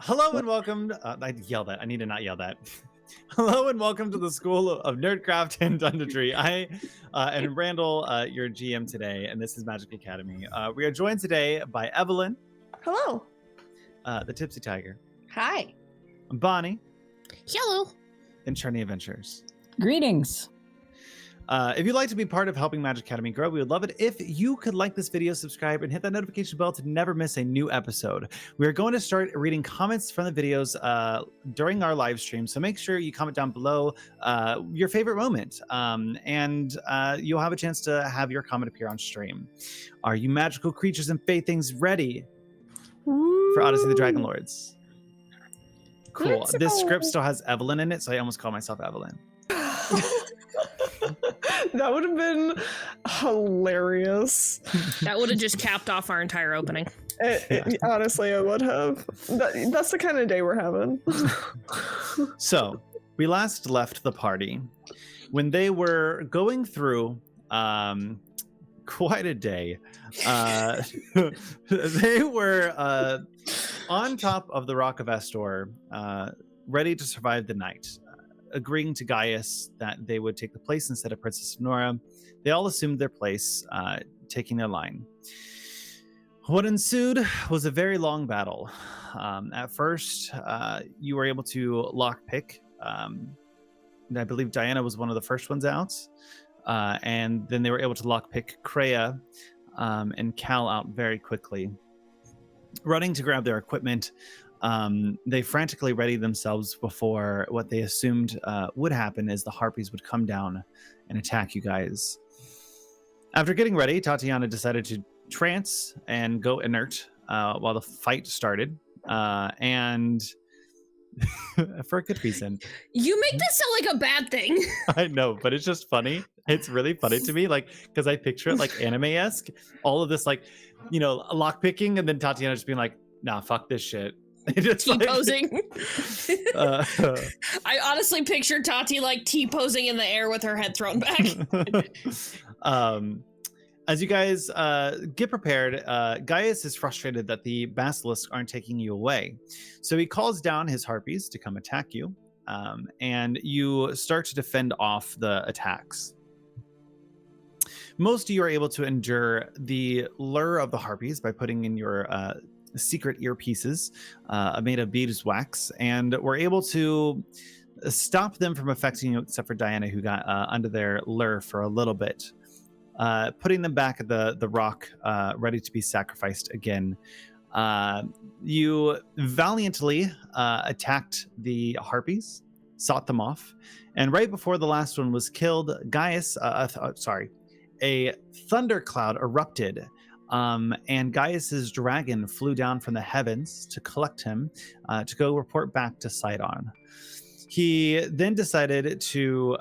Hello and welcome. I yelled that. I need to not yell that. Hello and welcome to the School of Nerdcraft and Dungeonry. I am Randall, your GM today, and this is Magic Academy. We are joined today by Evelyn. Hello. The Tipsy Tiger. Hi. Bonnie. Hello. And Charney Adventures. Greetings. If you'd like to be part of helping Magic Academy grow, we would love it if you could like this video, subscribe, and hit that notification bell to never miss a new episode. We are going to start reading comments from the videos during our live stream, so make sure you comment down below your favorite moment, and you'll have a chance to have your comment appear on stream. Are you magical creatures and fae things ready for Odyssey the Dragonlords? Cool. This script still has Evelyn in it, so I almost call myself Evelyn. That would have been hilarious. That would have just capped off our entire opening. Honestly, it would have. That's the kind of day we're having. So, we last left the party when they were going through quite a day. They were on top of the Rock of Estor, ready to survive the night. Agreeing to Gaius that they would take the place instead of Princess Nora, they all assumed their place, taking their line. What ensued was a very long battle. At first, you were able to lockpick. I believe Diana was one of the first ones out, and then they were able to lockpick Kreia and Cal out very quickly. Running to grab their equipment, they frantically readied themselves before what they assumed would happen is the Harpies would come down and attack you guys. After getting ready, Tatiana decided to trance and go inert while the fight started, and for a good reason. You make this sound like a bad thing. I know, but it's just funny. It's really funny to me, like, because I picture it like anime-esque, all of this, like, you know, lockpicking, and then Tatiana just being like, nah, fuck this shit. T-posing. I honestly pictured Tati like T-posing in the air with her head thrown back. As you guys get prepared, Gaius is frustrated that the basilisks aren't taking you away. So he calls down his harpies to come attack you, and you start to defend off the attacks. Most of you are able to endure the lure of the harpies by putting in your secret earpieces made of beeswax, and we're able to stop them from affecting you, except for Diana, who got under their lure for a little bit. Putting them back at the rock, ready to be sacrificed again. You valiantly attacked the harpies, sought them off, and right before the last one was killed, Gaius, a thundercloud erupted. And Gaius's dragon flew down from the heavens to collect him, to go report back to Sidon. He then decided to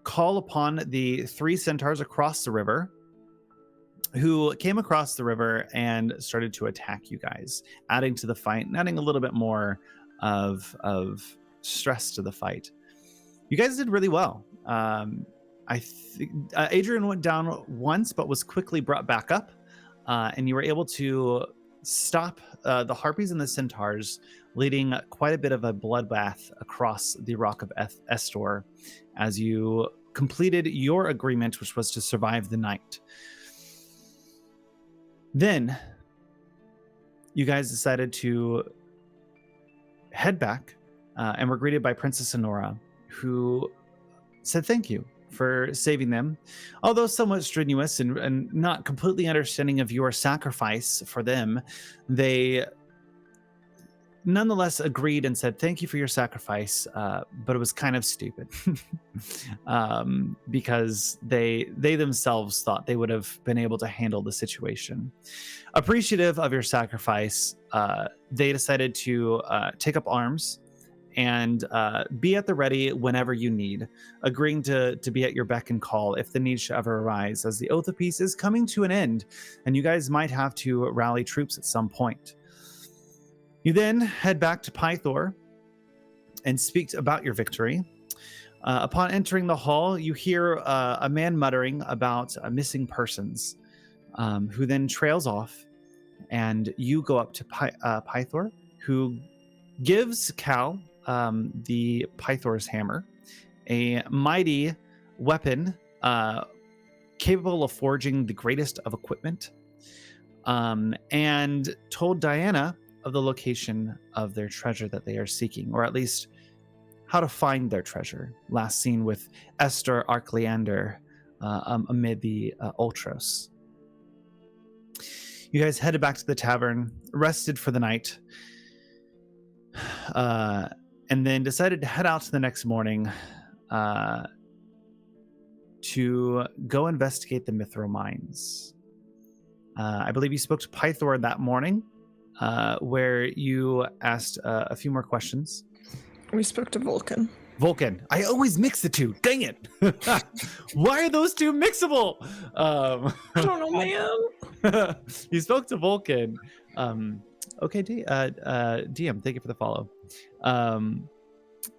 call upon the three centaurs across the river, who came across the river and started to attack you guys, adding to the fight and adding a little bit more of stress to the fight. You guys did really well. Adrian went down once, but was quickly brought back up, and you were able to stop the harpies and the centaurs, leading quite a bit of a bloodbath across the Rock of Estor as you completed your agreement, which was to survive the night. Then you guys decided to head back, and were greeted by Princess Honora, who said thank you for saving them. Although somewhat strenuous and not completely understanding of your sacrifice for them, they nonetheless agreed and said thank you for your sacrifice, but it was kind of stupid because they themselves thought they would have been able to handle the situation. Appreciative of your sacrifice, they decided to take up arms and be at the ready whenever you need, agreeing to be at your beck and call if the need should ever arise, as the Oath of Peace is coming to an end, and you guys might have to rally troops at some point. You then head back to Pythor and speak about your victory. Upon entering the hall, you hear a man muttering about missing persons, who then trails off, and you go up to Pythor, who gives Cal the Pythor's hammer, a mighty weapon capable of forging the greatest of equipment, and told Diana of the location of their treasure that they are seeking, or at least how to find their treasure. Last seen with Esther Arkleander amid the Ultros. You guys headed back to the tavern, rested for the night, and then decided to head out the next morning to go investigate the Mithral mines. I believe you spoke to Pythor that morning, where you asked a few more questions. We spoke to Vulcan. Vulcan. I always mix the two. Dang it. Why are those two mixable? I don't know, man. You spoke to Vulcan. Okay, DM, thank you for the follow.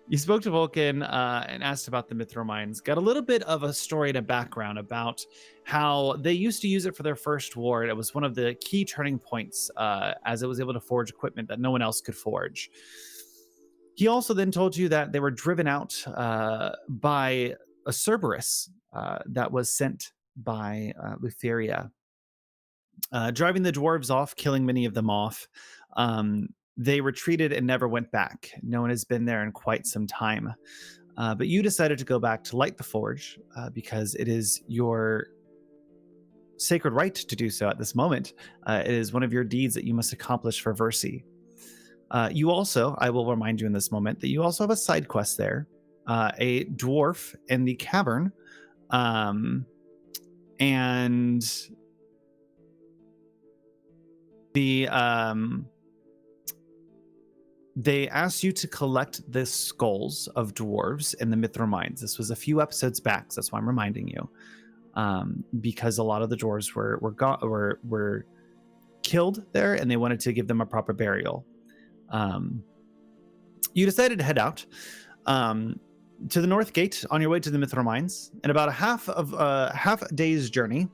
You spoke to Vulcan and asked about the Mithral mines. Got a little bit of a story and a background about how they used to use it for their first war. It was one of the key turning points as it was able to forge equipment that no one else could forge. He also then told you that they were driven out by a Cerberus that was sent by Lutheria, driving the dwarves off, killing many of them off. They retreated and never went back. No one has been there in quite some time. But you decided to go back to light the forge because it is your sacred right to do so at this moment. It is one of your deeds that you must accomplish for Versi. You also, I will remind you in this moment, that you also have a side quest there, a dwarf in the cavern, and the they asked you to collect the skulls of dwarves in the Mithral mines. This was a few episodes back, so that's why I'm reminding you, because a lot of the dwarves were killed there, and they wanted to give them a proper burial. You decided to head out to the north gate on your way to the Mithral mines. In about a half a day's journey,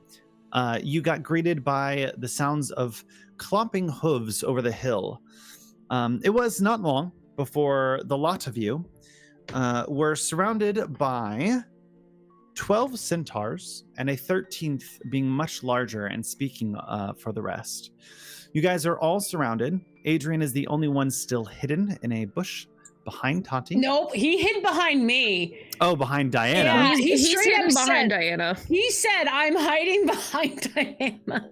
you got greeted by the sounds of clomping hooves over the hill. It was not long before the lot of you were surrounded by 12 centaurs and a 13th being much larger and speaking for the rest. You guys are all surrounded. Adrian is the only one still hidden in a bush behind Tati. Nope, he hid behind me. Oh, behind Diana. Yeah, He's straight hidden up behind said- Diana. He said, I'm hiding behind Diana.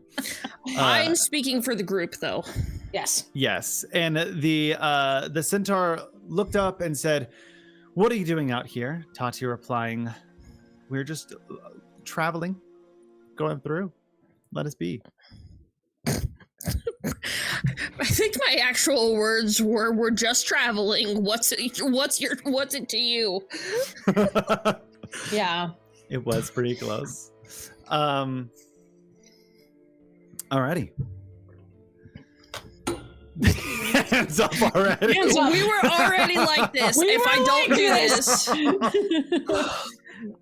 I'm speaking for the group, though. Yes. Yes, and the centaur looked up and said, "What are you doing out here?" Tati replying, "We're just traveling, going through. Let us be." I think my actual words were, "We're just traveling. What's it to you?" Yeah. It was pretty close. Alrighty. Hands up already. Hands up. We were already like this. If I don't do this,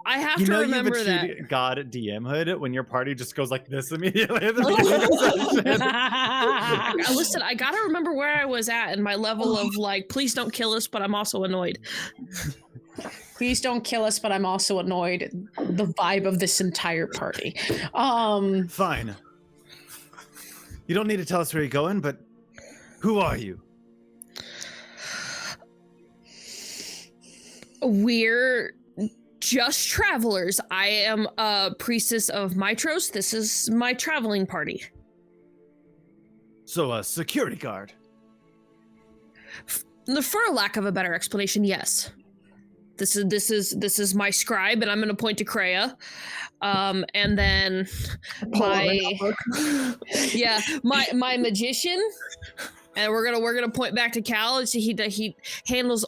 I have to remember you've that. achieved God DM hood when your party just goes like this immediately at the beginning of the session. Listen, I gotta remember where I was at and my level of like, please don't kill us, but I'm also annoyed. Please don't kill us, but I'm also annoyed. The vibe of this entire party. Fine. You don't need to tell us where you're going, but who are you? We're just travelers. I am a priestess of Mitros. This is my traveling party. So a security guard. For a lack of a better explanation, yes. This is my scribe, and I'm going to point to Kreia, and then my magician, and we're gonna point back to Cal. So he handles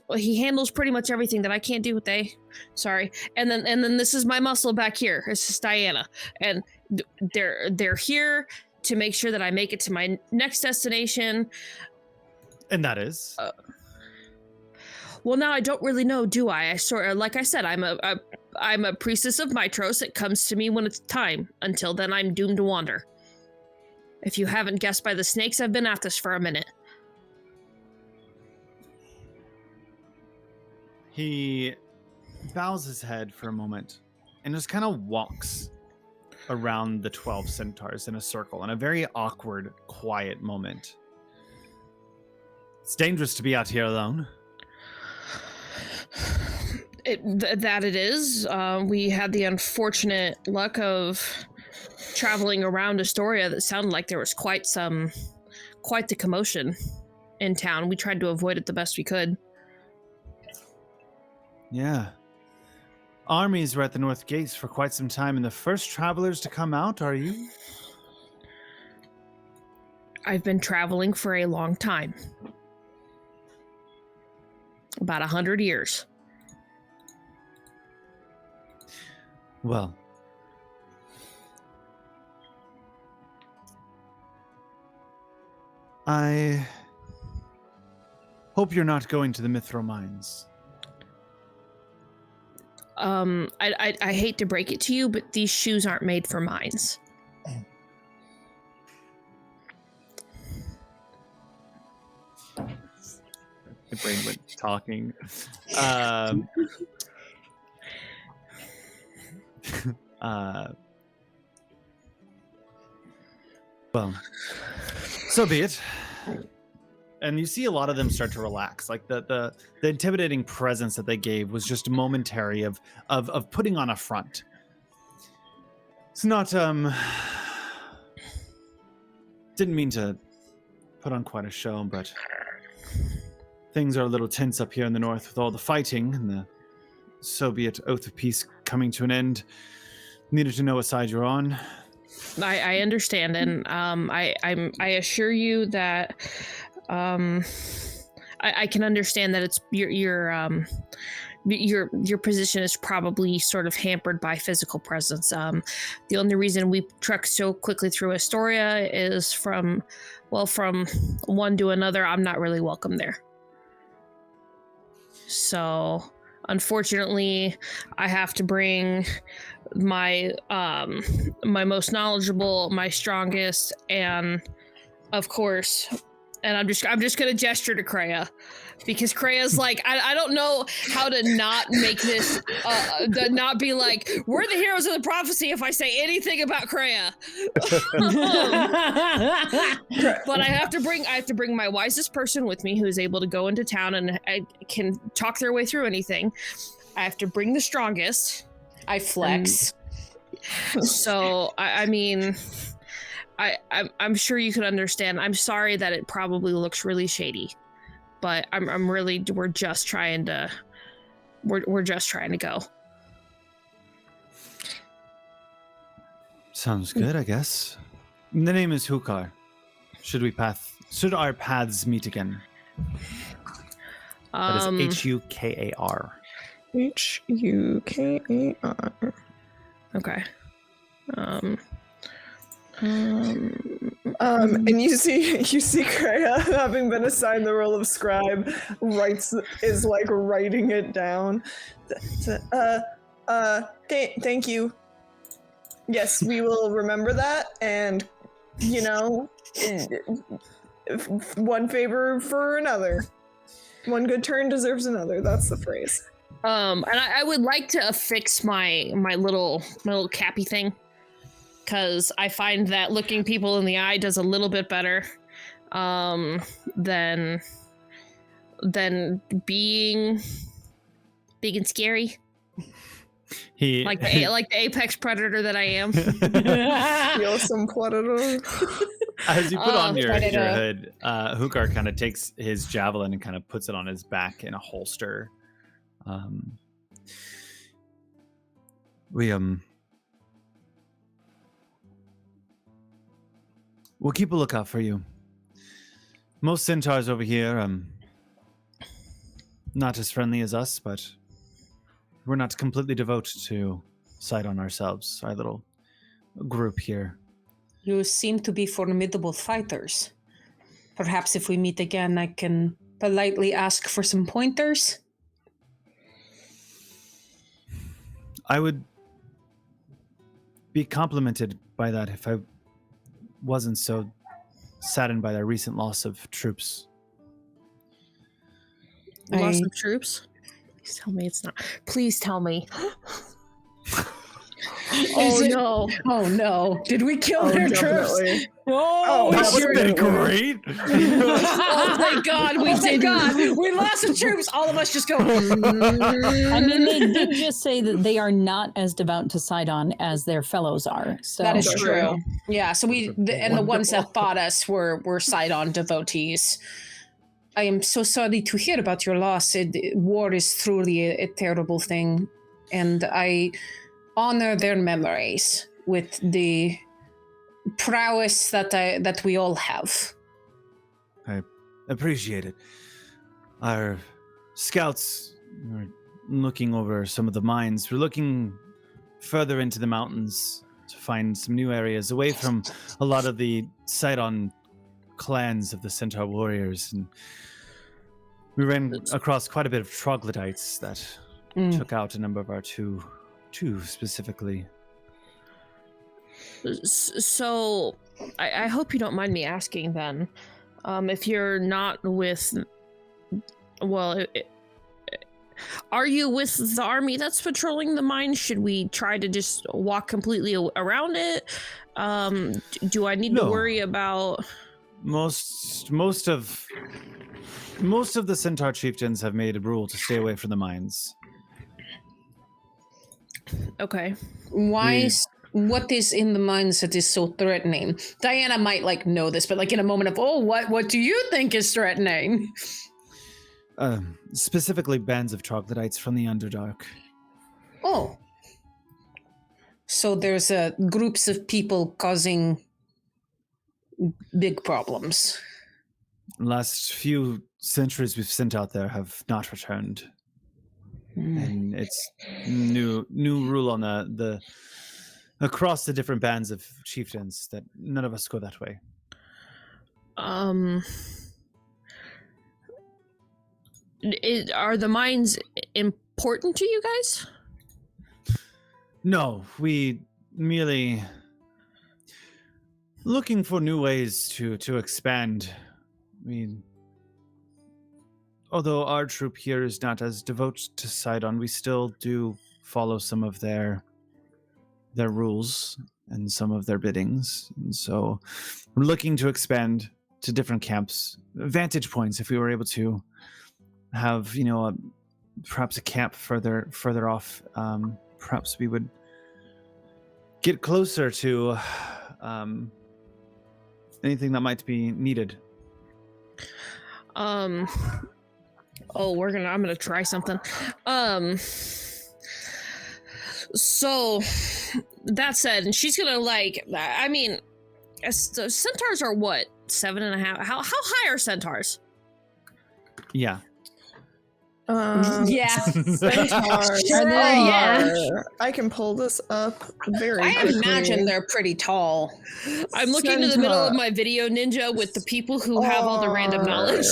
pretty much everything that I can't do with sorry. And then this is my muscle back here. It's just Diana, and they're here to make sure that I make it to my next destination. And that is. Well, now I don't really know, do I? Like I said, I'm a priestess of Mitros. It comes to me when it's time. Until then, I'm doomed to wander. If you haven't guessed by the snakes, I've been at this for a minute. He bows his head for a moment and just kind of walks around the 12 centaurs in a circle in a very awkward, quiet moment. It's dangerous to be out here alone. That it is. We had the unfortunate luck of traveling around Astoria that sounded like there was quite the commotion in town. We tried to avoid it the best we could. Yeah. Armies were at the North Gates for quite some time, and the first travelers to come out are you? I've been traveling for a long time. About 100 years. Well, I hope you're not going to the Mithral mines. I hate to break it to you, but these shoes aren't made for mines. The brain went talking. Well, so be it. And you see a lot of them start to relax. Like the intimidating presence that they gave was just momentary of putting on a front. It's not didn't mean to put on quite a show, but things are a little tense up here in the north with all the fighting and the Soviet oath of peace coming to an end. Needed to know what side you're on. I understand, and I assure you that I can understand that it's your position is probably sort of hampered by physical presence. The only reason we trekked so quickly through Astoria is from one to another. I'm not really welcome there. So, unfortunately, I have to bring my most knowledgeable, my strongest, and of course, and I'm just gonna gesture to Kreia, because Kreia's like, I don't know how to not make this not be like, we're the heroes of the prophecy if I say anything about Kreia. But I have to bring my wisest person with me who is able to go into town and I can talk their way through anything. I have to bring the strongest. I flex. So I mean, I'm sure you could understand. I'm sorry that it probably looks really shady, but we're just trying to go. Sounds good, I guess. The name is Hukar. Should our paths meet again? That is Hukar. Hukar. Okay. And you see Kreia, having been assigned the role of scribe, is like writing it down. Thank you. Yes, we will remember that, and one favor for another. One good turn deserves another. That's the phrase. And I would like to affix my little cappy thing, because I find that looking people in the eye does a little bit better than being big and scary. Like the apex predator that I am. You're some predator. As you put on your hood, Hukar kind of takes his javelin and kind of puts it on his back in a holster. We'll keep a lookout for you. Most centaurs over here, not as friendly as us, but we're not completely devoted to side on ourselves, our little group here. You seem to be formidable fighters. Perhaps if we meet again, I can politely ask for some pointers. I would be complimented by that if I wasn't so saddened by the recent loss of troops. Loss of troops? Please tell me it's not. Please tell me. Oh no! Oh no! Did we kill their troops? Definitely. Oh, That would sure have been did. great. Oh thank God we did. God, we lost the troops. All of us just go. I mean, they did just say that they are not as devout to Sidon as their fellows are. So That is That's true. true. Yeah. So the ones that fought us were Sidon devotees. I am so sorry to hear about your loss. War is truly a terrible thing, and I honor their memories with the prowess that we all have. I appreciate it. Our scouts are looking over some of the mines. We're looking further into the mountains to find some new areas away from a lot of the Sidon clans of the Centaur warriors. And we ran across quite a bit of troglodytes that took out a number of our two specifically. So, I hope you don't mind me asking then, if you're not with, well, are you with the army that's patrolling the mine? Should we try to just walk completely around it? Do I need to worry about? Most of the Centaur chieftains have made a rule to stay away from the mines. Okay. What is in the mines that is so threatening? Diana might know this, but in a moment of, what do you think is threatening? Specifically bands of troglodytes from the Underdark. Oh. So there's groups of people causing big problems. The last few centuries we've sent out there have not returned. And it's new rule on the across the different bands of chieftains that none of us go that way. Are the mines important to you guys? No, we merely looking for new ways to expand. I mean, although our troop here is not as devoted to Sidon, we still do follow some of their rules and some of their biddings. And so we're looking to expand to different camps, vantage points, if we were able to have, perhaps a camp further off. Perhaps we would get closer to anything that might be needed. I'm gonna try something. So that said, and she's gonna centaurs are what, 7.5? How high are centaurs? Yeah. Yeah. Centaurs Sure, yeah. I can pull this up very I quickly. imagine they're pretty tall. I'm looking to the middle of my video ninja with the people who have all the random knowledge.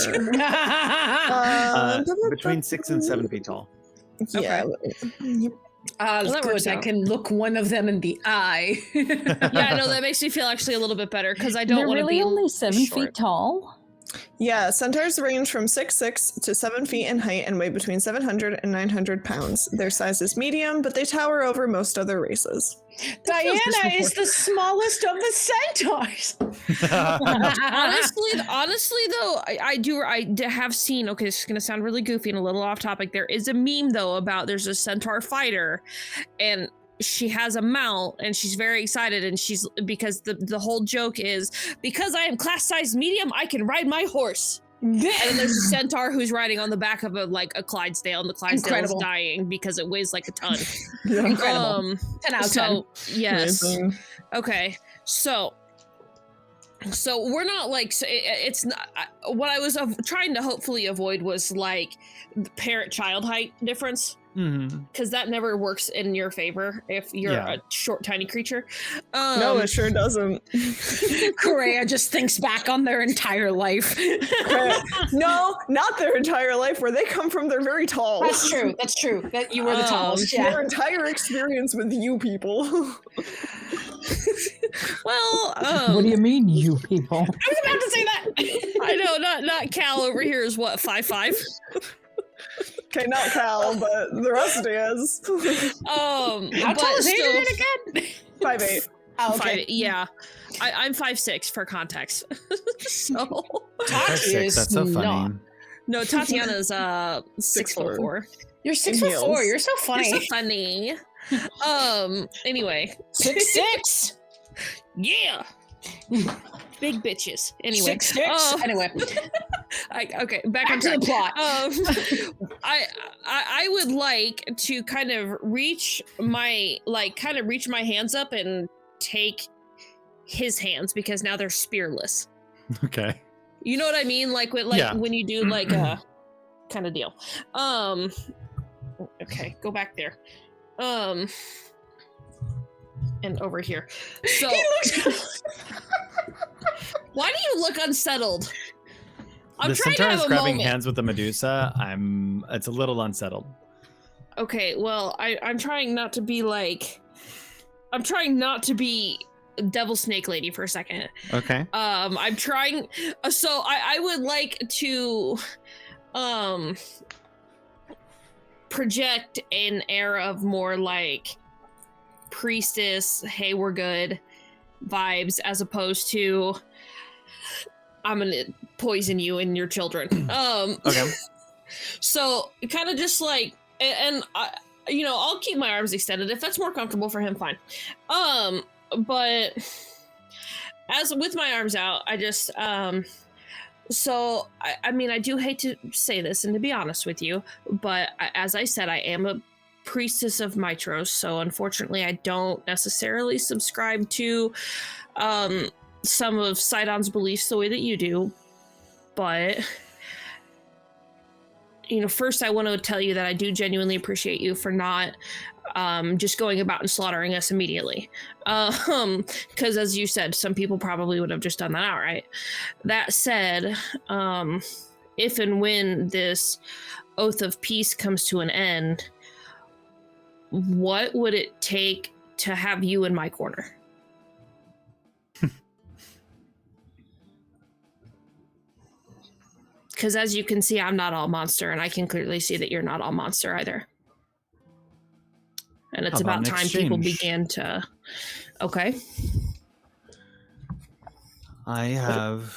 Between 6 and 7 feet tall. Yeah. that works Good. I out. can look one of them in the eye. Yeah, no, that makes me feel actually a little bit better because I don't they're want to really be only 7 short. feet tall. Yeah, centaurs range from 6'6" to 7 feet in height and weigh between 700 and 900 pounds. Their size is medium, but they tower over most other races. Diana is the smallest of the centaurs. honestly though, I have seen, okay, this is gonna sound really goofy and a little off topic. There is a meme though about there's a centaur fighter and she has a mount and she's very excited and because the whole joke is, because I am class size medium, I can ride my horse. And then there's a centaur who's riding on the back of a Clydesdale, and the Clydesdale is dying because it weighs like a ton. Incredible. 10 out of 10. Yes. Amazing. Okay. So we're not it's not what I was trying to hopefully avoid was the parent-child height difference. Because that never works in your favor if you're a short, tiny creature. No, it sure doesn't. Correa just thinks back on their entire life. No, not their entire life. Where they come from, they're very tall. That's true. That you were the tallest. Yeah. Their entire experience with you people. Well, What do you mean, you people? I was about to say that. I know, not Cal over here is what, 5'5"? Okay, not Cal, but the rest is. How tall is Adrian again? 5'8". Oh, okay. Yeah, I'm 5'6" for context. So Tati is That's so funny. not. no, Tatiana's 6'4". You're 6'4". You're so funny. You're so funny. Anyway, 6'6". yeah, big bitches. Anyway, 6'6". Anyway, okay, back to the plot. I would like to kind of reach my hands up and take his hands because now they're spearless. Okay. You know what I mean? Like when you do like a kind of deal. Okay, go back there. And over here. So why do you look unsettled? I'm the trying to centaur have is a grabbing moment. hands with the Medusa. It's a little unsettled. Okay, well, I'm trying not to be devil snake lady for a second. Okay. I'm trying. So I would like to, project an air of more like priestess, hey, we're good vibes, as opposed to I'm gonna poison you and your children. Okay. So kind of just like, and I, I'll keep my arms extended if that's more comfortable for him. Fine. But as with my arms out, I just, so I mean, I do hate to say this and to be honest with you, but as I said, I am a priestess of Mitros, so unfortunately, I don't necessarily subscribe to, some of Sidon's beliefs the way that you do, but first I want to tell you that I do genuinely appreciate you for not just going about and slaughtering us immediately, because as you said, some people probably would have just done that outright. That said, if and when this oath of peace comes to an end, what would it take to have you in my corner? Because as you can see, I'm not all monster, and I can clearly see that you're not all monster either. And it's about time people began to... Okay. I have...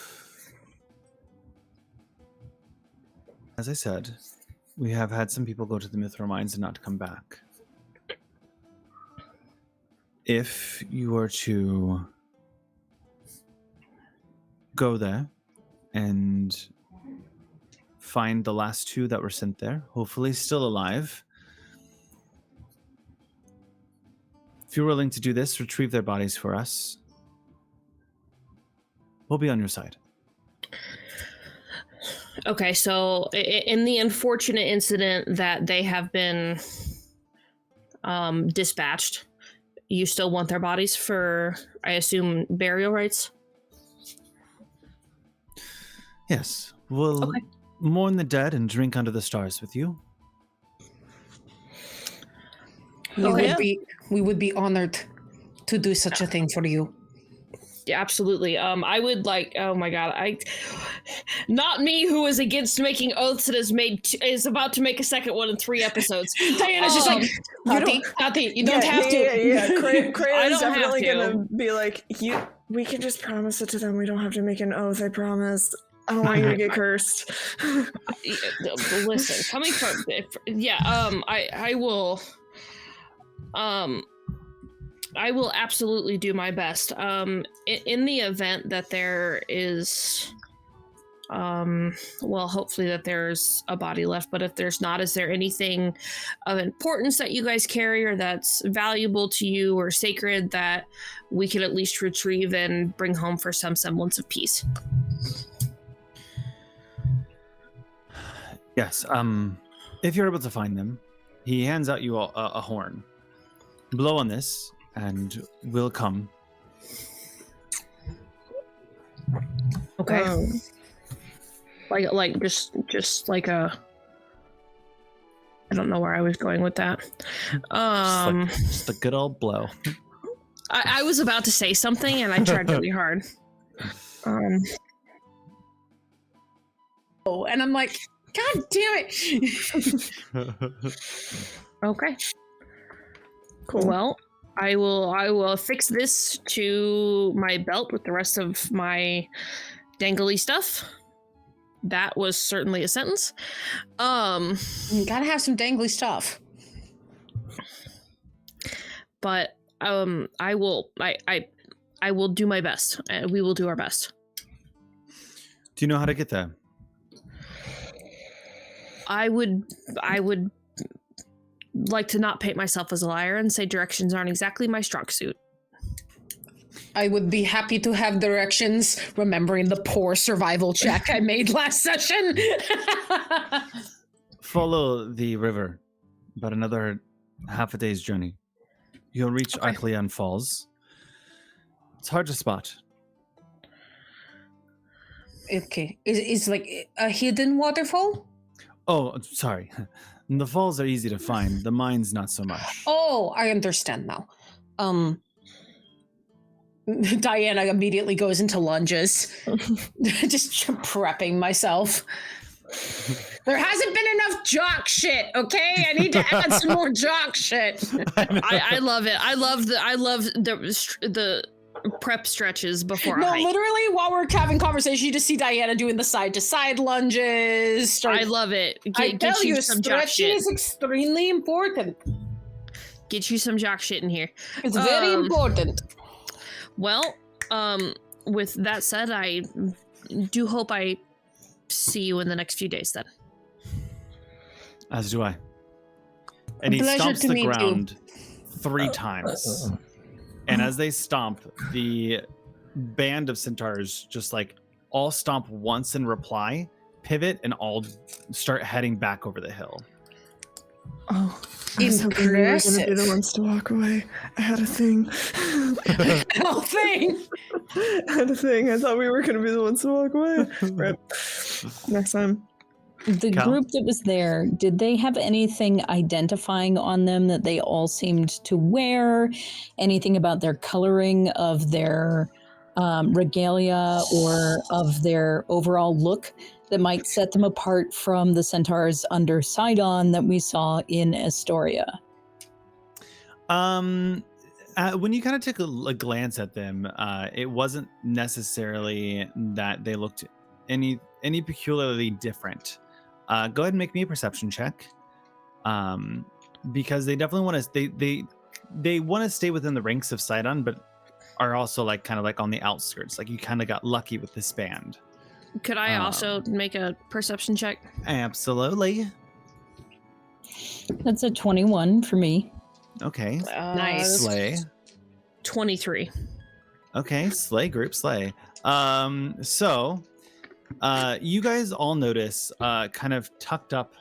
As I said, we have had some people go to the Mithral Mines and not come back. If you were to go there and find the last two that were sent there, hopefully still alive. If you're willing to do this, retrieve their bodies for us. We'll be on your side. Okay, so in the unfortunate incident that they have been dispatched, you still want their bodies for, I assume, burial rites? Yes, we'll mourn the dead and drink under the stars with you. We would be honored to do such a thing for you. Yeah, absolutely. I would like. Oh my god! Not me, who is against making oaths and is about to make a second one in 3 episodes. Diana's just like, Tati, you don't have to. Yeah. Crayo's definitely have to. gonna be like, we can just promise it to them. We don't have to make an oath. I promise. I don't want you to get cursed. Listen, coming from, I will. I will absolutely do my best. In the event that there is, hopefully that there's a body left, but if there's not, is there anything of importance that you guys carry or that's valuable to you or sacred that we could at least retrieve and bring home for some semblance of peace? Yes, if you're able to find them, he hands out you a horn. Blow on this, and we'll come. Okay. Like just like a... I don't know where I was going with that. Just the good old blow. I was about to say something, and I tried really hard. And I'm like, God damn it! Okay. Cool. Well, I will fix this to my belt with the rest of my dangly stuff. That was certainly a sentence. You gotta have some dangly stuff. But I will do my best. We will do our best. Do you know how to get there? I would like to not paint myself as a liar and say directions aren't exactly my strong suit. I would be happy to have directions, remembering the poor survival check I made last session. Follow the river, about another half a day's journey. You'll reach Arcleon Falls. It's hard to spot. Okay, is like a hidden waterfall? Oh, sorry. The falls are easy to find. The mines, not so much. Oh, I understand now. Diana immediately goes into lunges, just prepping myself. There hasn't been enough jock shit, okay? I need to add some more jock shit. I love it. I love the prep stretches before No, I hike. literally, while we're having conversation, you just see Diana doing the side to side lunges. I love it. I Get tell you, some jock stretching shit. is extremely important. Get you some jock shit in here. It's very important. Well, with that said, I do hope I see you in the next few days then. As do I. And he Pleasure stomps to the meet you. ground 3 times. And as they stomp, the band of centaurs just like all stomp once in reply, pivot, and all start heading back over the hill. Oh, I was hoping we were going to be the Impressive. ones to walk away. I had a thing. Oh, thing. I had a thing. I thought we were going to be the ones to walk away. Right. Next time. The Cal? group that was there, did they have anything identifying on them that they all seemed to wear? Anything about their coloring of their regalia or of their overall look that might set them apart from the centaurs under Sidon that we saw in Astoria? When you kind of took a glance at them, it wasn't necessarily that they looked any peculiarly different. Go ahead and make me a perception check, because they definitely want to. They want to stay within the ranks of Sidon, but are also like kind of like on the outskirts. Like you kind of got lucky with this band. Could I also make a perception check? Absolutely. That's a 21 for me. Okay. Nice. Slay. 23. Okay, slay group, slay. So you guys all notice kind of tucked up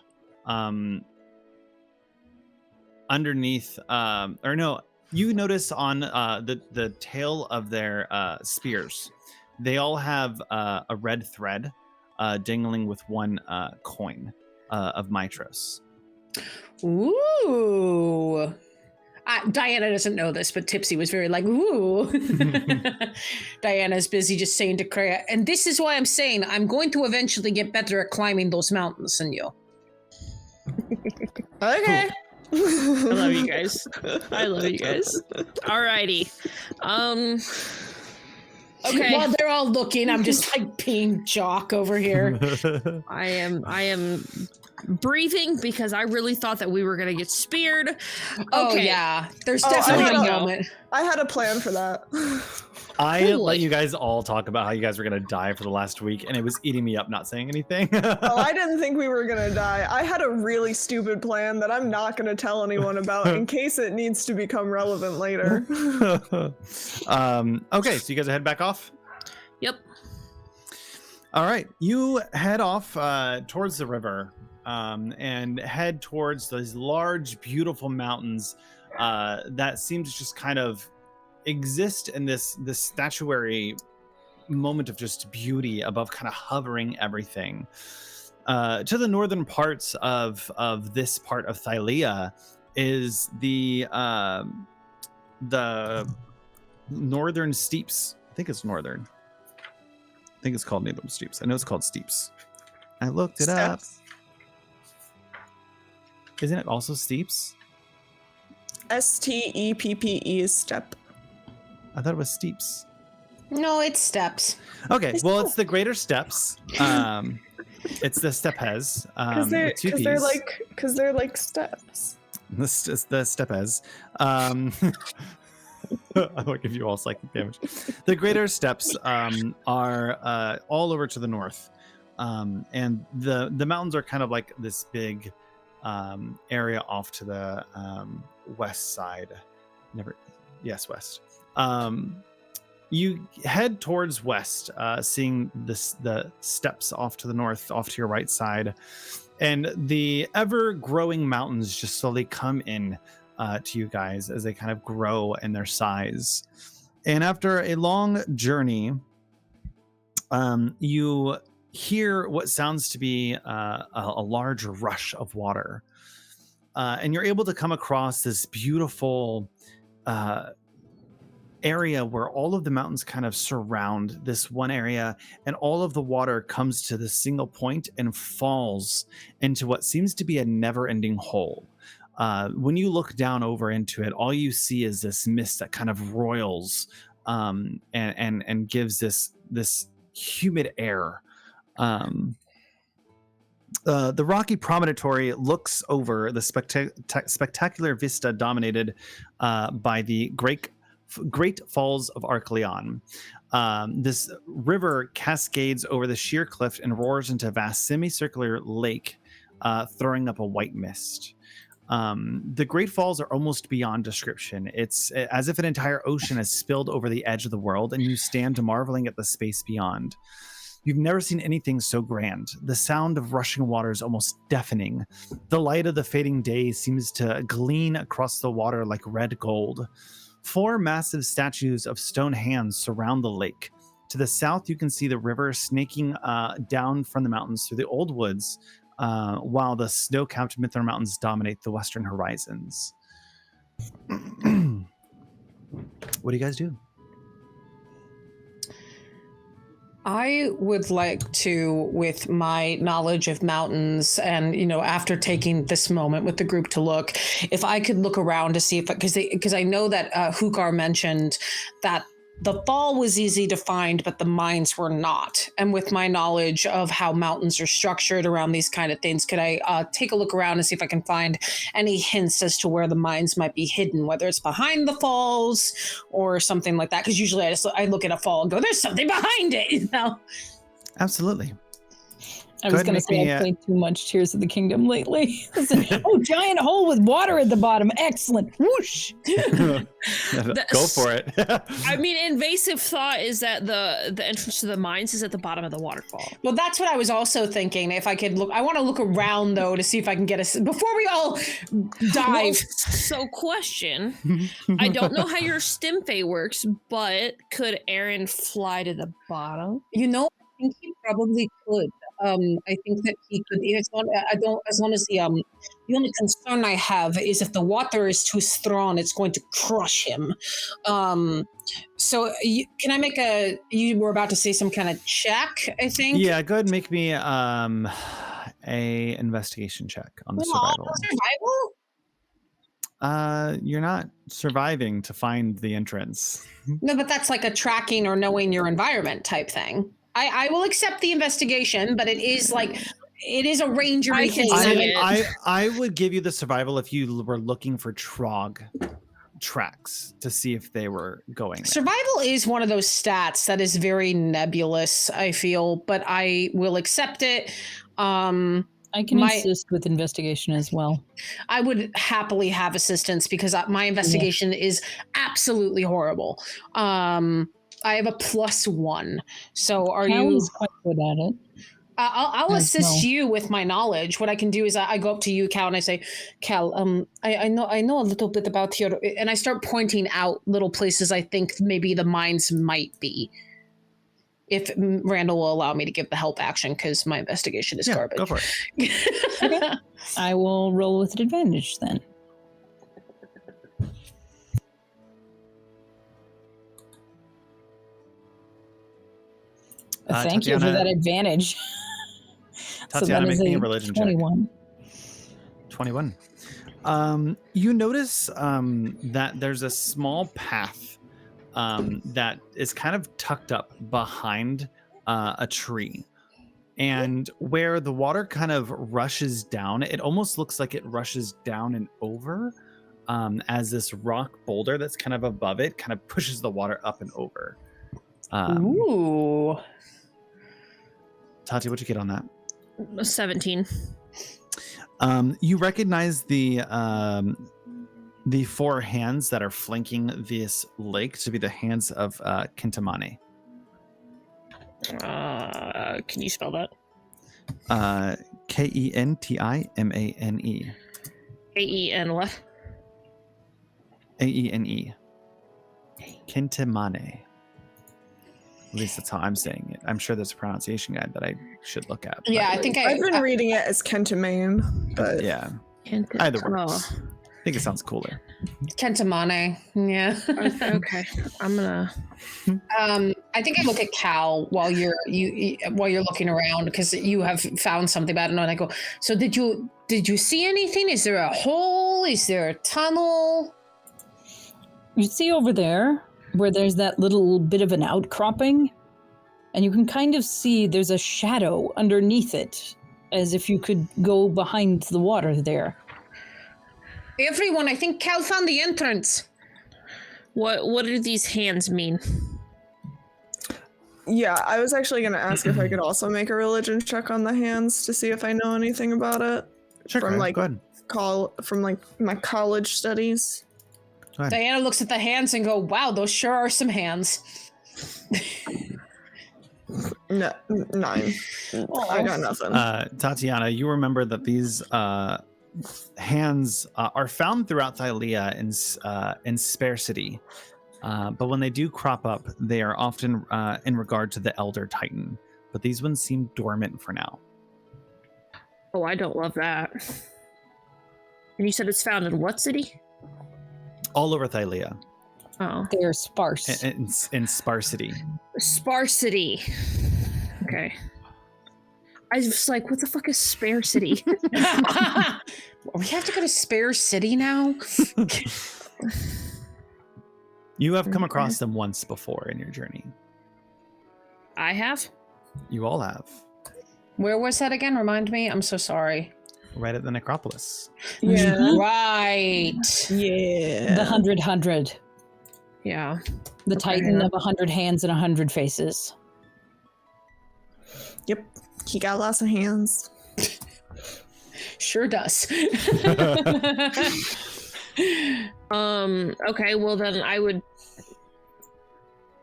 underneath or no, you notice on the tail of their spears, they all have a red thread dangling with one coin of Mitros. Ooh. Diana doesn't know this, but Tipsy was very like, ooh. Diana's busy just saying to Kreia, and this is why I'm saying I'm going to eventually get better at climbing those mountains than you. Okay. I love you guys. I love you guys. Alrighty. Okay. While they're all looking, I'm just like being jock over here. I am breathing because I really thought that we were gonna get speared. Oh Okay. yeah, there's Oh, definitely I a know. moment. I had a plan for that. I Holy. let you guys all talk about how you guys were gonna die for the last week, and it was eating me up not saying anything. Oh, I didn't think we were gonna die. I had a really stupid plan that I'm not gonna tell anyone about in case it needs to become relevant later. Okay, so you guys head back off. Yep. All right, you head off towards the river and head towards those large, beautiful mountains that seem to just kind of exist in this statuary moment of just beauty above, kind of hovering everything. To the northern parts of this part of Thylea is the northern steeps. I think it's northern. I think it's called Northern Steeps. I know it's called Steeps. I looked it up. Isn't it also steeps? STEPPE is step. I thought it was steeps. No, it's steps. Okay, well, it's the greater steps. It's the stepes. Because they're like steps. The stepes. I'll give you all psychic damage. The greater steps are all over to the north, and the mountains are kind of like this big area off to the west side. West. You head towards west, seeing the steps off to the north, off to your right side, and the ever-growing mountains just slowly come in to you guys as they kind of grow in their size. And after a long journey, you hear what sounds to be a large rush of water, and you're able to come across this beautiful area where all of the mountains kind of surround this one area, and all of the water comes to this single point and falls into what seems to be a never-ending hole. When you look down over into it, all you see is this mist that kind of roils and gives this humid air. The rocky promontory looks over the spectacular vista dominated by the Great Falls of Arcleon. This river cascades over the sheer cliff and roars into a vast semicircular lake, throwing up a white mist. The Great Falls are almost beyond description. It's as if an entire ocean has spilled over the edge of the world, and you stand marveling at the space beyond. You've never seen anything so grand. The sound of rushing water is almost deafening. The light of the fading day seems to gleam across the water like red gold. 4 massive statues of stone hands surround the lake. To the south, you can see the river snaking down from the mountains through the old woods, while the snow-capped Mithral Mountains dominate the western horizons. What do you guys do? I would like to, with my knowledge of mountains and, after taking this moment with the group to look, if I could look around to see if, because I know that Hukar mentioned that the fall was easy to find, but the mines were not. And with my knowledge of how mountains are structured around these kind of things, could I take a look around and see if I can find any hints as to where the mines might be hidden, whether it's behind the falls or something like that? Because usually I look at a fall and go, there's something behind it, Absolutely. I was going to say I've played too much Tears of the Kingdom lately. Giant hole with water at the bottom. Excellent. Whoosh. Go for it. I mean, invasive thought is that the entrance to the mines is at the bottom of the waterfall. Well, that's what I was also thinking. If I could look, I want to look around though to see if I can get before we all dive. So question, I don't know how your stim fey works, but could Aaron fly to the bottom? I think he probably could. I think that he could. As long as the only concern I have is if the water is too strong, it's going to crush him. So can I make you were about to say some kind of check, I think? Yeah, go ahead and make me a investigation check on the survival. You're not surviving to find the entrance. No, but that's like a tracking or knowing your environment type thing. I will accept the investigation, but it is a ranger. I would give you the survival if you were looking for Trog tracks to see if they were going there. Survival is one of those stats that is very nebulous, I feel, but I will accept it. I can assist with investigation as well. I would happily have assistance because my investigation is absolutely horrible. I have a +1. So Cal is quite good at it. I'll assist you with my knowledge. What I can do is I go up to you, Cal, and I say, Cal, I know a little bit about here, and I start pointing out little places I think maybe the mines might be. If Randall will allow me to give the help action, because my investigation is garbage. Go for it. Okay. I will roll with advantage then. Thank you for that advantage. Tatiana, make me a religion check. 21. You notice that there's a small path that is kind of tucked up behind a tree. And where the water kind of rushes down, it almost looks like it rushes down and over as this rock boulder that's kind of above it kind of pushes the water up and over. Ooh. Tati, what'd you get on that? 17. You recognize the 4 hands that are flanking this lake to be the hands of Kintamane. Can you spell that? Kentimane. AEN what? Aene. Kintamane. At least that's how I'm saying it. I'm sure there's a pronunciation guide that I should look at. Yeah, I think I've been reading it as Kentamane, but Yeah. Either works. I think it sounds cooler. Kentamane. Yeah. Okay. I'm gonna. I think I look at Cal while you're looking around because you have found something about it, and I go. So did you see anything? Is there a hole? Is there a tunnel? You see over there where there's that little bit of an outcropping, and you can kind of see there's a shadow underneath it, as if you could go behind the water there. Everyone, I think Cal found the entrance. What do these hands mean? yeah, I was actually going to ask if I could also make a religion check on the hands to see if I know anything about it. Sure, From go ahead. From my college studies. Go ahead. Diana looks at the hands and go, "Wow, those sure are some hands." No, 9. I got nothing. Tatiana, you remember that these hands are found throughout Thylea in scarcity, but when they do crop up, they are often in regard to the Elder Titan. But these ones seem dormant for now. Oh, I don't love that. And you said it's found in what city? All over Thylea, Oh, They're sparse. in sparsity. sparsity. Okay. I was like, what the fuck is sparsity? We have to go to Spare City now. You have come across them once before in your journey. I have? You all have. Where was that again? Remind me. I'm so sorry. Right at the necropolis. Yeah. Right. Yeah. The 100. Yeah. The Okay. Titan of 100 hands and 100 faces. Yep. He got lots of hands. Sure does. Okay, well then I would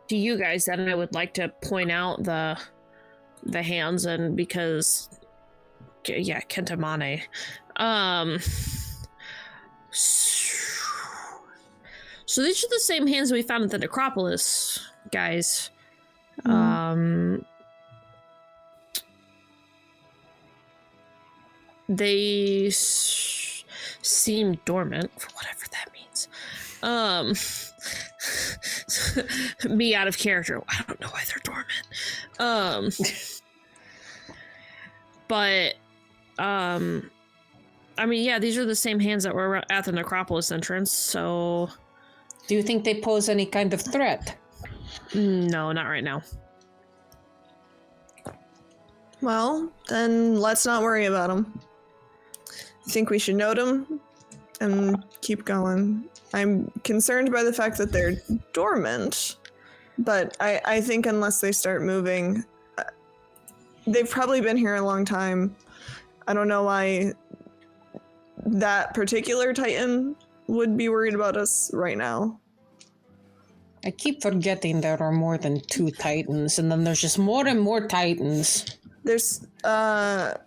to you guys then I would like to point out the hands, and because yeah, Kentamane. So these are the same hands we found at the necropolis, guys. They seem dormant, for whatever that means. Me out of character. I don't know why they're dormant. But I mean, yeah, these are the same hands that were at the necropolis entrance. So, Do you think they pose any kind of threat? no, not right now. Well, then let's not worry about them. I think we should note them and keep going. I'm concerned by the fact that they're dormant, but I think unless they start moving, they've probably been here a long time. I don't know why that particular Titan would be worried about us right now. I keep forgetting there are more than 2 Titans, and then there's just more and more Titans. There's 4.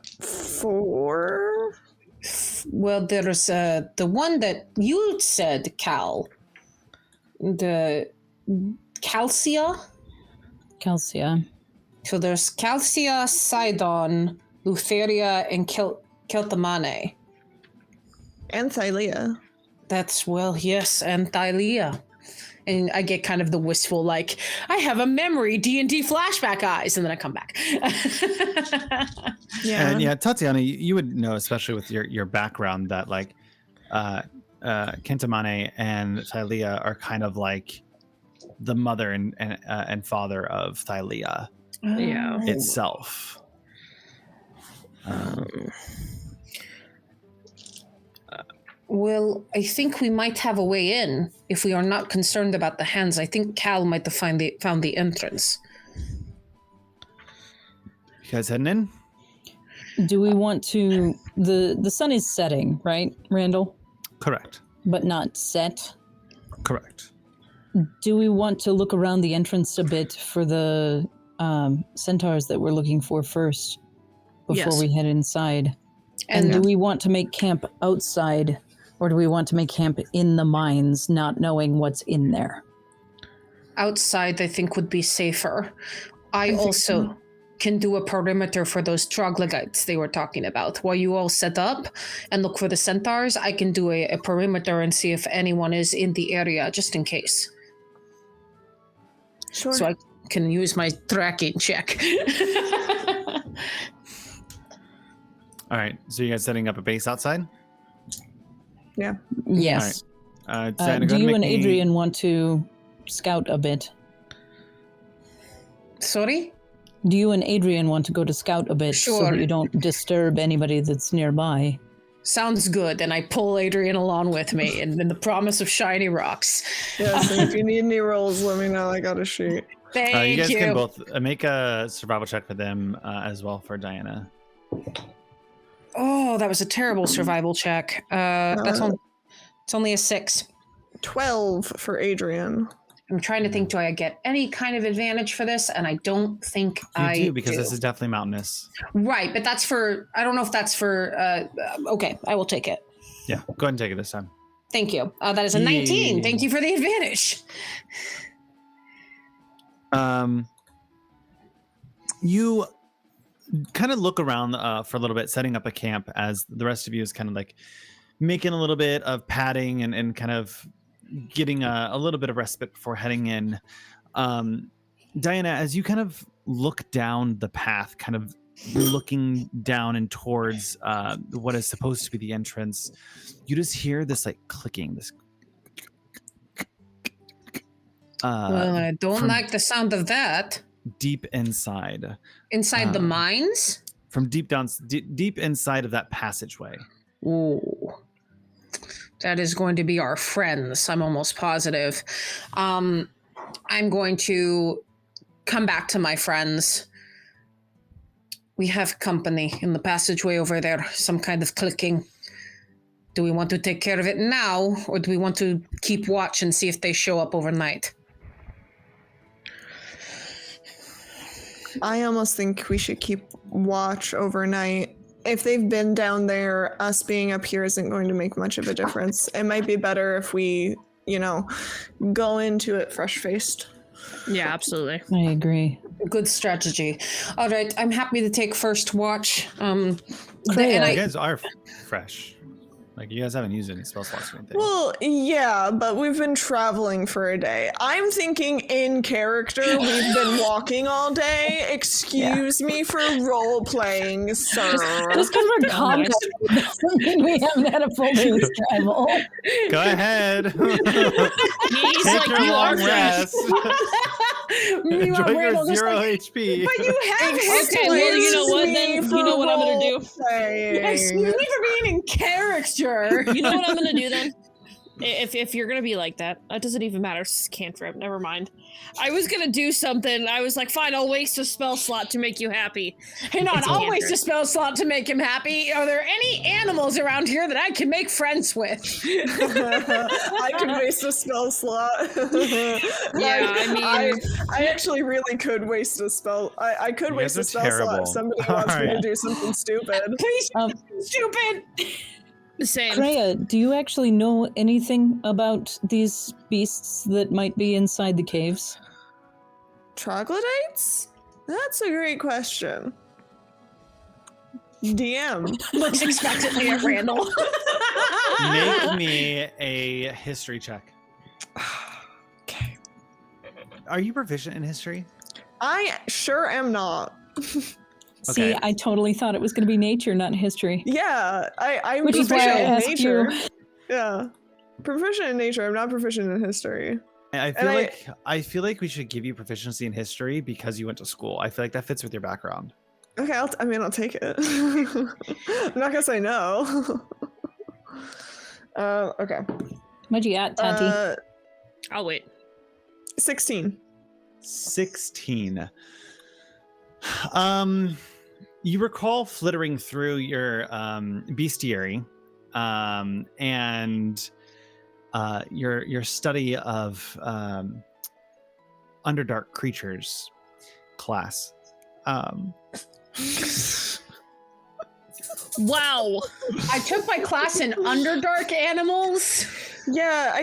Well, there's the one that you said, Cal. The Calcia. Calcia. So there's Calcia, Sidon, Lutheria, and Keltamane. And Thylea. That's, well, yes, and Thylea. And I get kind of the wistful, like, I have a memory, D&D flashback eyes, and then I come back. And yeah, Tatiana, you would know, especially with your background, that like Kentamane and Thylea are kind of like the mother and father of Thylea itself. Well, I think we might have a way in if we are not concerned about the hands. I think Cal might have found the entrance. You guys heading in? Do we want to... The sun is setting, right, Randall? Correct. But not set? Correct. Do we want to look around the entrance a bit for the centaurs that we're looking for first before we head inside? And do we want to make camp outside, or do we want to make camp in the mines, not knowing what's in there? Outside, I think, would be safer. I also can do a perimeter for those troglodytes they were talking about. While you all set up and look for the centaurs, I can do a perimeter and see if anyone is in the area, just in case. Sure. So I can use my tracking check. All right. So you guys setting up a base outside? Yeah. Yes. All right. Diana, go do ahead you make and me- Adrian want to scout a bit? Sorry? Do you and Adrian want to go to scout a bit so Sure. that you don't disturb anybody that's nearby? Sounds good. And I pull Adrian along with me, and in the promise of shiny rocks. Yes, and if you need any rolls, let me know. I got a sheet. Thank you guys can both make a survival check for them as well for Diana. Oh, that was a terrible survival check. It's only a 6. 12 for Adrian. I'm trying to think, do I get any kind of advantage for this? And I don't think I do, because this is definitely mountainous. Right, but that's for, I don't know if that's for, okay, I will take it. Yeah, go ahead and take it this time. Thank you. That is a 19. Yay. Thank you for the advantage. You kind of look around for a little bit, setting up a camp, as the rest of you is kind of like making a little bit of padding and kind of getting a little bit of respite before heading in. Diana, as you kind of look down the path, kind of looking down and towards what is supposed to be the entrance, you just hear this like clicking, this Well, I don't from like the sound of that. deep inside. Inside the mines? From deep down, deep inside of that passageway. Ooh. That is going to be our friends, I'm almost positive. I'm going to come back to my friends. We have company in the passageway over there, some kind of clicking. Do we want to take care of it now, or do we want to keep watch and see if they show up overnight? I almost think we should keep watch overnight. If they've been down there, us being up here isn't going to make much of a difference. It might be better if we, go into it fresh-faced. Yeah, absolutely. I agree. Good strategy. All right, I'm happy to take first watch. You guys are fresh. Like, you guys haven't used any spell slots or anything. Well, yeah, but we've been traveling for a day. I'm thinking in character, we've been walking all day. Excuse me for role-playing, sir. Just because we're combat doesn't mean we haven't had a full day's travel. Go ahead. He's Take like, your you are long fresh. rest. Enjoy your 0 HP. But you have Okay, well, you know what then? You know what I'm gonna do? Excuse me for being in character. You know what I'm gonna do then? If you're gonna be like that, that doesn't even matter. It's just cantrip. Never mind. I was gonna do something. I was like, fine, I'll waste a spell slot to make you happy. Hang on, It's a I'll cantrip. waste a spell slot to make him happy. Are there any animals around here that I can make friends with? I could waste a spell slot. Yeah, I mean, I actually really could waste a spell. I could You waste guys a are spell slot terrible. if somebody wants me to Alright. do something stupid. Please, Um, stupid. the same. Freya, do you actually know anything about these beasts that might be inside the caves? Troglodytes? That's a great question. DM. Looks expectantly at Randall. Make me a history check. Okay. are you proficient in history? I sure am not. See, I totally thought it was going to be nature, not history. Yeah, I'm Which is why proficient I in asked nature. you. Yeah, proficient in nature. I'm not proficient in history. I feel like we should give you proficiency in history because you went to school. I feel like that fits with your background. Okay, I'll take it. I'm not gonna say no. Okay. What'd you got, Tati? I'll wait. 16. 16. You recall flittering through your bestiary, and your study of Underdark creatures class. Wow. I took my class in Underdark animals. Yeah,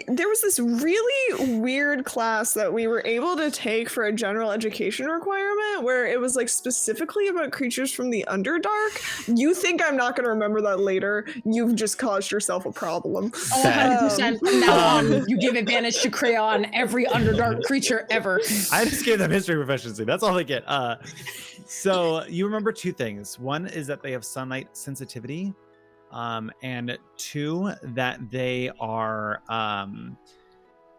there was this really weird class that we were able to take for a general education requirement where it was like specifically about creatures from the Underdark. You think I'm not going to remember that later? You've just caused yourself a problem. Oh, 100%. From now on, you give advantage to Crayon every Underdark creature ever. I just gave them history proficiency. That's all they get. So you remember two things. One is that they have sunlight sensitivity. And 2, that they are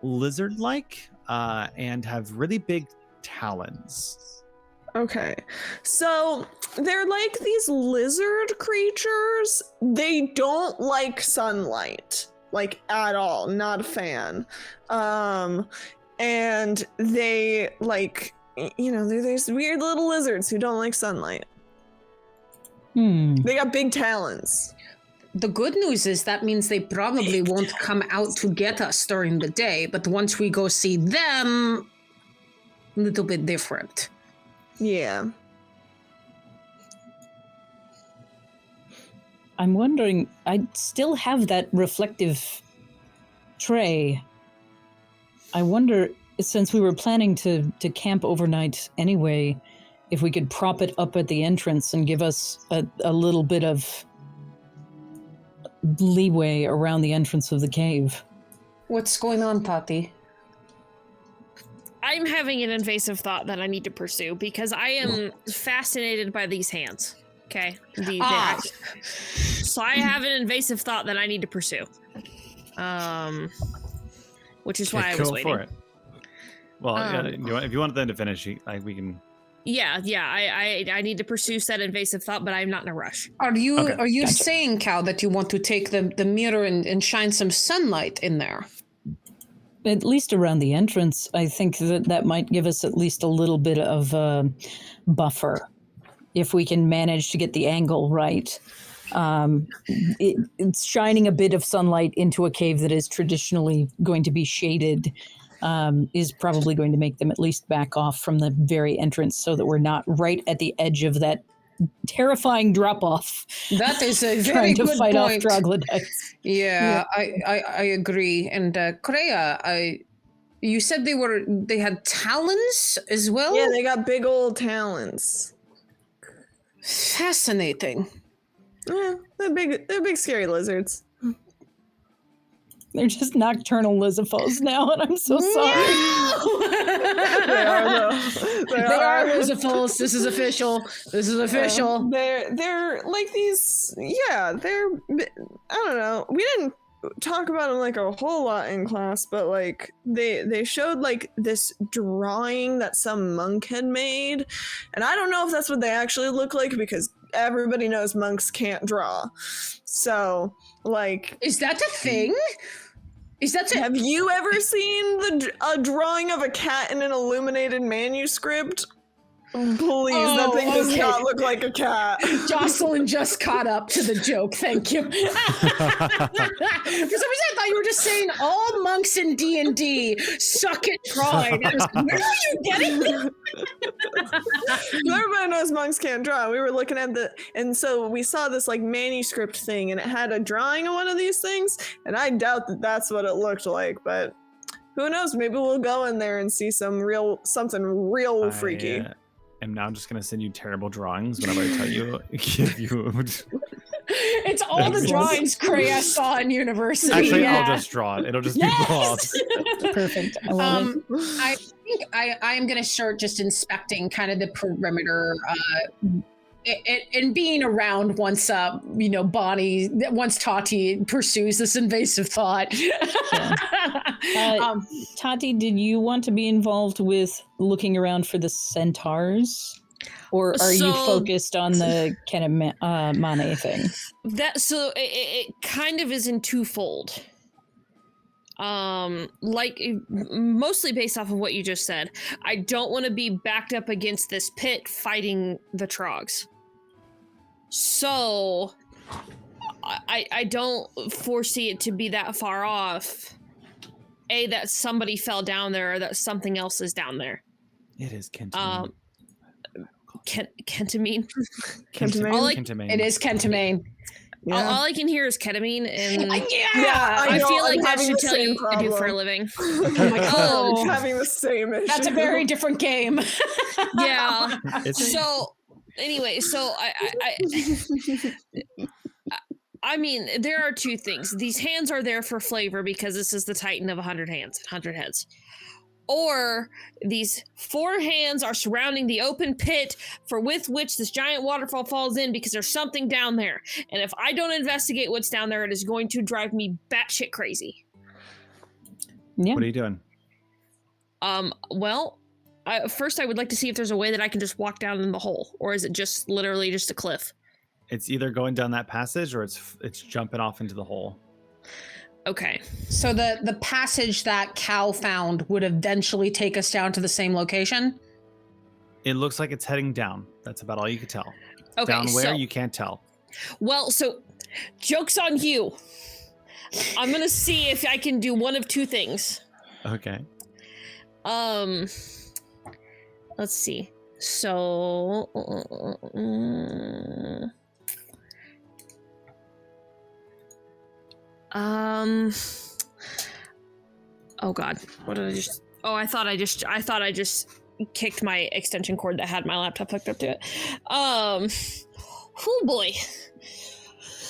lizard-like and have really big talons. Okay, so they're like these lizard creatures. They don't like sunlight, like at all. Not a fan. And they like, they're these weird little lizards who don't like sunlight. They got big talons. The good news is that means they probably won't come out to get us during the day, but once we go see them, a little bit different. Yeah. I'm wondering, I still have that reflective tray. I wonder, since we were planning to camp overnight anyway, if we could prop it up at the entrance and give us a little bit of leeway around the entrance of the cave. What's going on, Tati? I'm having an invasive thought that I need to pursue because I am fascinated by these hands. Okay. So I have an invasive thought that I need to pursue. Which is why I was waiting. Go for it. Well, if you want them to finish, we can. Yeah. I need to pursue said invasive thought, but I'm not in a rush. Are you saying, Cal, that you want to take the mirror and shine some sunlight in there? At least around the entrance, I think that might give us at least a little bit of buffer, if we can manage to get the angle right. It's shining a bit of sunlight into a cave that is traditionally going to be shaded. Is probably going to make them at least back off from the very entrance so that we're not right at the edge of that terrifying drop-off. That is a very trying to good fight point. off troglodytes. Yeah, I agree. And Kreia, you said they had talons as well? Yeah, they got big old talons. Fascinating. Yeah, they're big scary lizards. They're just nocturnal lizifos now, and I'm so sorry. They are lizifos. This is official. They're like these. Yeah, they're. I don't know. We didn't talk about them like a whole lot in class, but like they showed like this drawing that some monk had made, and I don't know if that's what they actually look like because everybody knows monks can't draw. So like, is that a thing? Have you ever seen a drawing of a cat in an illuminated manuscript? Please, that thing does not look like a cat. Jocelyn just caught up to the joke. Thank you. For some reason, I thought you were just saying all monks in D&D suck at drawing. Where are you getting it? Everybody knows monks can't draw. We were looking at and so we saw this like manuscript thing, and it had a drawing of one of these things, and I doubt that that's what it looked like, but who knows? Maybe we'll go in there and see something real freaky. I'm now just going to send you terrible drawings whenever I tell you, give you It's all the drawings Kreia saw in university. Actually, I'll just draw it. It'll just be blobs. Perfect. I love it. I think I am going to start just inspecting kind of the perimeter and being around once, Bonnie, once Tati pursues this invasive thought. Yeah. Tati, did you want to be involved with looking around for the centaurs? Or are you focused on the Mane thing? It kind of is in twofold. Mostly based off of what you just said. I don't want to be backed up against this pit fighting the trogs. So I don't foresee it to be that far off. That somebody fell down there or that something else is down there. It is Kentamine. Kentamine? Kentamine? It is Kentamine. Yeah. All I can hear is ketamine, and I feel like I'm that should tell you what to do for a living. I'm having the same issue. That's a very different game. Yeah. So anyway, I mean, there are two things. These hands are there for flavor because this is the Titan of 100 heads. Or these 4 hands are surrounding the open pit with which this giant waterfall falls in because there's something down there. And if I don't investigate what's down there, it is going to drive me batshit crazy. Yeah. What are you doing? First I would like to see if there's a way that I can just walk down in the hole. Or is it just literally just a cliff? It's either going down that passage or it's jumping off into the hole. Okay. So the passage that Cal found would eventually take us down to the same location? It looks like it's heading down. That's about all you could tell. Okay, down where, you can't tell. Well, so, joke's on you. I'm gonna see if I can do one of two things. Okay. Let's see. So... oh god, what did I just... I thought I just kicked my extension cord that had my laptop hooked up to it. Oh boy.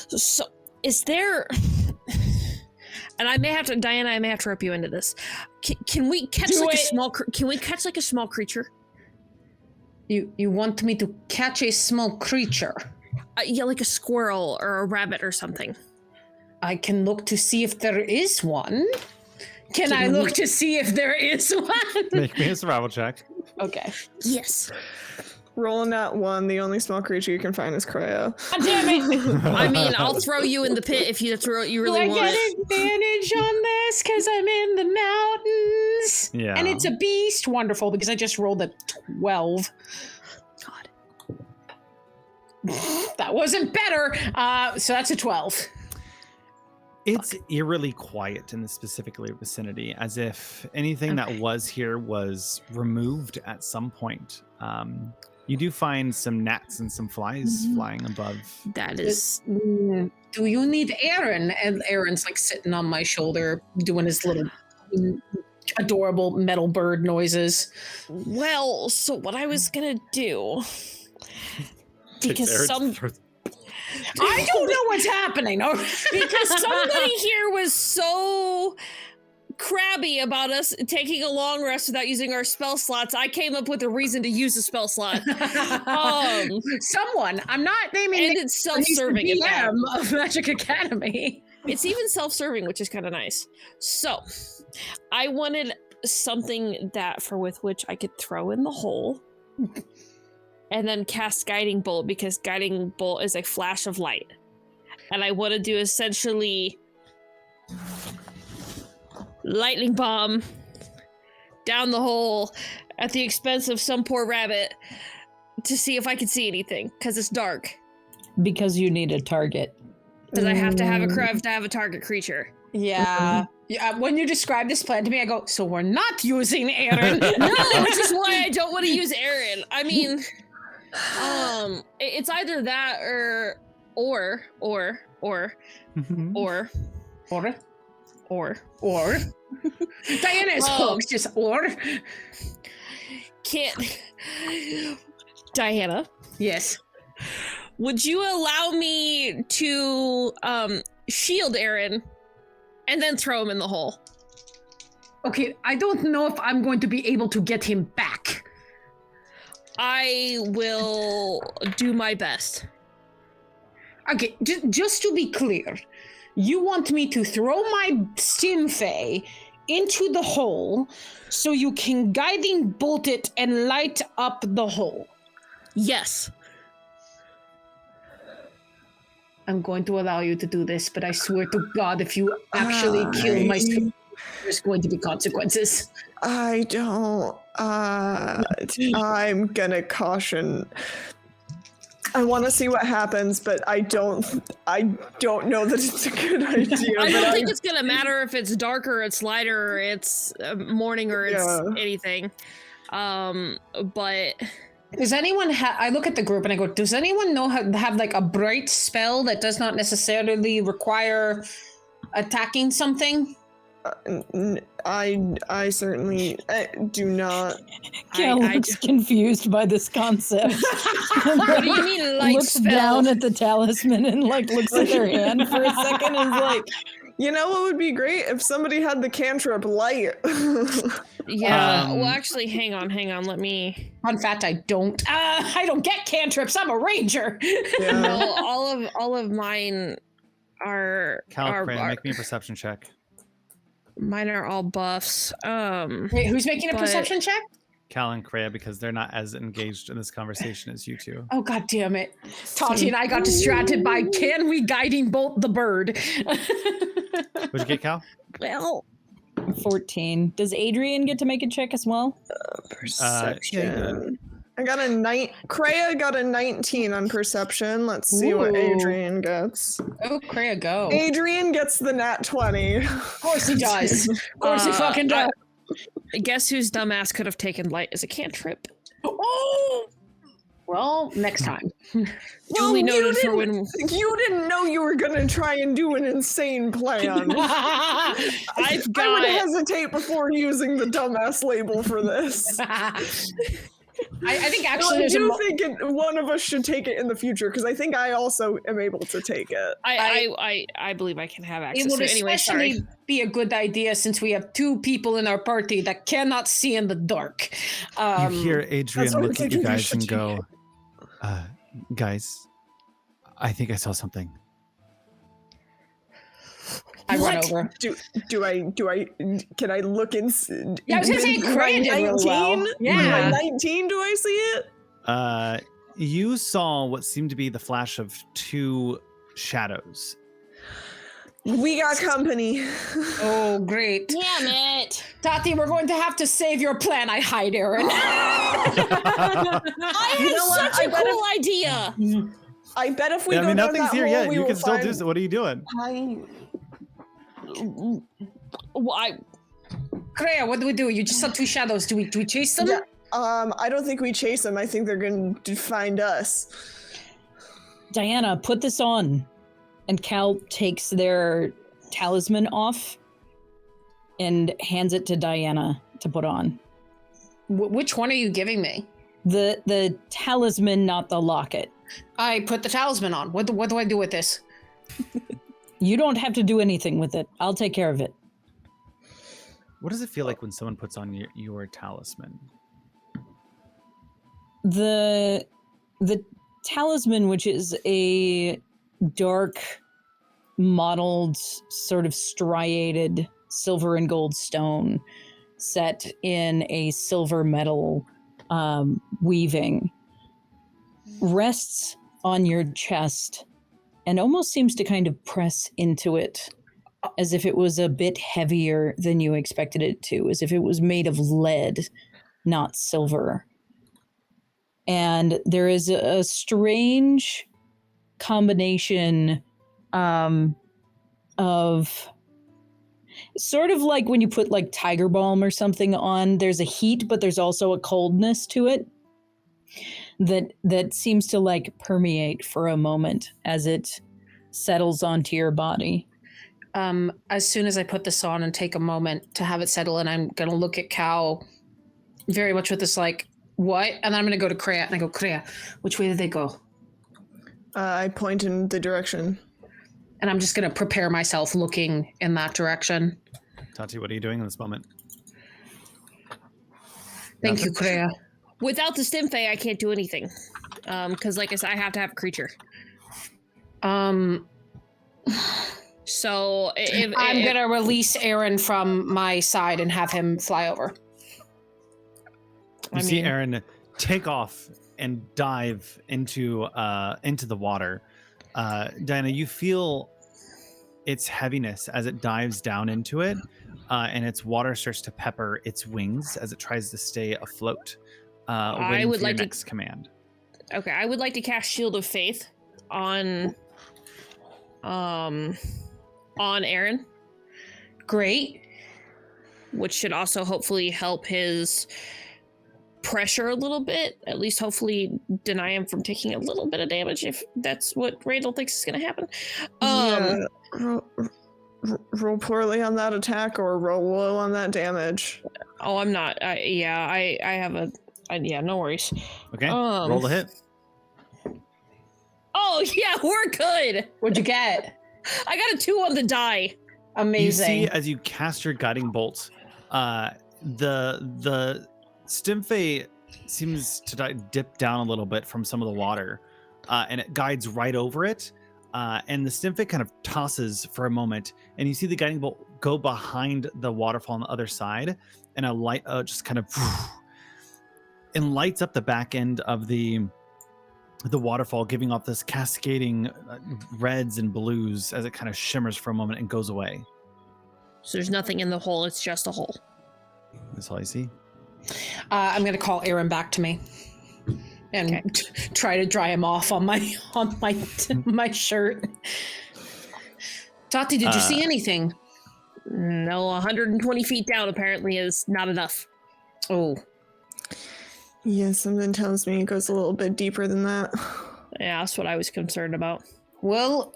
So, is there... And Diana, I may have to rope you into this. Can we catch can we catch like a small creature? You want me to catch a small creature? Yeah, like a squirrel or a rabbit or something. I can look to see if there is one. Can I look to see if there is one? Make me a survival check. Okay. Yes. Rolling that 1, the only small creature you can find is Kreia. God damn it! I mean, I'll throw you in the pit if that's what you really want. Do I get advantage on this because I'm in the mountains? Yeah. And it's a beast? Wonderful, because I just rolled a 12. God. That wasn't better. So that's a 12. It's eerily quiet in the specific vicinity, as if anything that was here was removed at some point. You do find some gnats and some flies flying above. That is... Do you need Aaron? And Aaron's like sitting on my shoulder doing his little adorable metal bird noises. Well, so what I was gonna do... Because I don't know what's happening. Because somebody here was so crabby about us taking a long rest without using our spell slots. I came up with a reason to use a spell slot. Someone. I'm not naming. And it's self-serving. Of Magic Academy. It's even self-serving, which is kind of nice. So, I wanted something with which I could throw in the hole. And then cast Guiding Bolt, because Guiding Bolt is a flash of light. And I want to do essentially lightning bomb down the hole at the expense of some poor rabbit to see if I can see anything, because it's dark. Because you need a target. Because I have to have a target creature. Yeah. When you describe this plan to me, I go, so we're not using Aaron. No, which is why I don't want to use Aaron. I mean... it's either that or Diana is hooked, just or. Can't. Diana. Yes. would you allow me to shield Aaron and then throw him in the hole? Okay, I don't know if I'm going to be able to get him back. I will do my best. Okay, just to be clear, you want me to throw my Simfei into the hole so you can guiding bolt it and light up the hole? Yes. I'm going to allow you to do this, but I swear to God, if you actually kill my Simfei, there's going to be consequences. I don't. I'm gonna caution. I want to see what happens, but I don't know that it's a good idea. I don't think it's gonna matter if it's dark or it's light or it's morning or it's anything. But does anyone I look at the group and I go, does anyone know how to have like a bright spell that does not necessarily require attacking something? I certainly do not. Cal looks confused by this concept. What do you mean light looks spell? down at the talisman and like looks at their hand for a second and is like, you know what would be great if somebody had the cantrip light. Yeah. Well, actually, hang on. Let me. Fun fact: I don't get cantrips. I'm a ranger. Yeah. No, all of mine are. Make me a perception check. Mine are all buffs. Wait, who's making a perception check? Cal and Kreia, because they're not as engaged in this conversation as you two. Oh, God damn it. Tati and I got distracted by, can we guiding bolt the bird? What'd you get, Cal? Well, 14. Does Adrian get to make a check as well? Perception. I got a Kreia got a 19 on perception. Let's see what Adrian gets. Oh, Kreia, go. Adrian gets the nat 20. Of course he does. Of course he fucking does. Guess whose dumbass could have taken light as a cantrip? Oh! Well, next time. Duly noted for when you didn't know you were gonna try and do an insane plan. I would hesitate before using the dumbass label for this. I think actually I do think one of us should take it in the future because I think I also am able to take it. I believe I can have access it would to it. Anyway, especially be a good idea since we have 2 people in our party that cannot see in the dark. You hear Adrian look at you guys and go, guys, I think I saw something. I run over. Can I look in? Yeah, I was gonna say Kreia did really well. Yeah. 19, do I see it? You saw what seemed to be the flash of 2 shadows. We got company. Oh, great. Damn it. Tati, we're going to have to save your plan. I hide Aaron. I had such a cool idea. I bet if we go down nothing's that here hole, yet. we You will can still find... do so. What are you doing? Kreia, what do we do? You just saw 2 shadows. Do we chase them? Yeah, I don't think we chase them. I think they're going to find us. Diana, put this on. And Cal takes their talisman off and hands it to Diana to put on. Which one are you giving me? The talisman, not the locket. I put the talisman on. What do I do with this? You don't have to do anything with it. I'll take care of it. What does it feel like when someone puts on your talisman? The talisman, which is a dark, mottled, sort of striated silver and gold stone set in a silver metal weaving, rests on your chest and almost seems to kind of press into it as if it was a bit heavier than you expected it to, as if it was made of lead, not silver. And there is a strange combination of sort of like when you put like tiger balm or something on, there's a heat, but there's also a coldness to it that seems to like permeate for a moment as it settles onto your body. As soon as I put this on and take a moment to have it settle in, I'm going to look at Cal very much with this like, what? And then I'm going to go to Kreia and I go, Kreia, which way did they go? I point in the direction. And I'm just going to prepare myself looking in that direction. Tati, what are you doing in this moment? Thank you, Kreia. Without the Stimfey, I can't do anything. Because, like I said, I have to have a creature. So I'm going to release Aaron from my side and have him fly over. You see Aaron take off and dive into the water. Diana, you feel its heaviness as it dives down into it, and its water starts to pepper its wings as it tries to stay afloat. I would like next command. Okay, I would like to cast Shield of Faith on Aaron. Great. Which should also hopefully help his pressure a little bit. At least hopefully deny him from taking a little bit of damage if that's what Randall thinks is going to happen. Roll poorly on that attack or roll low on that damage. Oh, I'm not. I have a... no worries. Okay, roll the hit. Oh, yeah, we're good. What'd you get? I got a 2 on the die. Amazing. You see, as you cast your guiding bolt, the Stimfey seems to dip down a little bit from some of the water, and it guides right over it. And the Stimfey kind of tosses for a moment, and you see the guiding bolt go behind the waterfall on the other side, and a light just kind of and lights up the back end of the waterfall, giving off this cascading reds and blues as it kind of shimmers for a moment and goes away. So there's nothing in the hole, it's just a hole. That's all I see. I'm going to call Aaron back to me and try to dry him off on my my shirt. Tati, did you see anything? No, 120 feet down apparently is not enough. Oh. Yeah, something tells me it goes a little bit deeper than that. Yeah, that's what I was concerned about. Well,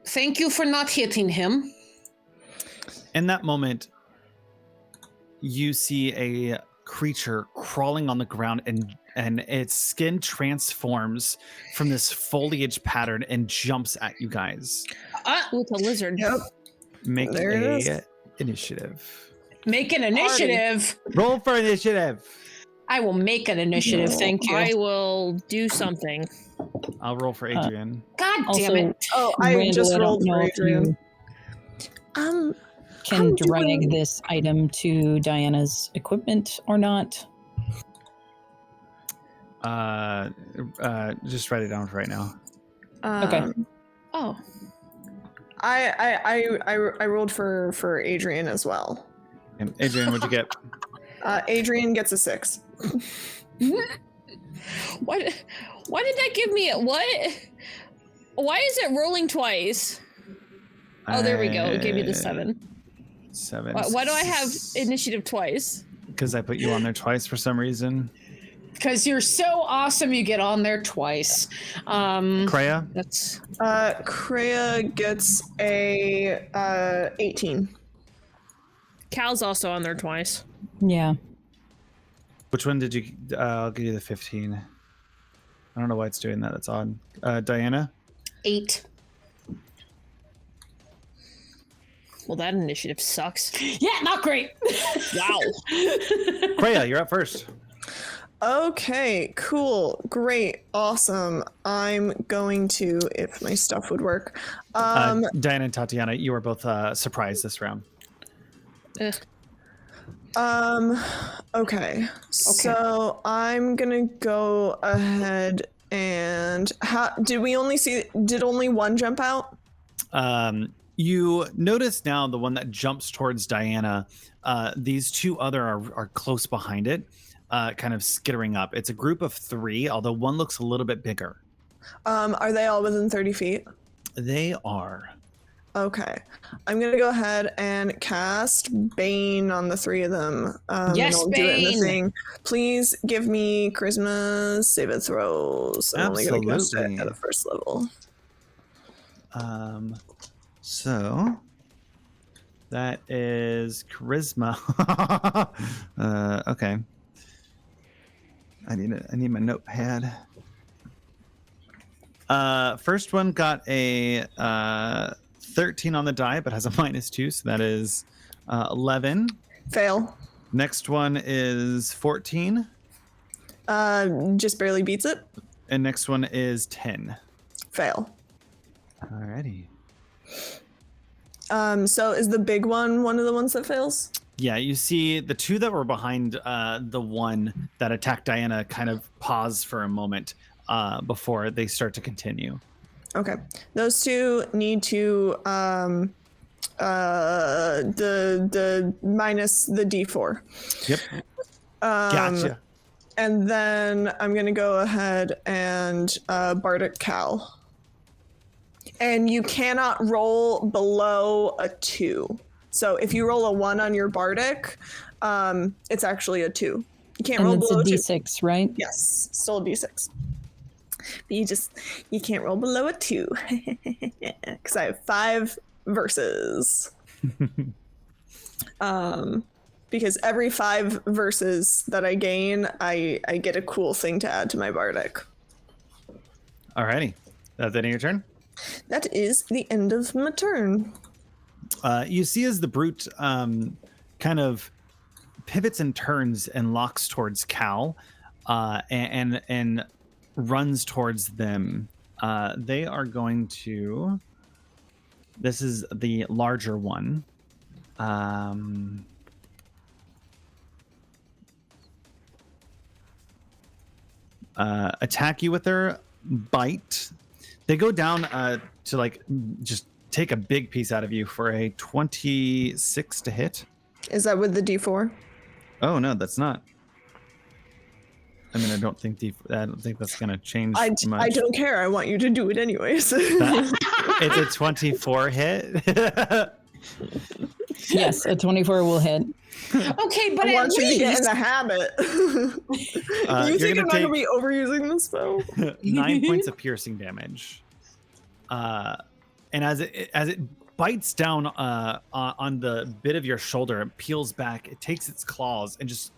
thank you for not hitting him. In that moment, you see a creature crawling on the ground, and its skin transforms from this foliage pattern and jumps at you guys. Ooh, it's a lizard. Yep. Make There it is. initiative. Make an initiative. Roll for initiative. I will make an initiative. Thank you. I will do something. I'll roll for Adrian. God Also, damn it. Oh, I Randall, just I don't rolled know for if Adrian. you can I'm drag doing- this item to Diana's equipment or not. Just write it down for right now. Okay. Oh. I rolled for Adrian as well. And Adrian, what'd you get? Adrian gets a 6. Why did that give me a what? Why is it rolling twice? Oh, there we go. It gave me the 7. 7. Why do I have initiative twice? Because I put you on there twice for some reason. Because you're so awesome, you get on there twice. Kreia? That's Kreia gets a 18. Cal's also on there twice. Yeah. Which one did you? I'll give you the 15. I don't know why it's doing that. That's odd. Diana? 8. Well, that initiative sucks. Yeah, not great. Wow. Kreia, you're up first. Okay, cool, great, awesome. I'm going to, if my stuff would work. Diana and Tatiana, you were both surprised this round. Okay. So I'm gonna go ahead and did only one jump out? You notice now the one that jumps towards Diana. These two other are close behind it, kind of skittering up. It's a group of 3, although one looks a little bit bigger. Are they all within 30 feet? They are. Okay. I'm going to go ahead and cast Bane on the 3 of them. Yes, and I'll do it in the Bane! thing. Please give me charisma save it throws. I'm only going to cast it at a first level. So that is charisma. Okay. I need my notepad. First one got a 13 on the die, but has a -2, so that is 11. Fail. Next one is 14, Just barely beats it. and next one is 10. Fail. Alrighty. So is the big one of the ones that fails? Yeah, you see the two that were behind the one that attacked Diana kind of pause for a moment before they start to continue. Okay. Those two need to the minus the D4. Yep. Gotcha. And then I'm gonna go ahead and Bardic Cal. And you cannot roll below a 2. So if you roll a 1 on your Bardic, it's actually a 2. You can't And roll it's a below a 2. D6, right? Yes, still a D6. But you can't roll below a 2. Because I have 5 verses. Because every 5 verses that I gain, I get a cool thing to add to my Bardic. Alrighty. That's the end of your turn? That is the end of my turn. You see as the brute kind of pivots and turns and locks towards Cal and runs towards them. They are going to... This is the larger one. Attack you with their bite. They go down to like just take a big piece out of you for a 26 to hit. Is that with the D4? Oh no, that's not. I mean, I don't think that's gonna change much. I don't care. I want you to do it anyways. It's a 24 hit. Yes, a 24 will hit. Okay, but I at want you to get in least the habit. You think I'm not gonna be overusing this spell? 9 points of piercing damage. And as it bites down on the bit of your shoulder, it peels back. It takes its claws and just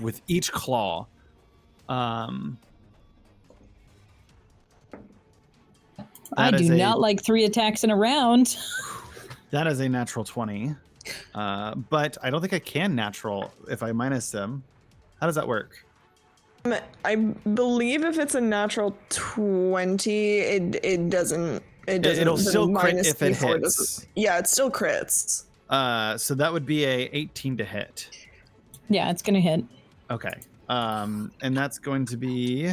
with each claw. I do not like 3 attacks in a round. That is a natural 20. But I don't think I can natural if I minus them. How does that work? I believe if it's a natural 20, it doesn't. It'll still crit minus if it D4 hits. doesn't- Yeah, it still crits. So that would be a 18 to hit. Yeah, it's going to hit. Okay. And that's going to be...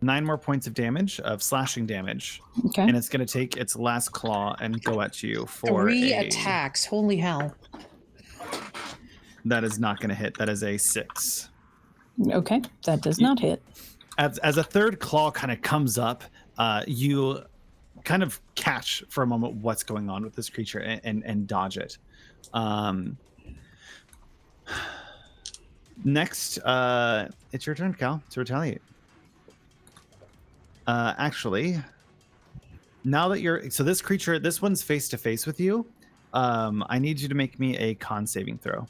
Nine more points of damage, of slashing damage. Okay. And it's going to take its last claw and go at you for 3 attacks. Holy hell. That is not going to hit. That is a 6. Okay, that does not hit. As a third claw kind of comes up, you kind of catch for a moment what's going on with this creature and dodge it. Next, it's your turn, Cal, to retaliate. Actually, now that so this creature, this one's face to face with you. I need you to make me a con saving throw.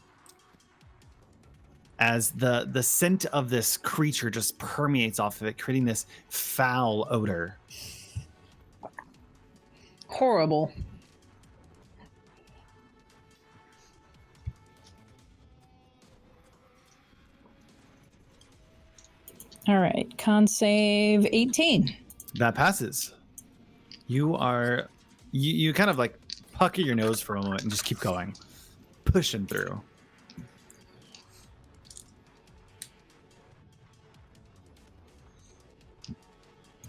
As the scent of this creature just permeates off of it, creating this foul odor. Horrible. All right, con save 18. That passes. You kind of like pucker your nose for a moment and just keep going, pushing through.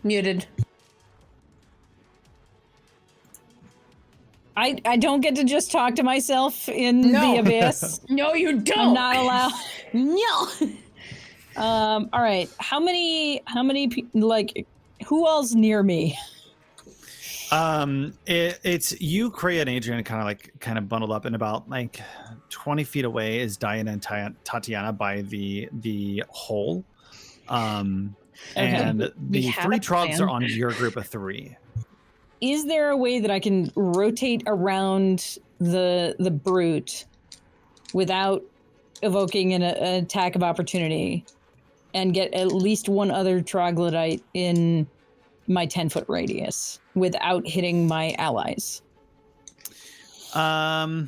Muted. I don't get to just talk to myself in the abyss. No, you don't. I'm not allowed. No. All right. How many like who else near me? It's you, Kreia, and Adrian kind of bundled up, and about like 20 feet away is Diana and Tatiana by the hole. And the We have 3 a trogs plan. are on your group of 3. is there a way that I can rotate around the brute without evoking an attack of opportunity and get at least one other troglodyte in my 10-foot radius without hitting my allies? I'll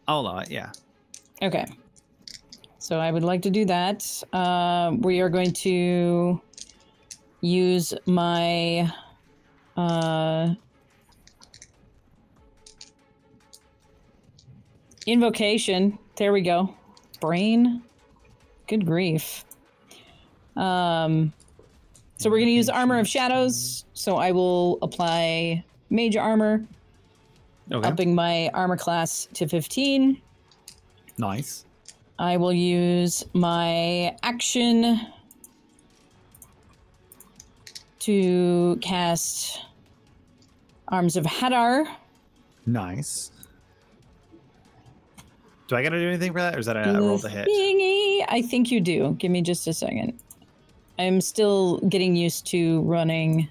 allow it, yeah. Okay. So I would like to do that. We are going to use my invocation. There we go. Brain. Good grief. So we're going to use Armor of Shadows. So I will apply Mage Armor, upping my armor class to 15. Nice. I will use my action to cast Arms of Hadar. Nice. Do I gotta do anything for that, or is that a roll to hit? I think you do. Give me just a second. I'm still getting used to running.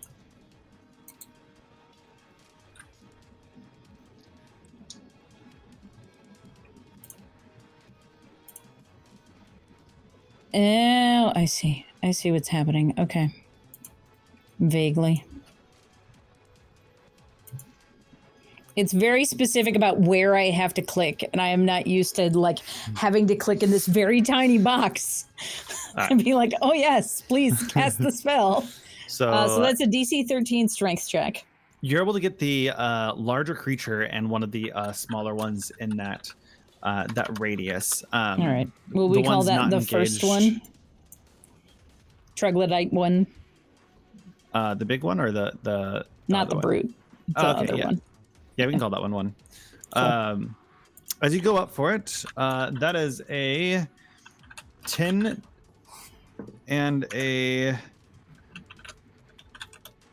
Oh, I see. I see what's happening. Okay. Vaguely. It's very specific about where I have to click, and I am not used to like having to click in this very tiny box and be like, "Oh yes, please cast the spell." So that's a DC 13 Strength check. You're able to get the larger creature and one of the smaller ones in that radius. All right. Will we call that the first one? Troglodyte one. The big one or the not the brute. The other one. Yeah, we can call that one. Cool. As you go up for it, that is a 10 and a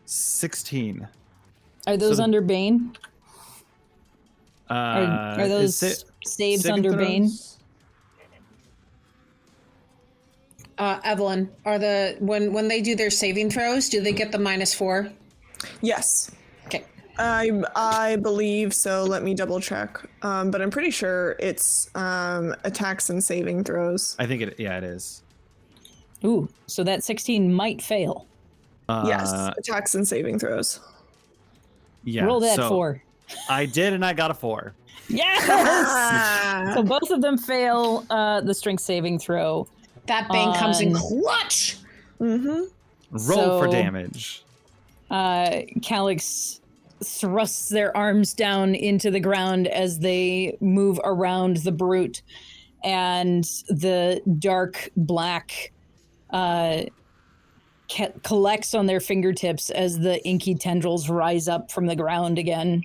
16. Are those under Bane? Are those saves under Bane? Evelyn, are when they do their saving throws, do they get the -4? Yes. Okay. I believe so. Let me double check. But I'm pretty sure it's attacks and saving throws. I think it is. Ooh, so that 16 might fail. Yes, attacks and saving throws. Yeah. Roll that 4. I did, and I got a 4. Yes! So both of them fail the strength saving throw. That Bane comes in clutch. Mm-hmm. Roll for damage. Calyx thrusts their arms down into the ground as they move around the brute, and the dark black collects on their fingertips as the inky tendrils rise up from the ground again.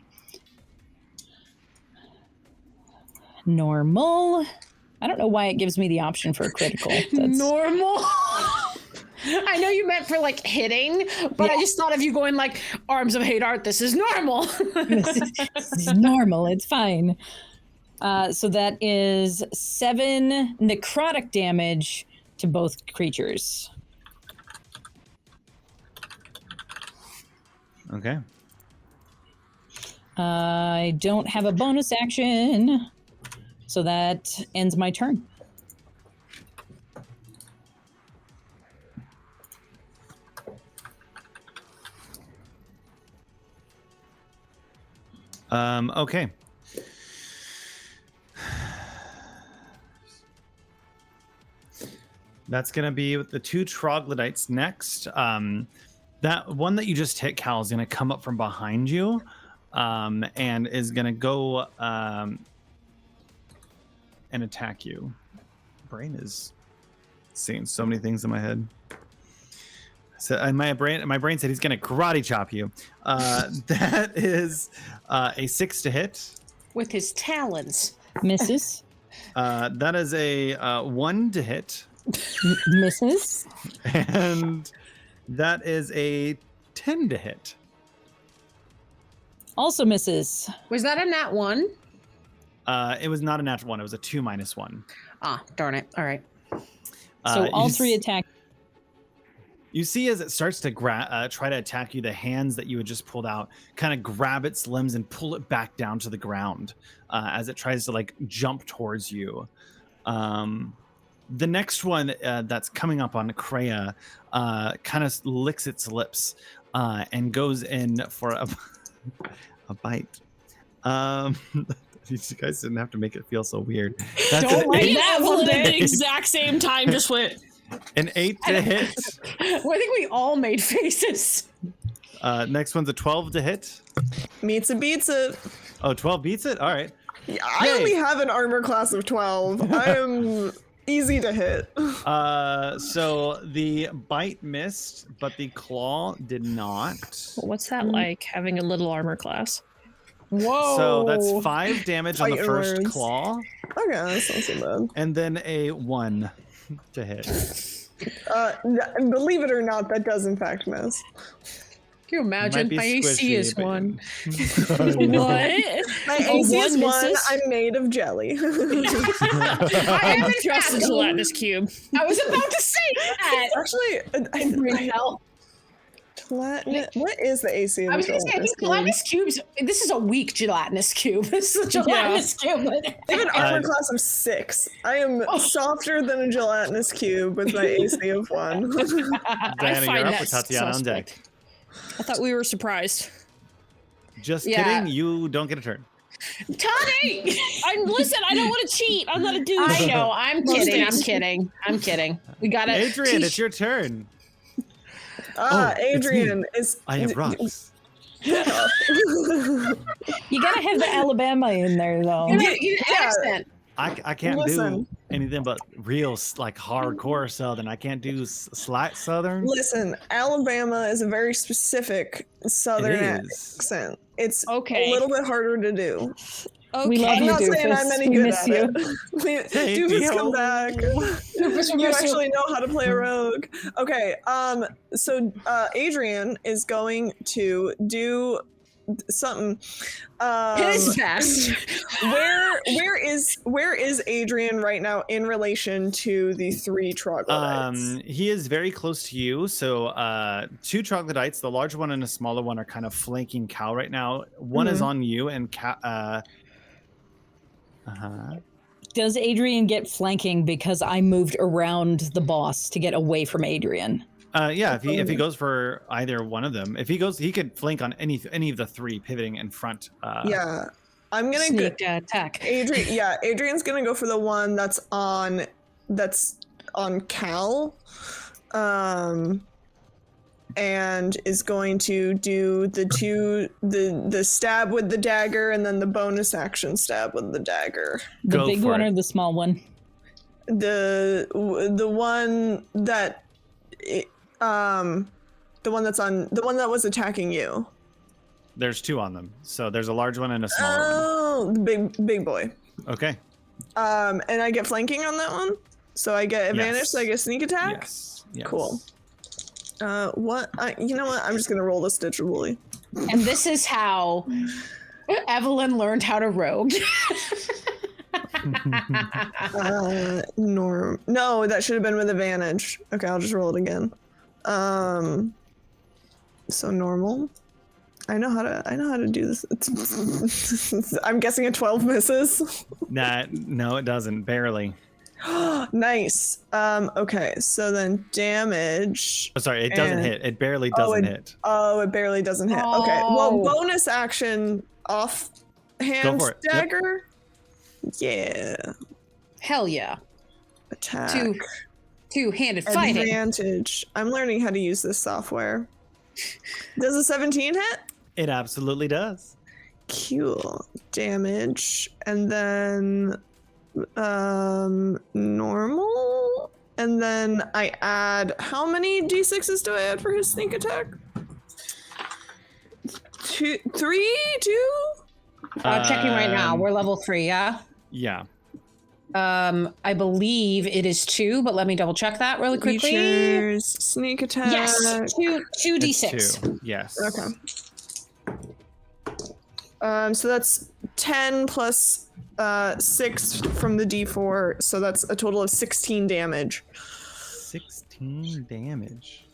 Normal. I don't know why it gives me the option for a critical. Normal. I know you meant for like hitting, but I just thought of you going like Arms of Hadar. This is normal. This is normal. It's fine. So that is 7 necrotic damage to both creatures. Okay. I don't have a bonus action, so that ends my turn. Okay. That's going to be with the 2 troglodytes next. That one that you just hit, Cal, is going to come up from behind you and is going to go and attack you. Brain is seeing so many things in my head. So my brain said he's going to karate chop you. That is a 6 to hit. With his talons. Misses. That is a 1 to hit. Misses. And that is a 10 to hit. Also misses. Was that a nat 1? It was not a natural 1. It was a 2 - 1. Ah, darn it. All right. So all 3 attacks. You see as it starts to try to attack you, the hands that you had just pulled out kind of grab its limbs and pull it back down to the ground as it tries to like jump towards you. The next one that's coming up on Kreia kind of licks its lips and goes in for a bite. These guys didn't have to make it feel so weird. That's Don't like an that one at the exact same time just went. An 8 to hit. Well, I think we all made faces. Next one's a 12 to hit. Meets it, beats it. Oh, 12 beats it? All right. Yeah, I only have an armor class of 12. I am easy to hit. So the bite missed, but the claw did not. What's that like, having a little armor class? Whoa. So that's 5 damage on the Fighting first words. claw, Okay, that's not so bad. and then a 1 to hit. Believe it or not, that does in fact miss. Can you imagine? Might be My AC is squishy, 1. What? My Oh, AC is one 1. misses? I'm made of jelly. I am in Just a fact- gelatinous cube. I was about to say that. Actually, what is the AC of I was going to say, I think gelatinous cubes, this is a weak gelatinous cube. This is a gelatinous cube. I have an armor class of 6. I am softer than a gelatinous cube with my AC of 1. Diana, you're find up that with Tatiana on suspect. deck. I thought we were surprised. Just Yeah. kidding, you don't get a turn. Tony! Listen, I don't want to cheat. I'm not a dude. I know, I'm Most kidding, I'm days. kidding. I'm kidding. We got to Adrian, it's your turn. it's Adrian is. I have rocks. You gotta have the Alabama in there, though. You accent. I can't Listen. do anything but real like hardcore Southern. I can't do slight Southern. Listen, Alabama is a very specific Southern It is. accent. It's Okay. a little bit harder to do. Okay. We love I'm you, not saying I'm Doofus. any We good miss at you. it. Hey, Doofus, Dio. come back. You actually know how to play a rogue. Okay, so Adrian is going to do something. His best. Where is Adrian right now in relation to the 3 troglodytes? He is very close to you. So 2 troglodytes, the larger one and a smaller one, are kind of flanking Cal right now. One is on you, and Does Adrian get flanking because I moved around the boss to get away from Adrian? Yeah, if he goes for either one of them, if he goes, he could flank on any of the 3 pivoting in front. Yeah, I'm gonna go. Sneak attack. Adrian's gonna go for the one that's on Cal, and is going to do the stab with the dagger and then the bonus action stab with the dagger. The Go big for one it. or the small one? The one that the one that was attacking you. There's 2 on them, so there's a large one and a small one. Oh, the big boy. Okay. And I get flanking on that one, so I get advantage. Yes. So I get sneak attack. Yes. Cool. You know what? I'm just gonna roll the Stitch of Woolly. And this is how Evelyn learned how to rogue. No, that should have been with advantage. Okay, I'll just roll it again. So normal. I know how to do this. I'm guessing a 12 misses. No, it doesn't. Barely. Nice. Okay, so then damage. Oh, sorry, it doesn't And- hit. It barely doesn't hit. Oh, it barely doesn't hit. Okay. Well, bonus action off hand for it. Yep. dagger. Yeah. Hell yeah. Attack. Two-handed fighting. Advantage. I'm learning how to use this software. Does a 17 hit? It absolutely does. Cool. Damage. And then normal. And then I add, how many d6s do I add for his sneak attack? 2, 3, 2? Checking right now. We're level 3, yeah? Yeah. I believe it is 2, but let me double check that really quickly. Features, sneak attack. Yes, 2 It's d6. 2. Yes. Okay. So that's 10 plus 6 from the d4, so that's a total of 16 damage. 16 damage.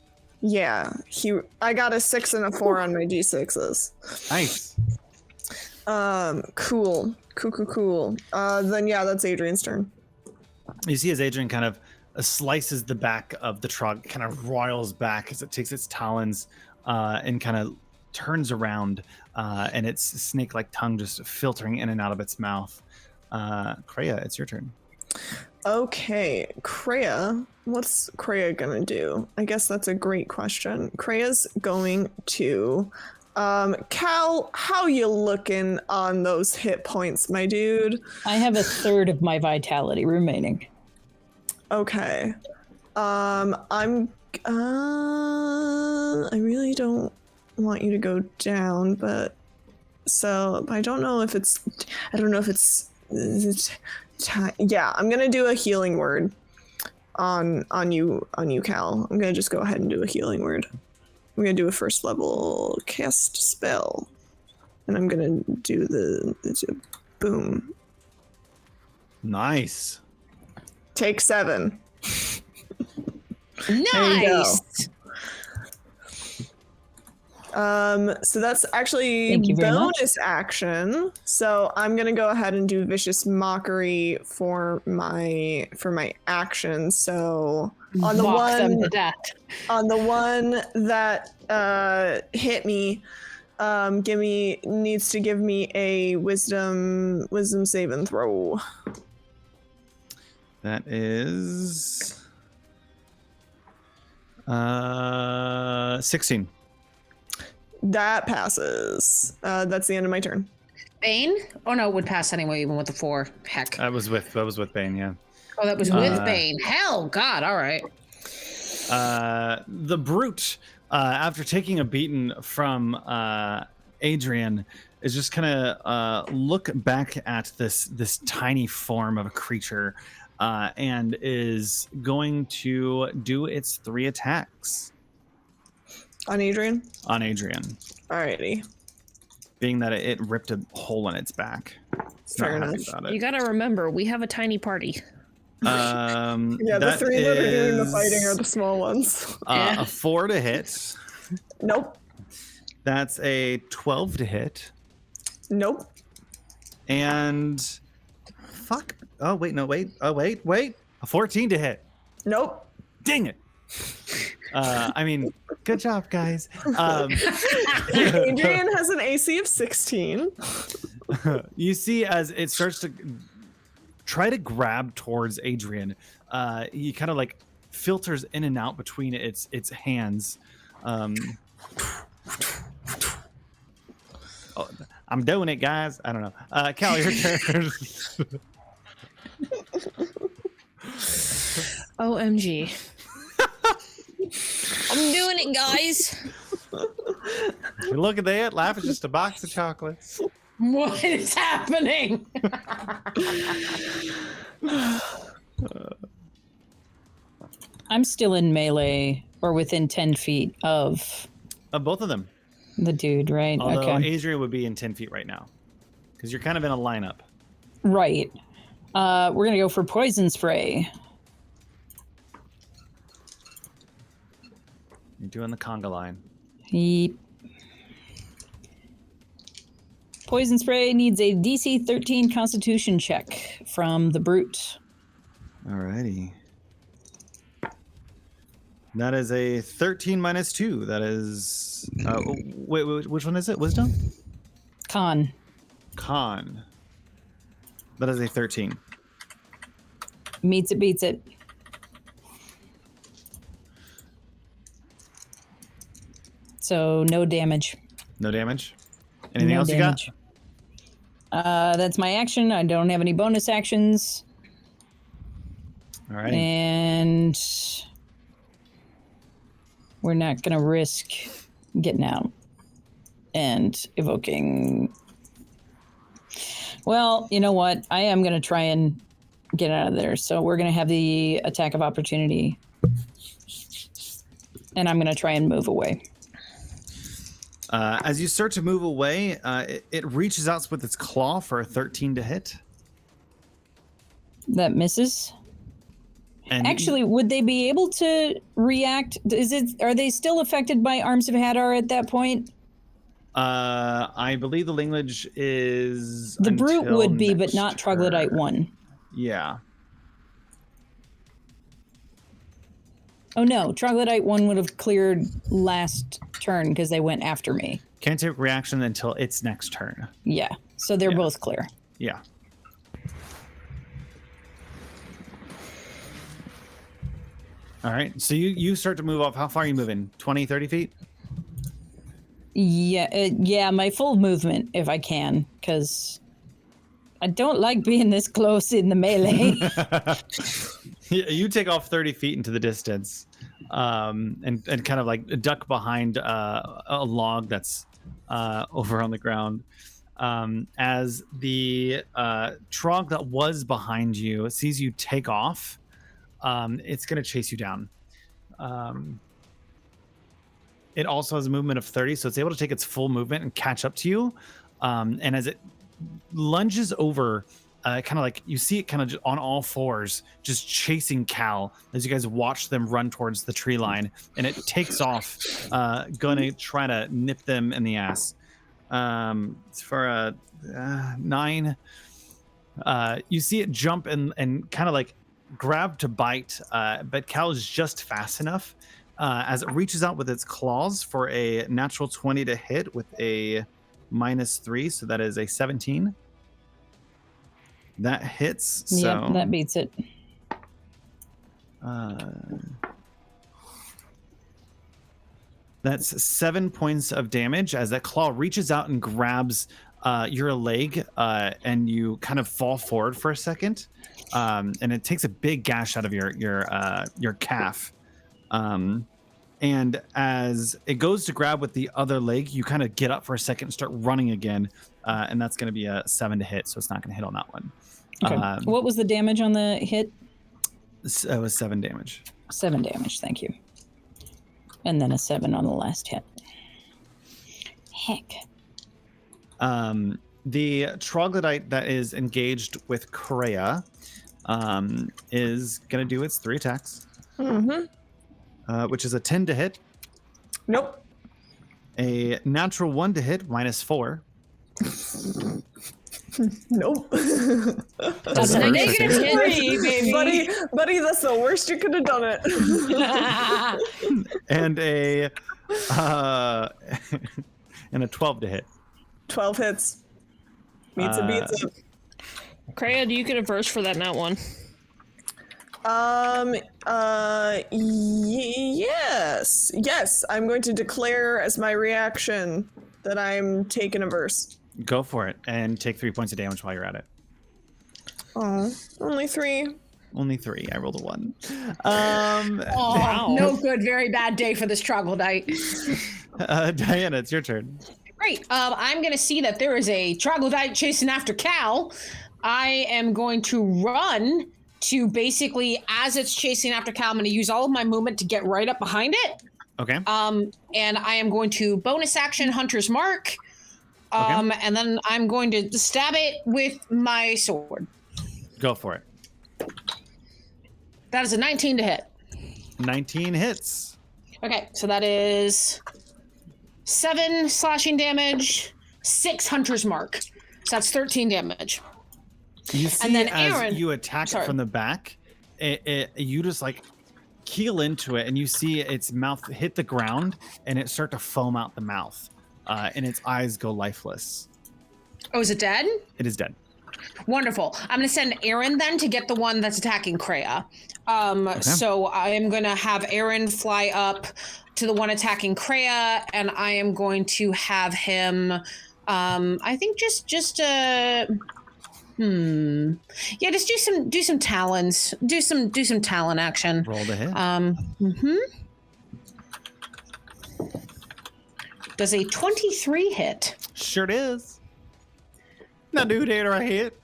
Yeah, I got a 6 and a 4 on my d6s. Nice. Cool. Then yeah, that's Adrian's turn. You see as Adrian kind of slices the back of the trog, kind of roils back as it takes its talons and kind of turns around, and its snake-like tongue just filtering in and out of its mouth. Kreia, it's your turn. Okay, Kreia. What's Kreia gonna do? I guess that's a great question. Kreia's going to... Cal, how you looking on those hit points, my dude? I have a third of my vitality remaining. Okay. I really don't want you to go down, but so I don't know if it's yeah, I'm gonna do a healing word on you, Cal. I'm gonna just go ahead and do a healing word. I'm gonna do a first level cast spell, and I'm gonna do the boom. Nice. Take 7. Nice. So that's actually Thank you very much. bonus action. So I'm gonna go ahead and do vicious mockery for my action. So on the Mock them one to death. on the one that hit me, needs to give me a wisdom save and throw. That is 16. That passes. That's the end of my turn. Bane? Oh no, it would pass anyway, even with the 4. Heck. That was with Bane, yeah. Oh, that was with Bane. Hell, God, all right. The brute, after taking a beating from Adrian, is just kind of look back at this tiny form of a creature, and is going to do its 3 attacks On Adrian? on Adrian, Alrighty. being that it ripped a hole in its back. It's Fair not happy enough. about You it. gotta remember, we have a tiny party. Yeah, the 3 that are doing the fighting are the small ones. A 4 to hit. Nope. That's a 12 to hit. Nope. And fuck. Oh wait, no, wait. Oh wait. A 14 to hit. Nope. Dang it. I mean, good job, guys. Adrian has an AC of 16. You see, as it starts to try to grab towards Adrian, he kind of like filters in and out between its hands. Oh, I'm doing it, guys. I don't know. Cal, your turn. OMG. I'm doing it, guys. You look at that. Life is just a box of chocolates. What is happening? I'm still in melee or within 10 feet of Both of them. the dude, right? Although Okay. Adrian would be in 10 feet right now. Because you're kind of in a lineup. Right. We're going to go for poison spray. You're doing the conga line. Yep. Poison spray needs a DC 13 Constitution check from the brute. Alrighty. That is a 13 minus 2. That is... wait, which one is it? Wisdom? Con. Con. That is a 13. Meets it, beats it. So no damage. No damage? Anything No else damage. you got? That's my action. I don't have any bonus actions. Alrighty. And we're not going to risk getting out and evoking. Well, you know what? I am going to try and get out of there. So we're going to have the attack of opportunity. And I'm going to try and move away. As you start to move away, it reaches out with its claw for a 13 to hit. That misses. And Actually, would they be able to react? Are they still affected by Arms of Hadar at that point? I believe the language is The Brute until would be, but next not Troglodyte turn. 1. Yeah. Oh no, Troglodyte 1 would have cleared last turn because they went after me. Can't take reaction until its next turn. Yeah, so they're both clear. Yeah. All right, so you start to move off. How far are you moving? 20, 30 feet? Yeah, my full movement if I can, because I don't like being this close in the melee. You take off 30 feet into the distance, and kind of like duck behind a log that's over on the ground. As the trog that was behind you sees you take off, it's going to chase you down. It also has a movement of 30, so it's able to take its full movement and catch up to you. And as it lunges over, kind of like you see it kind of on all fours, just chasing Cal as you guys watch them run towards the tree line, and it takes off, gonna try to nip them in the ass. It's for a 9. You see it jump and kind of like grab to bite, but Cal is just fast enough as it reaches out with its claws for a natural 20 to hit with a -3, so that is a 17. That hits. So Yep, that beats it. That's 7 points of damage as that claw reaches out and grabs your leg, and you kind of fall forward for a second, and it takes a big gash out of your calf. And as it goes to grab with the other leg, you kind of get up for a second and start running again, and that's going to be a 7 to hit, so it's not going to hit on that one. Okay. What was the damage on the hit? It was 7 damage. 7 damage, thank you. And then a 7 on the last hit. Heck. The troglodyte that is engaged with Kreia is going to do its 3 attacks. Which is a 10 to hit. Nope. A natural 1 to hit, -4. Nope. That's a negative hit, baby. Buddy, that's the worst you could have done it. And a and a 12 to hit. 12 hits. Beats it. Kreia, do you get a verse for that nat 1? Yes. I'm going to declare as my reaction that I'm taking a verse. Go for it and take 3 points of damage while you're at it. Oh, only 3. Only 3. I rolled a 1. Wow. No good. Very bad day for this troglodyte. Diana, it's your turn. Great. I'm going to see that there is a troglodyte chasing after Cal. I am going to run to basically, as it's chasing after Cal, I'm going to use all of my movement to get right up behind it. Okay. And I am going to bonus action Hunter's Mark. Okay. And then I'm going to stab it with my sword. Go for it. That is a 19 to hit. 19 hits. Okay, so that is 7 slashing damage, 6 Hunter's Mark. So that's 13 damage. You see, And then as Aaron- you attack it from the back, you just like keel into it, and you see its mouth hit the ground, and it start to foam out the mouth, and its eyes go lifeless. Oh, is it dead? It is dead. Wonderful. I'm going to send Aaron then to get the one that's attacking Kreia. So I am going to have Aaron fly up to the one attacking Kreia, and I am going to have him, I think just do some talons. Do some talon action. Roll the hit. Does a 23 hit? Sure it is. Now, dude, hit or I hit.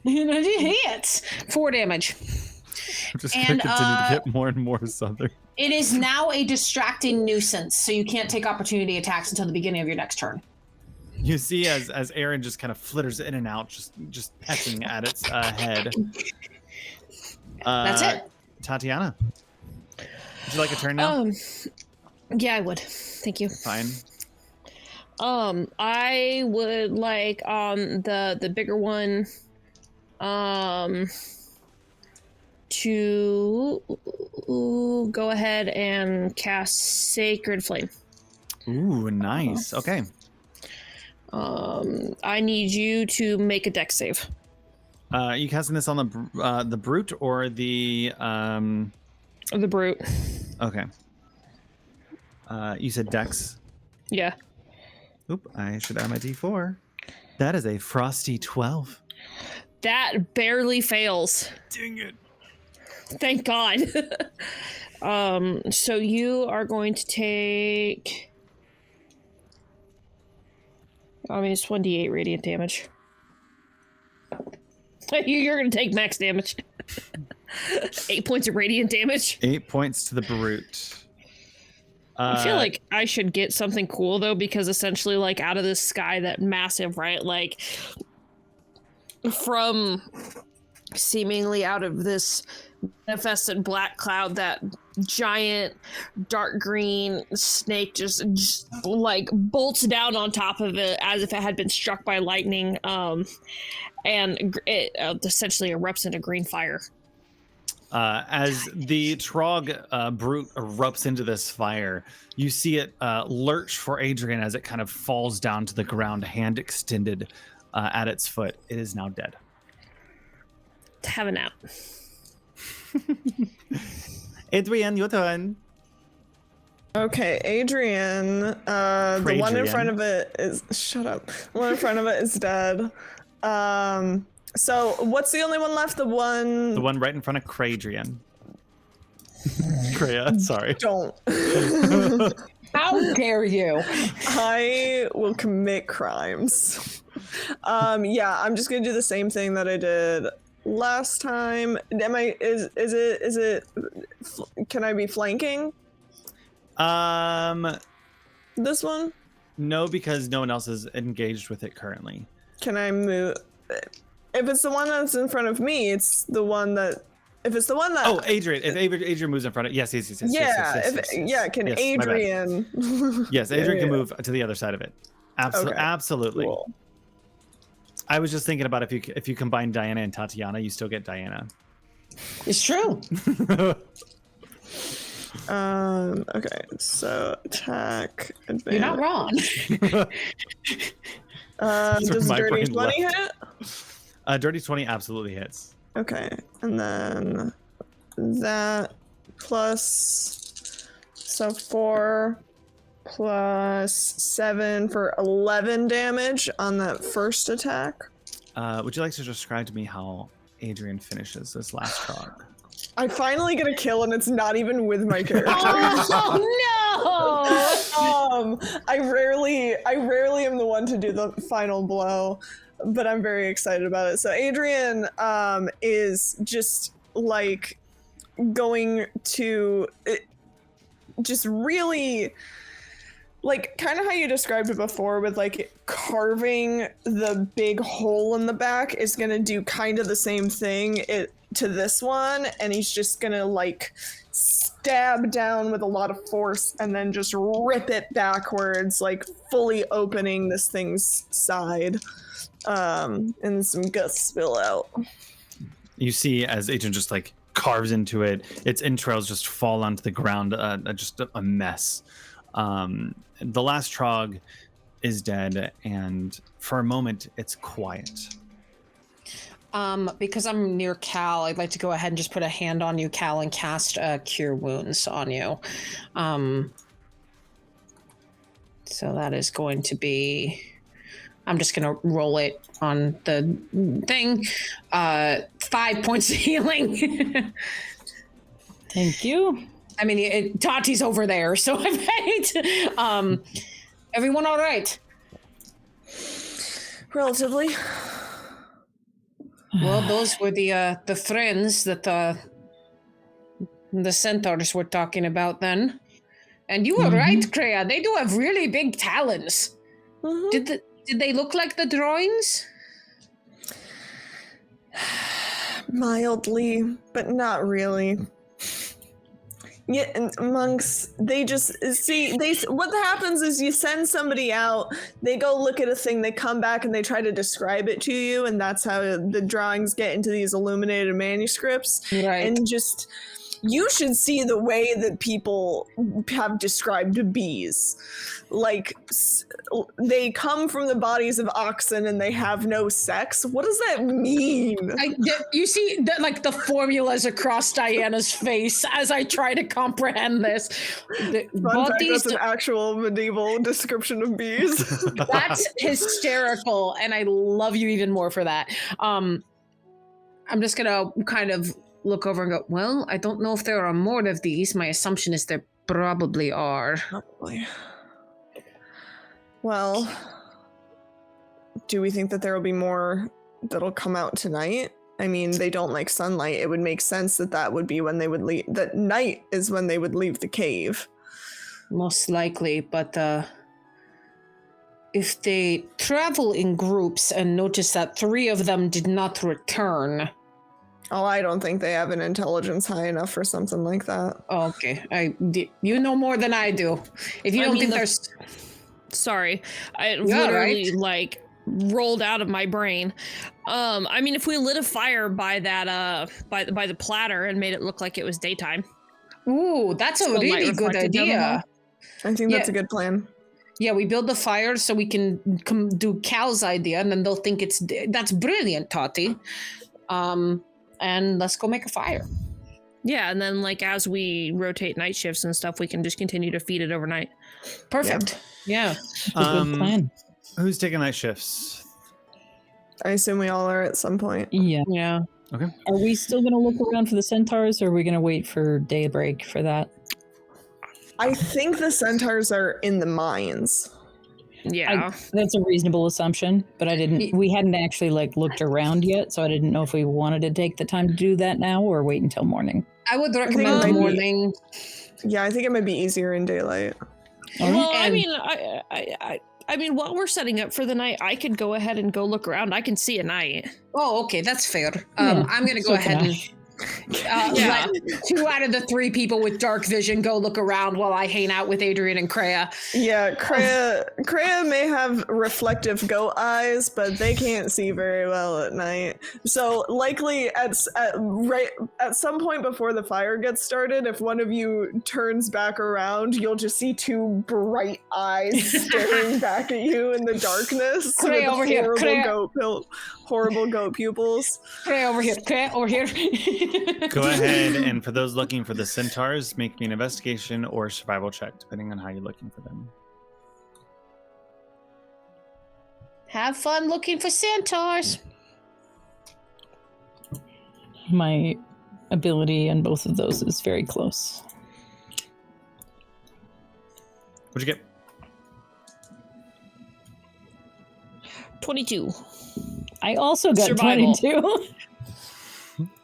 It hits. 4 damage. I'm just going to continue to get more and more southern. It is now a distracting nuisance, so you can't take opportunity attacks until the beginning of your next turn. You see as Aaron just kind of flitters in and out, just pecking at its head. That's it. Tatiana. Would you like a turn now? Yeah, I would. Thank you. Fine. I would like the bigger one to go ahead and cast Sacred Flame. Ooh, nice. Okay. I need you to make a dex save. Are you casting this on the brute or the The brute. Okay. You said dex. Yeah. Oop, I should add my d4. That is a frosty 12. That barely fails. Dang it. Thank God. So you are going to take... I mean, it's 1d8 radiant damage. You're going to take max damage. 8 points of radiant damage. 8 points to the brute. I feel like I should get something cool, though, because essentially, like, out of this sky, that massive, right? Like, from seemingly out of this manifested black cloud, that giant dark green snake just like bolts down on top of it as if it had been struck by lightning, and it essentially erupts into green fire. As the Trog brute erupts into this fire, you see it lurch for Adrian as it kind of falls down to the ground, hand extended at its foot. It is now dead. Have a nap. Adrian, your turn. Okay, Adrian. The one in front of it is... Shut up. The one in front of it is dead. So what's the only one left? The one right in front of Cradrian. Kreia, sorry. Don't. How dare you? I will commit crimes. Yeah, I'm just gonna do the same thing that I did last time. Is it can I be flanking? This one? No, because no one else is engaged with it currently. Can I move? If it's the one that's in front of me, it's the one that. If it's the one that. Oh, Adrian! If Adrian moves in front of, yes. Yeah, can yes, Adrian? Yes, Adrian can move to the other side of it. Okay, Absolutely. Cool. I was just thinking about if you combine Diana and Tatiana, you still get Diana. It's true. Okay, so attack. Advance. You're not wrong. Does Dirty 20 hit? Dirty 20 absolutely hits. Okay, and then that plus, so 4 plus 7 for 11 damage on that first attack. Would you like to describe to me how Adrian finishes this last Trog? I finally get a kill and it's not even with my character. Oh no! I rarely am the one to do the final blow, but I'm very excited about it. So Adrian is just like going to just really like kind of how you described it before with like carving the big hole in the back is going to do kind of the same thing to this one, and he's just going to like stab down with a lot of force and then just rip it backwards, like fully opening this thing's side, and some guts spill out. You see as Adrian just like carves into it, its entrails just fall onto the ground, just a mess. The last Trog is dead, and for a moment it's quiet. Because I'm near Cal, I'd like to go ahead and just put a hand on you, Cal, and cast Cure Wounds on you. So that is going to be... I'm just going to roll it on the thing. 5 points of healing. Thank you. I mean, Tati's over there, so I might. Everyone all right? Relatively. Well, those were the friends that the centaurs were talking about then. And you were right, Kreia. They do have really big talons. Mm-hmm. Did they look like the drawings? Mildly, but not really. Yeah, and monks, they just see what happens is you send somebody out, they go look at a thing, they come back and they try to describe it to you, and that's how the drawings get into these illuminated manuscripts. Right. And just you should see the way that people have described bees. Like, they come from the bodies of oxen and they have no sex. What does that mean? You see, like, the formulas across Diana's face as I try to comprehend this. Fun fact, that's an actual medieval description of bees. That's hysterical, and I love you even more for that. I'm just gonna kind of look over and go, well, I don't know if there are more of these. My assumption is there probably are. Probably. Well, do we think that there will be more that'll come out tonight? I mean, they don't like sunlight. It would make sense that would be when they would leave. That night is when they would leave the cave. Most likely, but if they travel in groups and notice that 3 of them did not return... Oh, I don't think they have an intelligence high enough for something like that. Oh, okay. You know more than I do. If you don't think there's... Sorry. I literally, like, rolled out of my brain. I mean, if we lit a fire by that, by the platter and made it look like it was daytime. Ooh, that's a really good idea. I think that's a good plan. Yeah, we build the fire so we can do Cal's idea, and then they'll think that's brilliant, Tati. And let's go make a fire. Yeah, and then, like, as we rotate night shifts and stuff, we can just continue to feed it overnight. Perfect. Yeah. Good plan. Who's taking night shifts? I assume we all are at some point. Yeah. Yeah. Okay. Are we still going to look around for the centaurs, or are we going to wait for daybreak for that? I think the centaurs are in the mines. Yeah. That's a reasonable assumption, but we hadn't actually, like, looked around yet, so I didn't know if we wanted to take the time to do that now or wait until morning. I would recommend morning. Yeah, I think it might be easier in daylight. Well, I mean, while we're setting up for the night, I could go ahead and go look around. I can see a night. Oh, okay, that's fair. I'm gonna go ahead and let 2 out of the 3 people with dark vision go look around while I hang out with Adrian and Kreia. Yeah, Kreia may have reflective goat eyes, but they can't see very well at night. So likely at some point before the fire gets started, if one of you turns back around, you'll just see 2 bright eyes staring back at you in the darkness. Kreia over here. Horrible goat pupils. Kreia over here. Kreia over here. Go ahead, and for those looking for the centaurs, make me an investigation or survival check, depending on how you're looking for them. Have fun looking for centaurs. My ability in both of those is very close. What'd you get? 22. I also got Survival. 22.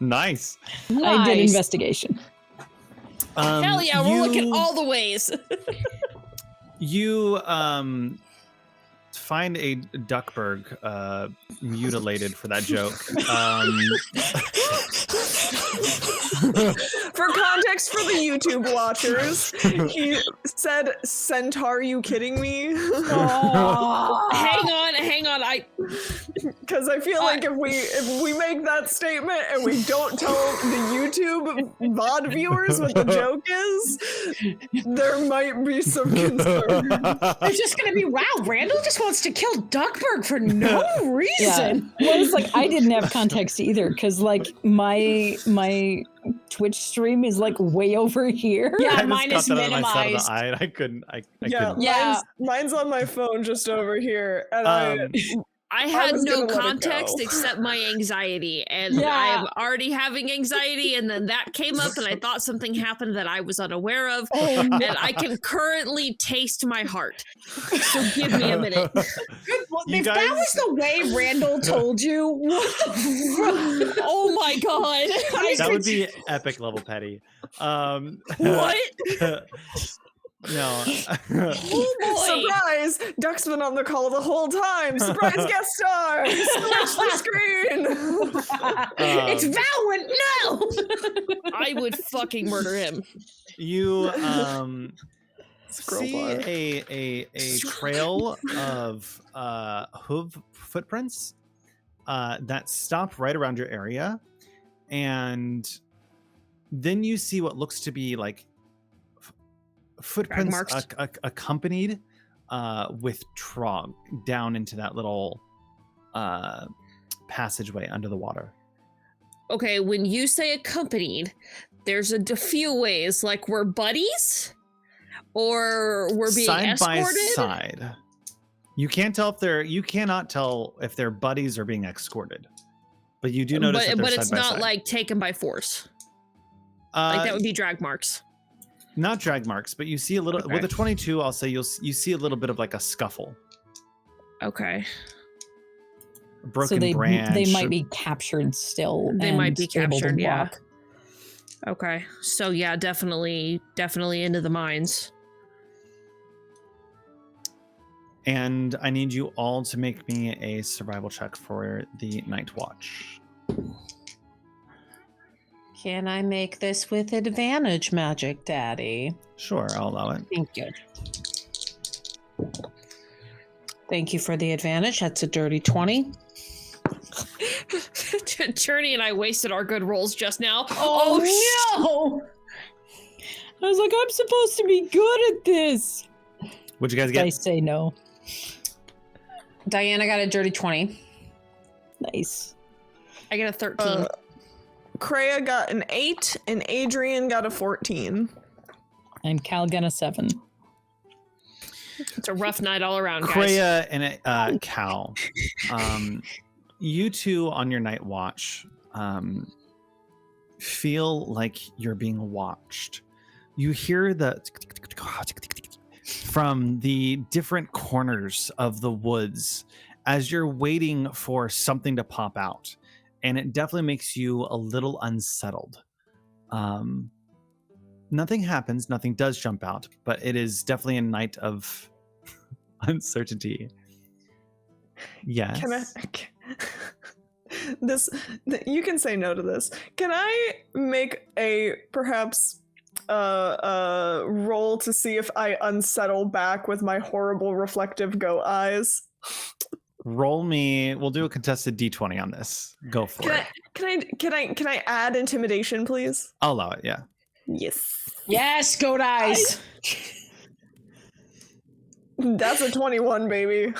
Nice. I did investigation. Hell yeah, we're looking all the ways. You find a Duckburg mutilated for that joke. For context for the YouTube watchers, he said, "Centaur, you kidding me?" Oh. Hang on. Because I feel like if we make that statement and we don't tell the YouTube VOD viewers what the joke is, there might be some concern. It's just gonna be, wow, Randall just wants to kill Duckburg for no reason. Yeah. Well, it's like I didn't have context either, because like my Twitch stream is like way over here. Yeah, mine is minimized. I couldn't. Yeah, mine's on my phone just over here, and I had no context except my anxiety, and I'm already having anxiety, and then that came up, and I thought something happened that I was unaware of, and I can currently taste my heart. So give me a minute. If that was the way Randall told you, what the fuck? Oh my god. That would be epic level petty. What? No. Oh boy. Surprise! Duck's been on the call the whole time. Surprise guest star! Switch the screen. It's Valorant. No. I would fucking murder him. You Scroll see bar. a trail of hoof footprints that stop right around your area, and then you see what looks to be like footprints accompanied with Trog down into that little passageway under the water. Okay, when you say accompanied, there's a few ways. Like we're buddies, or we're being side escorted. By side. You can't tell if they're. You cannot tell if they're buddies or being escorted, but you do notice. But it's side by not side. like taken by force. Like that would be drag marks. Not drag marks, but you see a little with a 22. I'll say you see a little bit of like a scuffle. Okay. A broken branch. They might be captured still. They might be able to captured. Yeah. walk. Okay. So yeah, definitely into the mines. And I need you all to make me a survival check for the night watch. Can I make this with advantage, Magic Daddy? Sure, I'll allow it. Thank you. Thank you for the advantage. That's a dirty 20. Journey and I wasted our good rolls just now. Oh no! I was like, I'm supposed to be good at this. What'd you guys get? I say no. Diana got a dirty 20. Nice. I get a 13. Kreia got an 8, and Adrian got a 14. And Cal got a 7. It's a rough night all around, guys. Kreia and Cal, you two on your night watch feel like you're being watched. You hear the from the different corners of the woods as you're waiting for something to pop out, and it definitely makes you a little unsettled. Nothing happens, nothing does jump out, but it is definitely a night of uncertainty. Yes. You can say no to this. Can I make a perhaps roll to see if I unsettle back with my horrible reflective goat eyes? Roll me. We'll do a contested D20 on this. Go for it. Can I add intimidation, please? I'll allow it. Yeah. Yes. Yes, goat eyes. That's a 21, baby.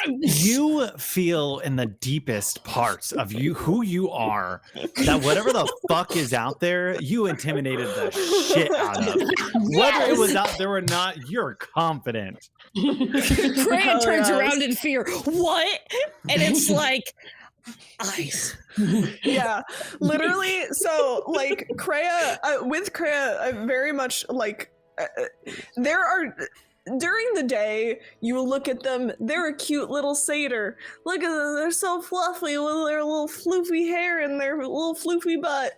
You feel in the deepest parts of you who you are that whatever the fuck is out there, you intimidated the shit out of. Whether it was out there or not, you're confident. Kreia turns around in fear. What? And it's like eyes. Yeah, literally. So, like, Kreia, with Kreia, I very much like. There are. During the day, you look at them, they're a cute little satyr. Look at them, they're so fluffy with their little floofy hair and their little floofy butt.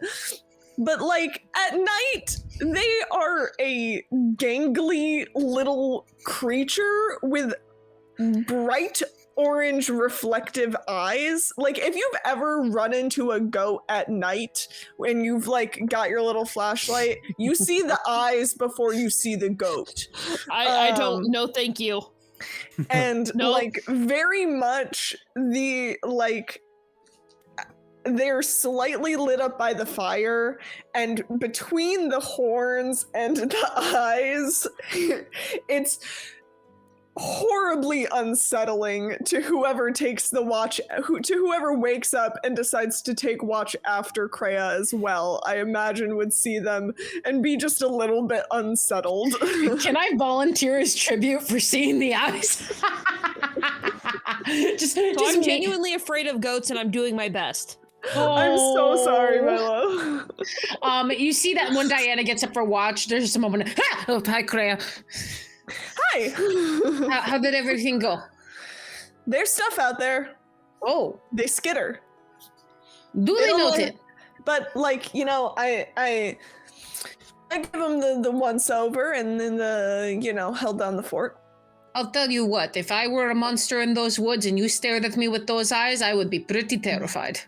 But, like, at night, they are a gangly little creature with bright orange reflective eyes. Like, if you've ever run into a goat at night when you've like got your little flashlight, you see the eyes before you see the goat. I don't know, thank you. And Nope. like very much the like they're slightly lit up by the fire, and between the horns and the eyes, it's horribly unsettling to whoever takes the watch, to whoever wakes up and decides to take watch after Kreia as well. I imagine would see them and be just a little bit unsettled. Can I volunteer as tribute for seeing the eyes? I'm genuinely afraid of goats, and I'm doing my best. I'm so sorry, my love. You see that when Diana gets up for watch, there's just a moment. Oh, hi, Kreia. Hi. How did everything go? There's stuff out there. Oh, They skitter. duly noted. But like, you know, I give them the once over, and then held down the fort. I'll tell you what, if I were a monster in those woods and you stared at me with those eyes, I would be pretty terrified.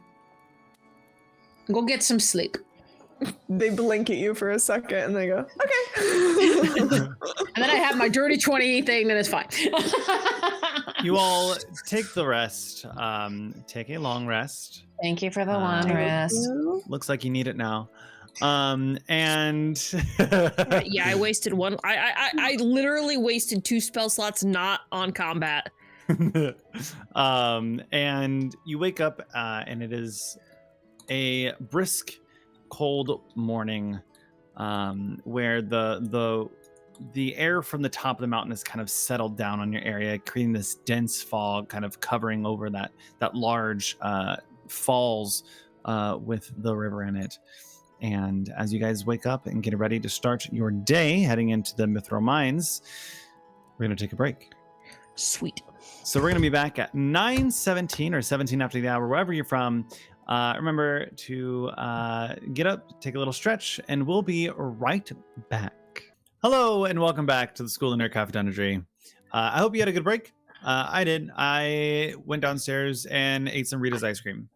Go get some sleep. They blink at you for a second and they go, okay. And then I have my dirty 20 thing, then it's fine. You all take the rest. Take a long rest. Thank you for the long rest. Looks like you need it now. And Yeah, I wasted one. I literally wasted 2 spell slots not on combat. And you wake up and it is a brisk cold morning where the air from the top of the mountain has kind of settled down on your area, creating this dense fog kind of covering over that large falls with the river in it. And as you guys wake up and get ready to start your day heading into the Mithral Mines, we're going to take a break. Sweet. So we're going to be back at 9:17 or 17 after the hour, wherever you're from. Remember to get up, take a little stretch, and we'll be right back. Hello, and welcome back to the School of Nerd Coffee Dungery. I hope you had a good break. I did. I went downstairs and ate some Rita's ice cream.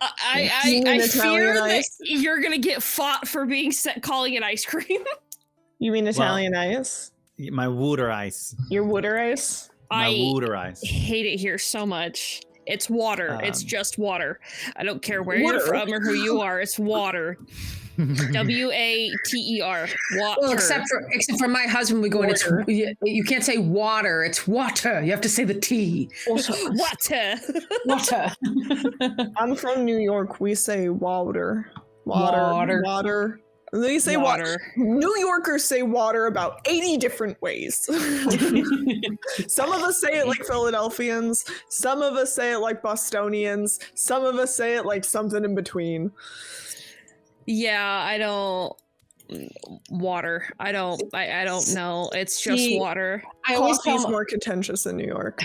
I fear that you're gonna get fought for being calling it ice cream. You mean Italian ice? My water ice. Your water ice? My water ice. Hate it here so much. It's water. It's just water. I don't care where water. you're from or who you are. It's water. WATER. Water. Well, except for my husband, we go in. It's you can't say water. It's water. You have to say the T. Water. Water. I'm from New York. We say water. Water. They say water. New Yorkers say water about 80 different ways. Some of us say it like Philadelphians. Some of us say it like Bostonians. Some of us say it like something in between. Yeah, I don't. Water. I don't know. It's just water. Coffee's more contentious in New York.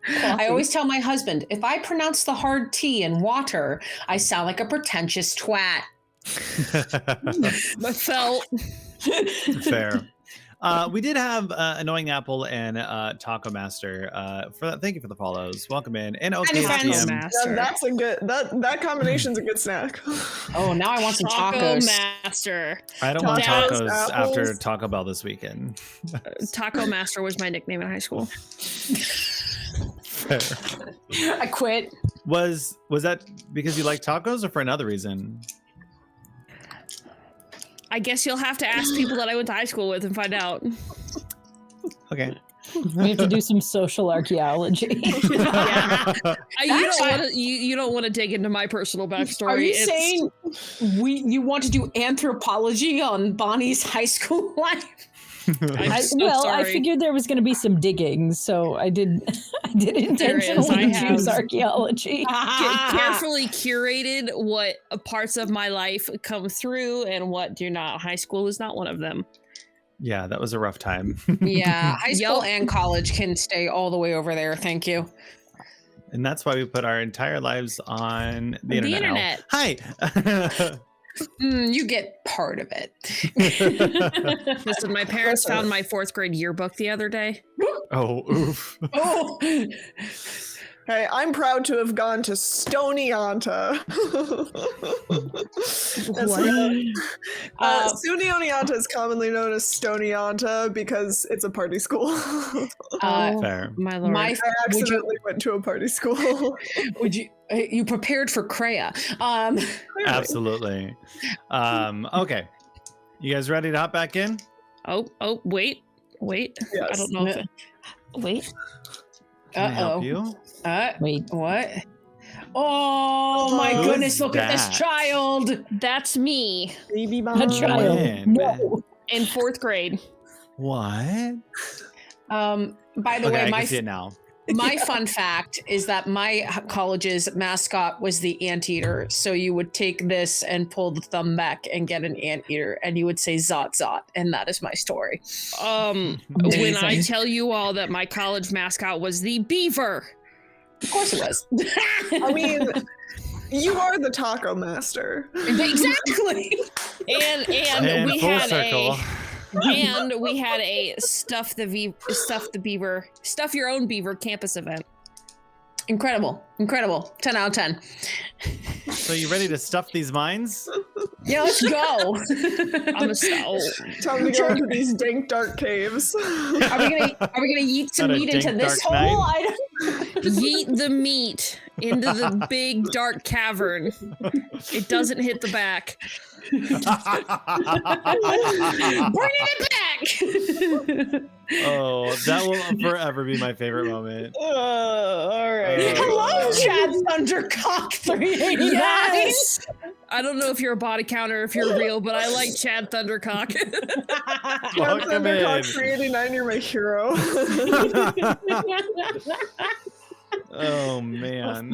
I always tell my husband, if I pronounce the hard T in water, I sound like a pretentious twat. I felt. Fair. We did have Annoying Apple and Taco Master. For that, thank you for the follows. Welcome in. And okay, that's a good that combination's a good snack. Oh, now I want some tacos. Master. I don't want tacos after Taco Bell this weekend. Taco Master was my nickname in high school. Fair. I quit. Was that because you like tacos or for another reason? I guess you'll have to ask people that I went to high school with and find out. Okay. We have to do some social archaeology. Yeah. You don't want to dig into my personal backstory. Are you saying you want to do anthropology on Bonnie's high school life? I figured there was going to be some digging, so I did intentionally choose archaeology. Carefully curated what parts of my life come through and what do not. High school is not one of them. Yeah, that was a rough time. Yeah, high school and college can stay all the way over there. Thank you. And that's why we put our entire lives on the internet. Hi. You get part of it. Listen, my parents found my 4th grade yearbook the other day. Oh, oof. Oh. Hey, I'm proud to have gone to Stony Anta. SUNY Oneonta is commonly known as Stony Anta because it's a party school. Fair. My lord. I accidentally went to a party school. You prepared for Kreia. Absolutely. Okay. You guys ready to hop back in? Oh, wait. Yes. I don't know if wait. Can I help you? Wait, what? Oh my goodness, look at this child. That's me. Baby mom. A child. No. In 4th grade. What? By the way, I can see it now. My fun fact is that my college's mascot was the anteater. So you would take this and pull the thumb back and get an anteater, and you would say "zot zot," and that is my story. When I tell you all that my college mascot was the beaver. Of course it was. I mean, you are the taco master. Exactly. And we had a stuff your own beaver campus event. Incredible. 10 out of 10. So you ready to stuff these mines? Yeah, let's go. I'm a soul. Time to go into these dank, dark caves. Are we gonna yeet some Not a meat into dank, this dark hole? night. Yeet the meat into the big dark cavern. It doesn't hit the back. Bringing it back. Oh, that will forever be my favorite moment. All right. Hello, Chad Thundercock 389. Yes! I don't know if you're a body counter, if you're real, but I like Chad Thundercock. Welcome in. Thundercock 389, you're my hero. Oh man.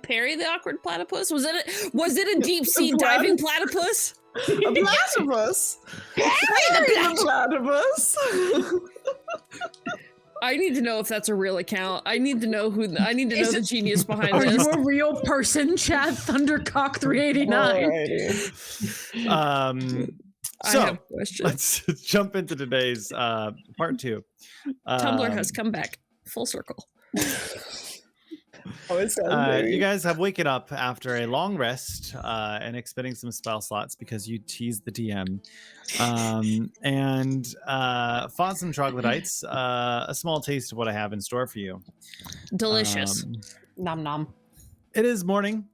Perry the awkward platypus? Was it a deep sea diving platypus? A platypus. Perry the platypus. I need to know if that's a real account. I need to know the genius behind Are this. you a real person, Chad Thundercock 389? I So have questions. let's jump into today's part 2. Tumblr has come back full circle. Oh, it's you guys have waken up after a long rest and expending some spell slots because you teased the DM, and fought some troglodytes. A small taste of what I have in store for you. Delicious. Nom nom. It is morning.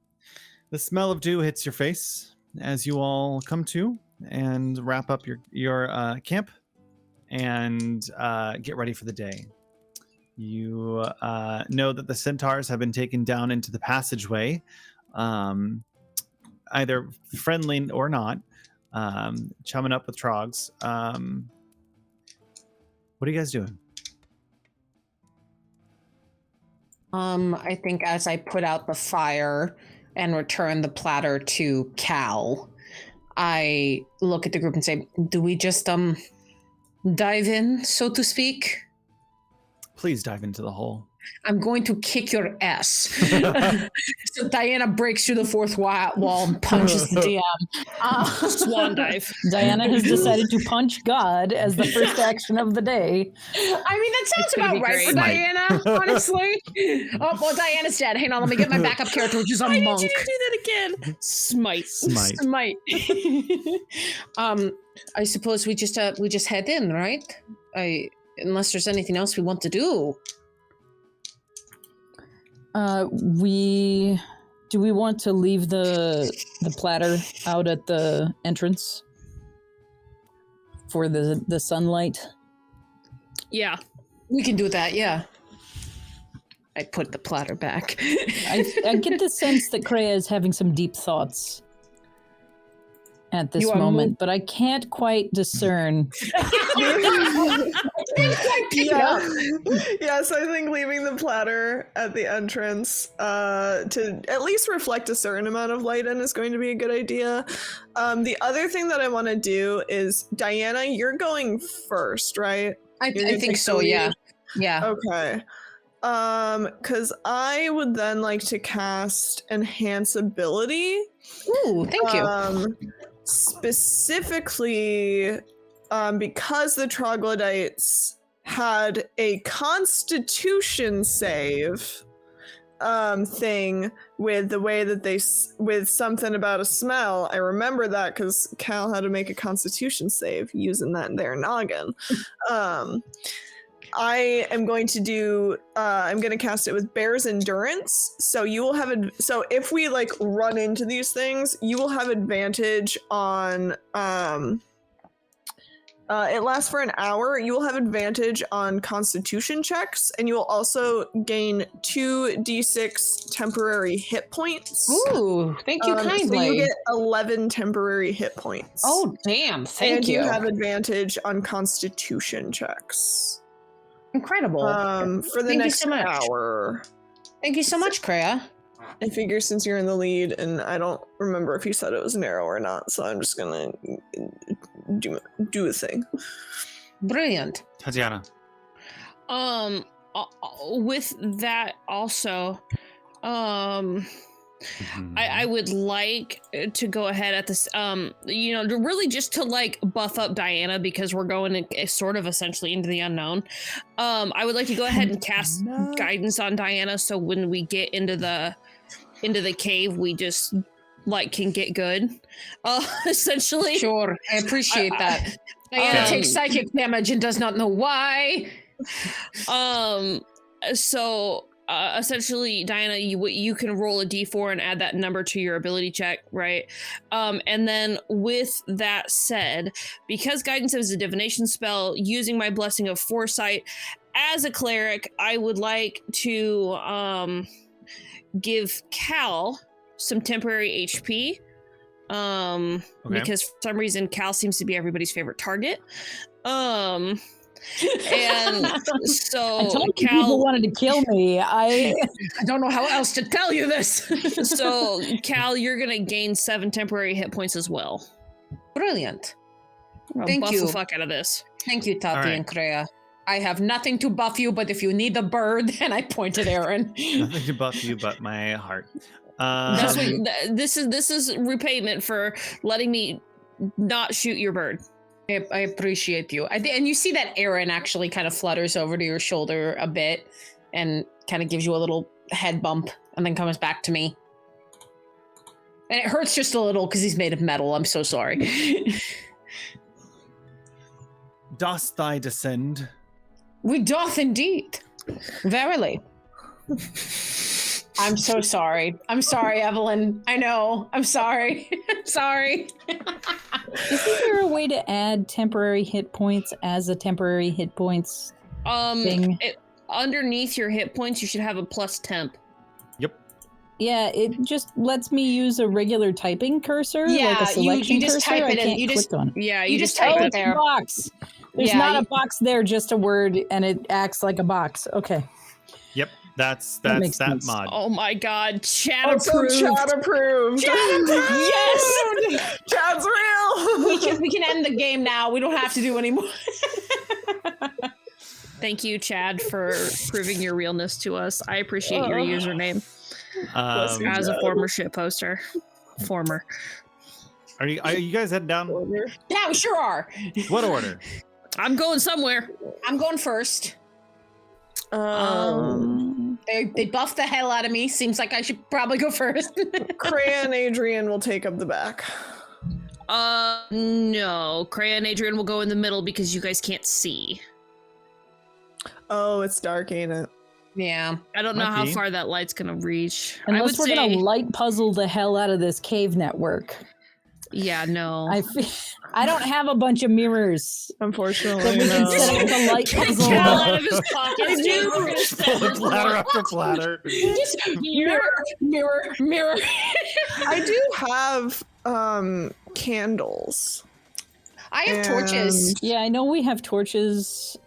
The smell of dew hits your face as you all come to and wrap up your camp and get ready for the day. You know that the centaurs have been taken down into the passageway, either friendly or not, chumming up with trogs. What are you guys doing? I think as I put out the fire and return the platter to Cal, I look at the group and say, do we just dive in, so to speak? Please dive into the hole. I'm going to kick your ass. So Diana breaks through the fourth wall and punches the DM. Swan dive. Diana has decided to punch God as the first action of the day. I mean, that sounds gonna about be right for great. Diana, honestly. Oh, well, Diana's dead. Hang on, let me get my backup character, which is a Why monk. did you do that again? Smite. Smite. I suppose we just head in, right? Unless there's anything else we want to do. Do we want to leave the platter out at the entrance for the sunlight? Yeah. We can do that, yeah. I put the platter back. I get the sense that Kreia is having some deep thoughts at this moment, but I can't quite discern. Yes, I think leaving the platter at the entrance to at least reflect a certain amount of light in is going to be a good idea. The other thing that I want to do is, Diana, you're going first, right? I think so, yeah. Yeah. Okay. Because I would then like to cast Enhance Ability. Ooh, thank you. Specifically, because the troglodytes had a Constitution save thing with the way that with something about a smell. I remember that because Cal had to make a Constitution save using that in their noggin. I am going to do, I'm going to cast it with Bear's Endurance. So you will have, so if we like run into these things, you will have advantage on, it lasts for an hour. You will have advantage on Constitution checks, and you will also gain 2d6 temporary hit points. Ooh, thank you kindly. So you get 11 temporary hit points. Oh, damn, thank you. And you have advantage on Constitution checks. Incredible. For the next hour. Thank you so much, Kreia. I figure since you're in the lead, and I don't remember if you said it was an arrow or not, so I'm just gonna do a thing. Brilliant. Tatiana. With that also, I would like to go ahead at this, to really just to like buff up Diana because we're going sort of essentially into the unknown. I would like to go ahead and cast guidance on Diana so when we get into the cave, we just like can get good. Essentially. Sure, I appreciate that. Diana takes psychic damage and does not know why. So essentially, Diana, you can roll a d4 and add that number to your ability check, right? And then with that said, because guidance is a divination spell, using my blessing of foresight as a cleric, I would like to give Cal some temporary HP. Because for some reason Cal seems to be everybody's favorite target. And so I told you Cal people wanted to kill me. I don't know how else to tell you this. So Cal, you're gonna gain 7 temporary hit points as well. Brilliant. Thank you. The fuck out of this. Thank you, Tati and Kreia. I have nothing to buff you, but if you need a bird, and I point at Aaron. Nothing to buff you but my heart. That's what, this is repayment for letting me not shoot your bird. I appreciate you. And you see that Aaron actually kind of flutters over to your shoulder a bit and kind of gives you a little head bump and then comes back to me. And it hurts just a little because he's made of metal. I'm so sorry. Dost thy descend? We doth indeed. Verily. I'm so sorry. I'm sorry, Evelyn. I know. I'm sorry. I'm sorry. Isn't there a way to add temporary hit points as a temporary hit points thing? Underneath your hit points, you should have a plus temp. Yep. Yeah, it just lets me use a regular typing cursor. Yeah, like a selection you just cursor. type it I in. can't You just click on it. Yeah, you just type it there. Box. There's not a box there, just a word, and it acts like a box. Okay. Yep. That's makes that sense. mod. Oh my god, Chad Also, approved. Chad approved. Yes. Chad's real. We can end the game now. We don't have to do anymore. Thank you, Chad, for proving your realness to us. I appreciate your username as a former shit poster. Former. Are you guys heading down? Yeah, we sure are. What order? I'm going somewhere. I'm going first. They buffed the hell out of me. Seems like I should probably go first. Kreia and Adrian will take up the back. No. Kreia and Adrian will go in the middle because you guys can't see. Oh, it's dark, ain't it? Yeah. I don't know how far that light's gonna reach. Unless we're gonna light puzzle the hell out of this cave network. Yeah, no. I don't have a bunch of mirrors. Unfortunately, That we can set up the light puzzle. Cal out of his pocket. Platter after platter. Just mirror. I do have candles. I have torches. Yeah, I know we have torches.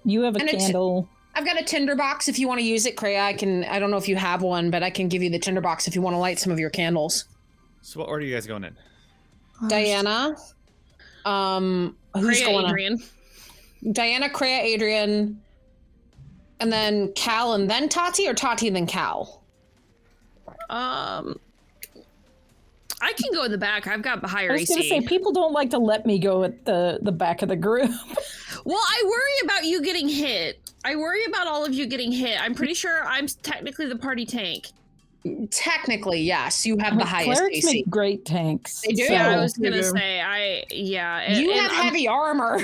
You have a candle. I've got a tinderbox if you want to use it, Kreia. I don't know if you have one, but I can give you the tinderbox if you want to light some of your candles. So what order are you guys going in? Diana. Who's going Adrian. Diana, Kreia, Adrian, and then Cal, and then Tati, or Tati and then Cal? I can go in the back. I've got higher I was going to AC. say, people don't like to let me go at the back of the group. Well, I worry about you getting hit. I worry about all of you getting hit. I'm pretty sure I'm technically the party tank. Technically, yes. You have the highest Clerics AC. make great tanks. They do. So. Yeah, I was going to say, you have heavy armor.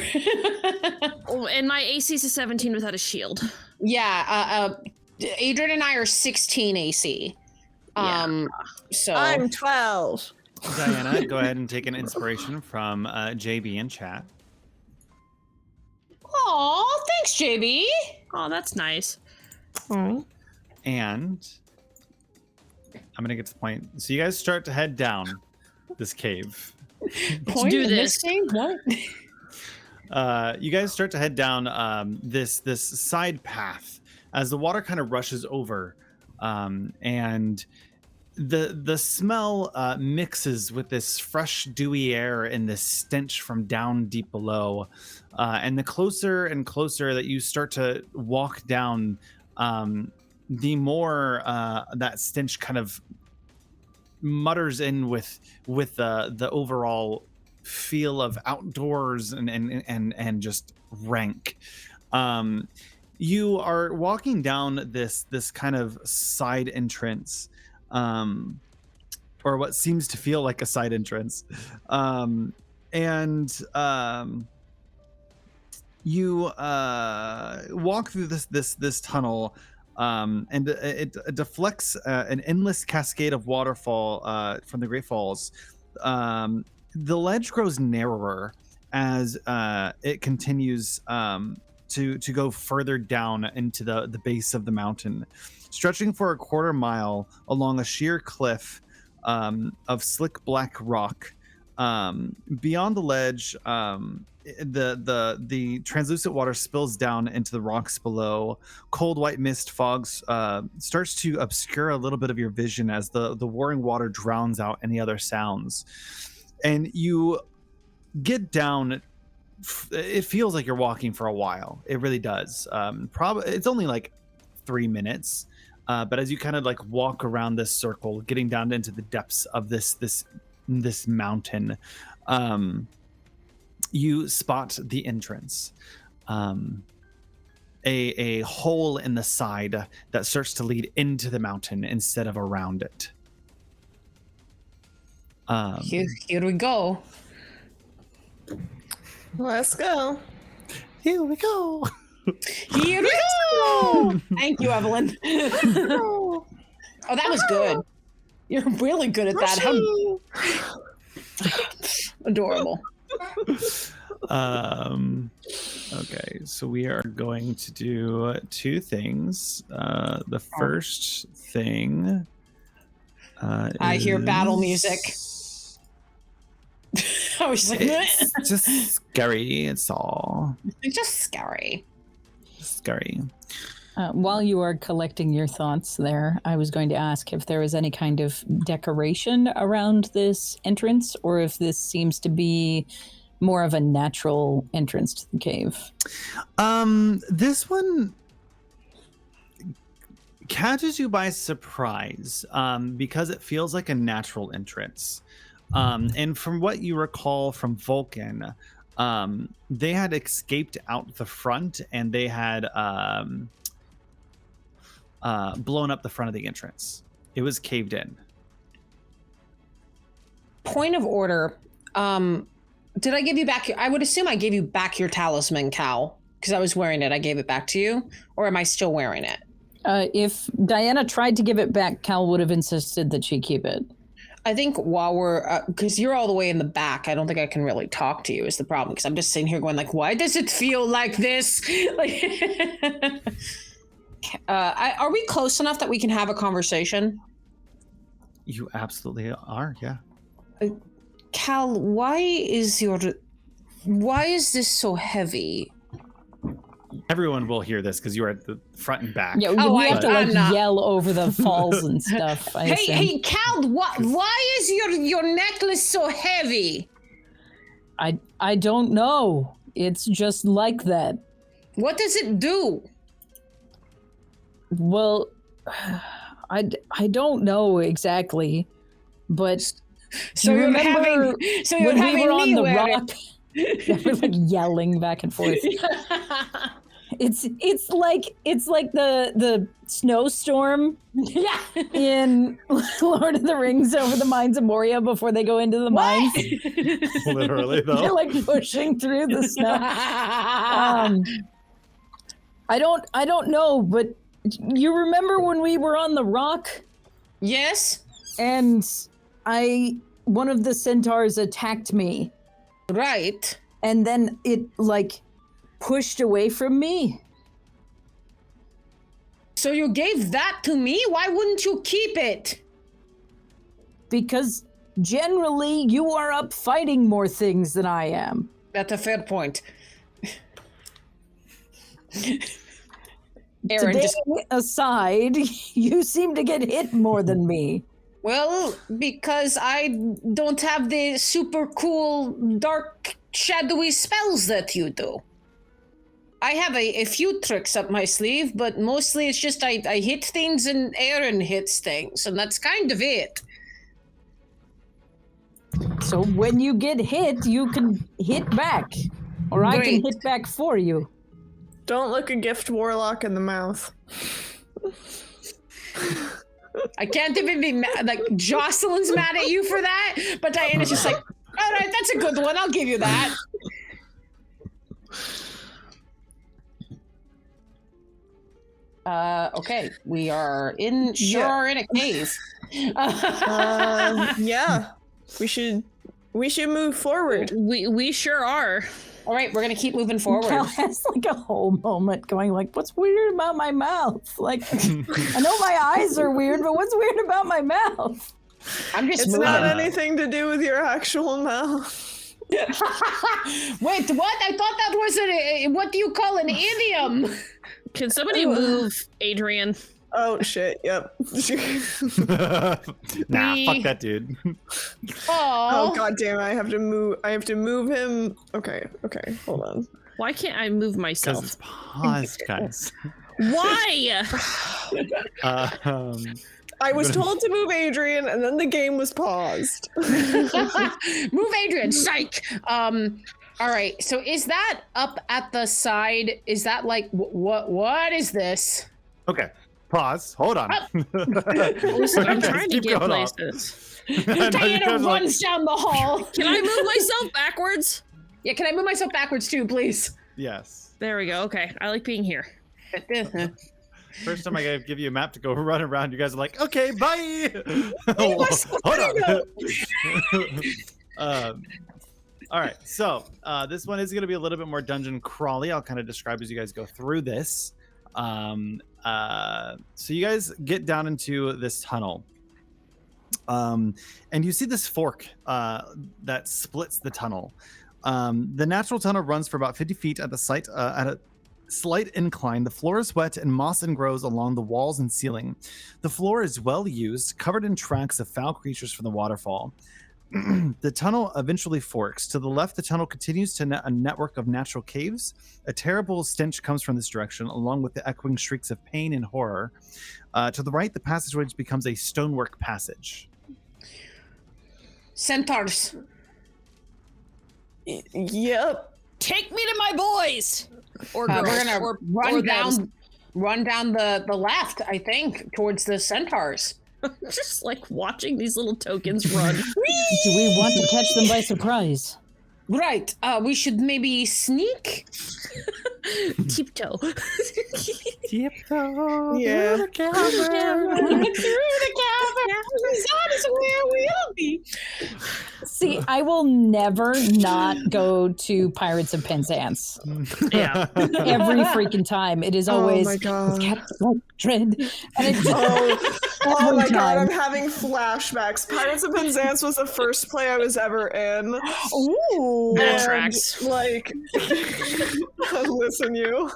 And my AC is a 17 without a shield. Yeah, Adrian and I are 16 AC. So I'm 12. Diana, go ahead and take an inspiration from JB in chat. Aw, thanks, JB. Oh, that's nice. Oh. And I'm gonna get to the point. So you guys start to head down this cave. Point do in this. Thing? What? You guys start to head down this side path as the water kind of rushes over, and the smell mixes with this fresh dewy air and this stench from down deep below, and the closer and closer that you start to walk down, the more that stench kind of mutters in with the overall feel of outdoors and just rank. You are walking down this kind of side entrance, or what seems to feel like a side entrance, you walk through this tunnel, and it deflects an endless cascade of waterfall from the Great Falls. The ledge grows narrower as it continues to go further down into the base of the mountain, stretching for a quarter mile along a sheer cliff of slick black rock. Beyond the ledge, the translucent water spills down into the rocks below. Cold white mist fogs starts to obscure a little bit of your vision as the warring water drowns out any other sounds. And you get down. It feels like you're walking for a while. It really does. Probably it's only like 3 minutes, but as you kind of like walk around this circle, getting down into the depths of this mountain, you spot the entrance, a hole in the side that starts to lead into the mountain instead of around it. Here we go. Let's go. Here we go. Here we go. Thank you, Evelyn. Oh, that was good. You're really good at that. How adorable. Okay, so we are going to do 2 things. The first thing I hear battle music. I was like, it's just scary. It's all just scary. Scary. While you are collecting your thoughts there, I was going to ask if there was any kind of decoration around this entrance, or if this seems to be more of a natural entrance to the cave. This one catches you by surprise, because it feels like a natural entrance. And from what you recall from Vulcan, they had escaped out the front, and they had blown up the front of the entrance. It was caved in. Point of order. Did I give you back I would assume I gave you back your talisman, Cal, because I was wearing it. I gave it back to you, or am I still wearing it? If Diana tried to give it back, Cal would have insisted that she keep it. I think while we're, because you're all the way in the back, I don't think I can really talk to you is the problem, because I'm just sitting here going like, why does it feel like this? Like, are we close enough that we can have a conversation? You absolutely are, yeah. Cal, why is this so heavy? Everyone will hear this because you are at the front and back. Yeah, we have to yell over the falls and stuff. Hey, Cal, why is your necklace so heavy? I don't know. It's just like that. What does it do? Well, I don't know exactly, but so you're having when we were on the rock, we're like yelling back and forth. It's like the snowstorm in Lord of the Rings over the mines of Moria before they go into the mines. Literally, though. They're like pushing through the snow. I don't know, but you remember when we were on the rock? Yes. And one of the centaurs attacked me. Right. And then it like pushed away from me. So you gave that to me? Why wouldn't you keep it? Because generally you are up fighting more things than I am. That's a fair point. Aaron, today aside, you seem to get hit more than me. Well, because I don't have the super cool dark shadowy spells that you do. I have a few tricks up my sleeve, but mostly it's just I hit things and Aaron hits things, and that's kind of it. So when you get hit, you can hit back. Or I can hit back for you. Don't look a gift warlock in the mouth. I can't even be mad. Like, Jocelyn's mad at you for that, but Diana's just like, all right, that's a good one. I'll give you that. Okay, we are in a cave. Yeah, we should move forward. We sure are. All right, we're gonna keep moving forward. Cal has like a whole moment going like, what's weird about my mouth? Like, I know my eyes are weird, but what's weird about my mouth? I'm just It's moving. not anything to do with your actual mouth. Wait, what? I thought that was what do you call an idiom? Can somebody move Adrian? Oh shit! Yep. Nah, fuck that dude. Oh god damn it! I have to move him. Okay. Hold on. Why can't I move Because myself? it's paused, guys. Why? I was told to move Adrian, and then the game was paused. Move Adrian, psych. All right. So is that up at the side? Is that like what is this? Okay, pause. Hold on. Listen, I'm trying to Keep get going off. places. Diana runs down the hall. Can I move myself backwards? Yeah, can I move myself backwards too, please? Yes. There we go. Okay, I like being here. First time I gotta give you a map to go run around, you guys are like, okay, bye. Hold on. All right, so this one is going to be a little bit more dungeon crawly. I'll kind of describe as you guys go through this. So you guys get down into this tunnel, and you see this fork that splits the tunnel. The natural tunnel runs for about 50 feet at the site at a slight incline. The floor is wet and moss grows along the walls and ceiling. The floor is well used, covered in tracks of foul creatures from the waterfall. The tunnel eventually forks. To the left, the tunnel continues to a network of natural caves. A terrible stench comes from this direction, along with the echoing shrieks of pain and horror. To the right, the passageway becomes a stonework passage. Centaurs. Yep. Take me to my boys. Or girls. We're gonna or run down the left, I think, towards the centaurs. just like watching these little tokens run. Do we want to catch them by surprise? Right. We should maybe sneak. Tiptoe. Tiptoe. Yeah. Through the cavern. That is where we'll be. See, I will never not go to Pirates of Penzance. Yeah. Every freaking time. It is always my God. Captain Dread. And it's Oh my god, time. I'm having flashbacks. Pirates of Penzance was the first play I was ever in. Ooh. That And, tracks. Like, listen, you.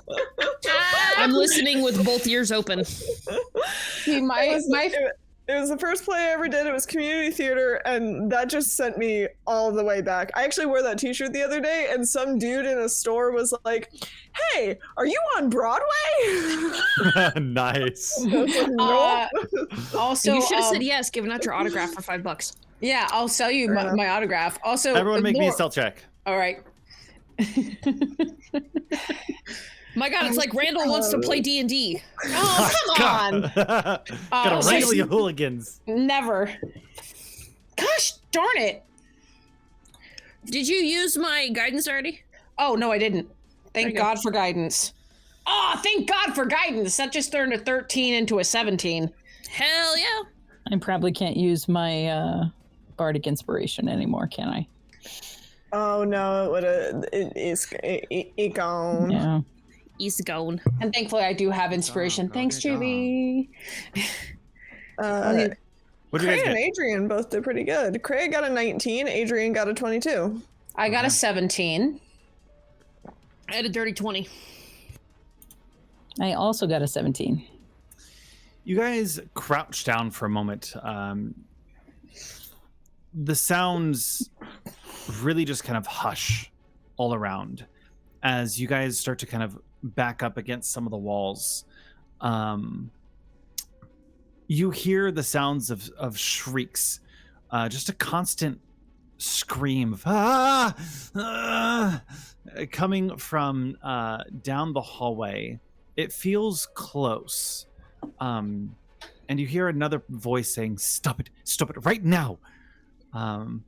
I'm listening with both ears open. See, It was the first play I ever did. It was community theater, and that just sent me all the way back. I actually wore that t-shirt the other day, and some dude in a store was like, "Hey, are you on Broadway?" Nice. Nope. Also, you should have said yes, giving out your autograph for $5. yeah, I'll sell you my autograph. Also, Everyone make me a stealth check. All right. My God, it's like Randall wants to play D&D. Oh, come on. Gotta wrangle you hooligans. Never. Gosh darn it. Did you use my guidance already? Oh, no, I didn't. Thank you go. God for guidance. Oh, thank God for guidance. That just turned a 13 into a 17. Hell yeah. I probably can't use my bardic inspiration anymore, can I? Oh no, it would have. It gone. Yeah. He's gone. And thankfully, I do have inspiration. Thanks, Juby. What did you Craig guys and get? Adrian both did pretty good. Craig got a 19. Adrian got a 22. I got a 17. I had a dirty 20. I also got a 17. You guys crouch down for a moment. The sounds really just kind of hush all around as you guys start to kind of back up against some of the walls. You hear the sounds of shrieks, just a constant scream of coming from down the hallway. It feels close. And you hear another voice saying, stop it right now. And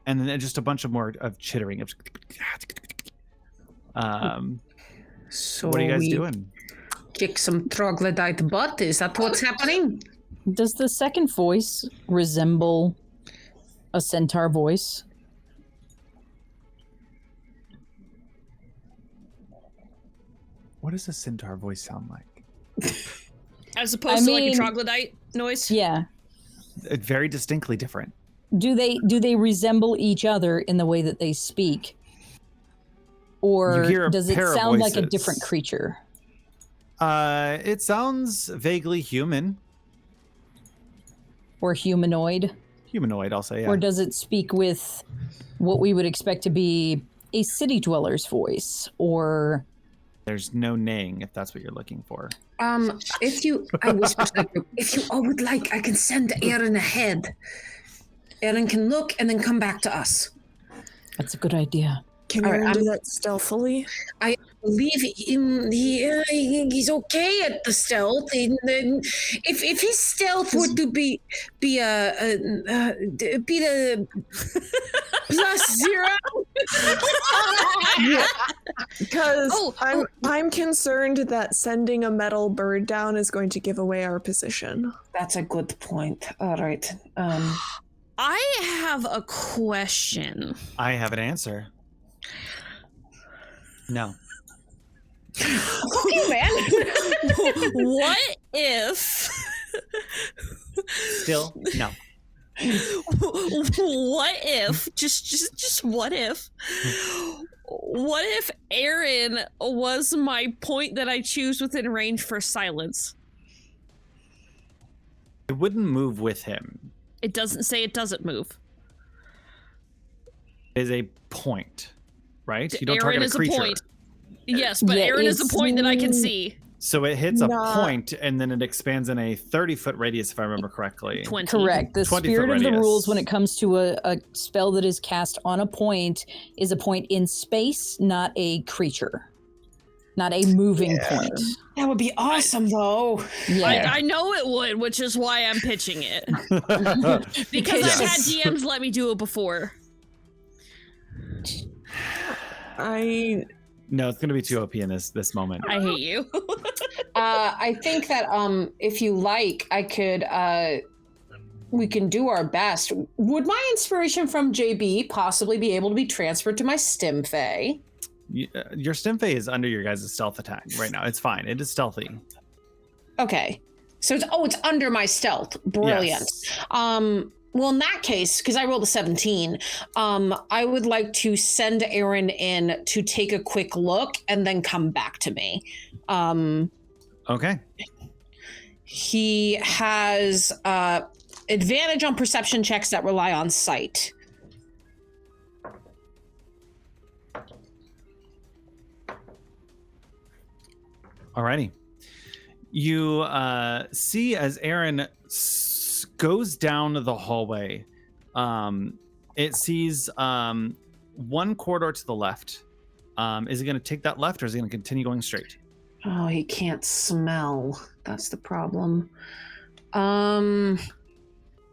then just a bunch of more of chittering. So what are you guys doing? Kick some troglodyte butt. Is that what's happening? Does the second voice resemble a centaur voice? What does a centaur voice sound like? As opposed to like a troglodyte noise? Yeah. Very distinctly different. Do they resemble each other in the way that they speak? Or does it sound like a different creature? It sounds vaguely human. Or humanoid? Humanoid, I'll say, yeah. Or does it speak with what we would expect to be a city dweller's voice? Or... There's no neighing, if that's what you're looking for. If you all would like, I can send Aaron ahead. Aaron can look and then come back to us. That's a good idea. Can Aaron do that stealthily? I believe he's okay at the stealth. If his stealth were to be the +0, because I'm concerned that sending a metal bird down is going to give away our position. That's a good point. All right. I have a question. I have an answer. No. Okay, man. What if... Still, no. What if, just what if Aaron was my point that I choose within range for silence? It wouldn't move with him. It doesn't say it doesn't move. It is a point, right? You don't Aaron target a creature. is a point. Yes, but Aaron is a point that I can see. So it hits a point, and then it expands in a 30-foot radius, if I remember correctly. 20. Correct. The spirit of the rules when it comes to a spell that is cast on a point is a point in space, not a creature. Not a moving point. That would be awesome, though. Yeah. I know it would, which is why I'm pitching it. Because I've had DMs let me do it before. No, it's going to be too OP in this moment. I hate you. I think that if you like, I could we can do our best. Would my inspiration from JB possibly be able to be transferred to my Stim Fae? Your Stim Fae is under your guys' stealth attack right now. It's fine. It is stealthy. Okay. So it's under my stealth. Brilliant. Yes. Well, in that case, because I rolled a 17, I would like to send Aaron in to take a quick look and then come back to me. Okay. He has advantage on perception checks that rely on sight. Alrighty. You see as Aaron goes down the hallway, it sees one corridor to the left. Is he going to take that left, or is he going to continue going straight? Oh, he can't smell. That's the problem. I'm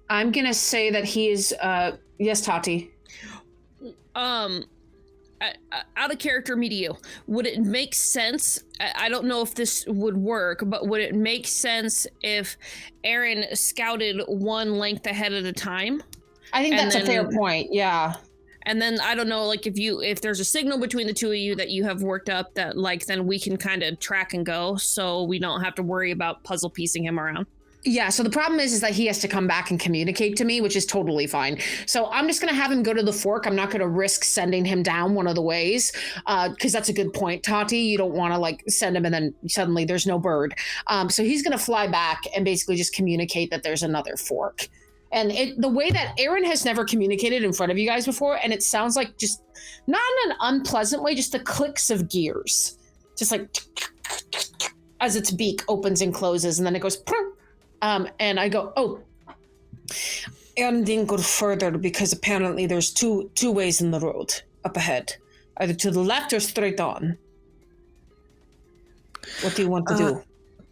going to say that he is... yes, Tati. Out of character media, would it make sense? I don't know if this would work, but would it make sense if Aaron scouted one length ahead at a time? I think that's a fair point. Yeah. And then I don't know, like if there's a signal between the two of you that you have worked up that like then we can kind of track and go, so we don't have to worry about puzzle piecing him around. Yeah, so the problem is that he has to come back and communicate to me, which is totally fine. So I'm just going to have him go to the fork. I'm not going to risk sending him down one of the ways, because that's a good point, Tati. You don't want to like send him and then suddenly there's no bird. So he's going to fly back and basically just communicate that there's another fork. And the way that Aaron has never communicated in front of you guys before, and it sounds like just not in an unpleasant way, just the clicks of gears. Just like as its beak opens and closes, and then it goes... And I go, oh, ending or further? Because apparently there's two ways in the road up ahead. Either to the left or straight on. What do you want to do?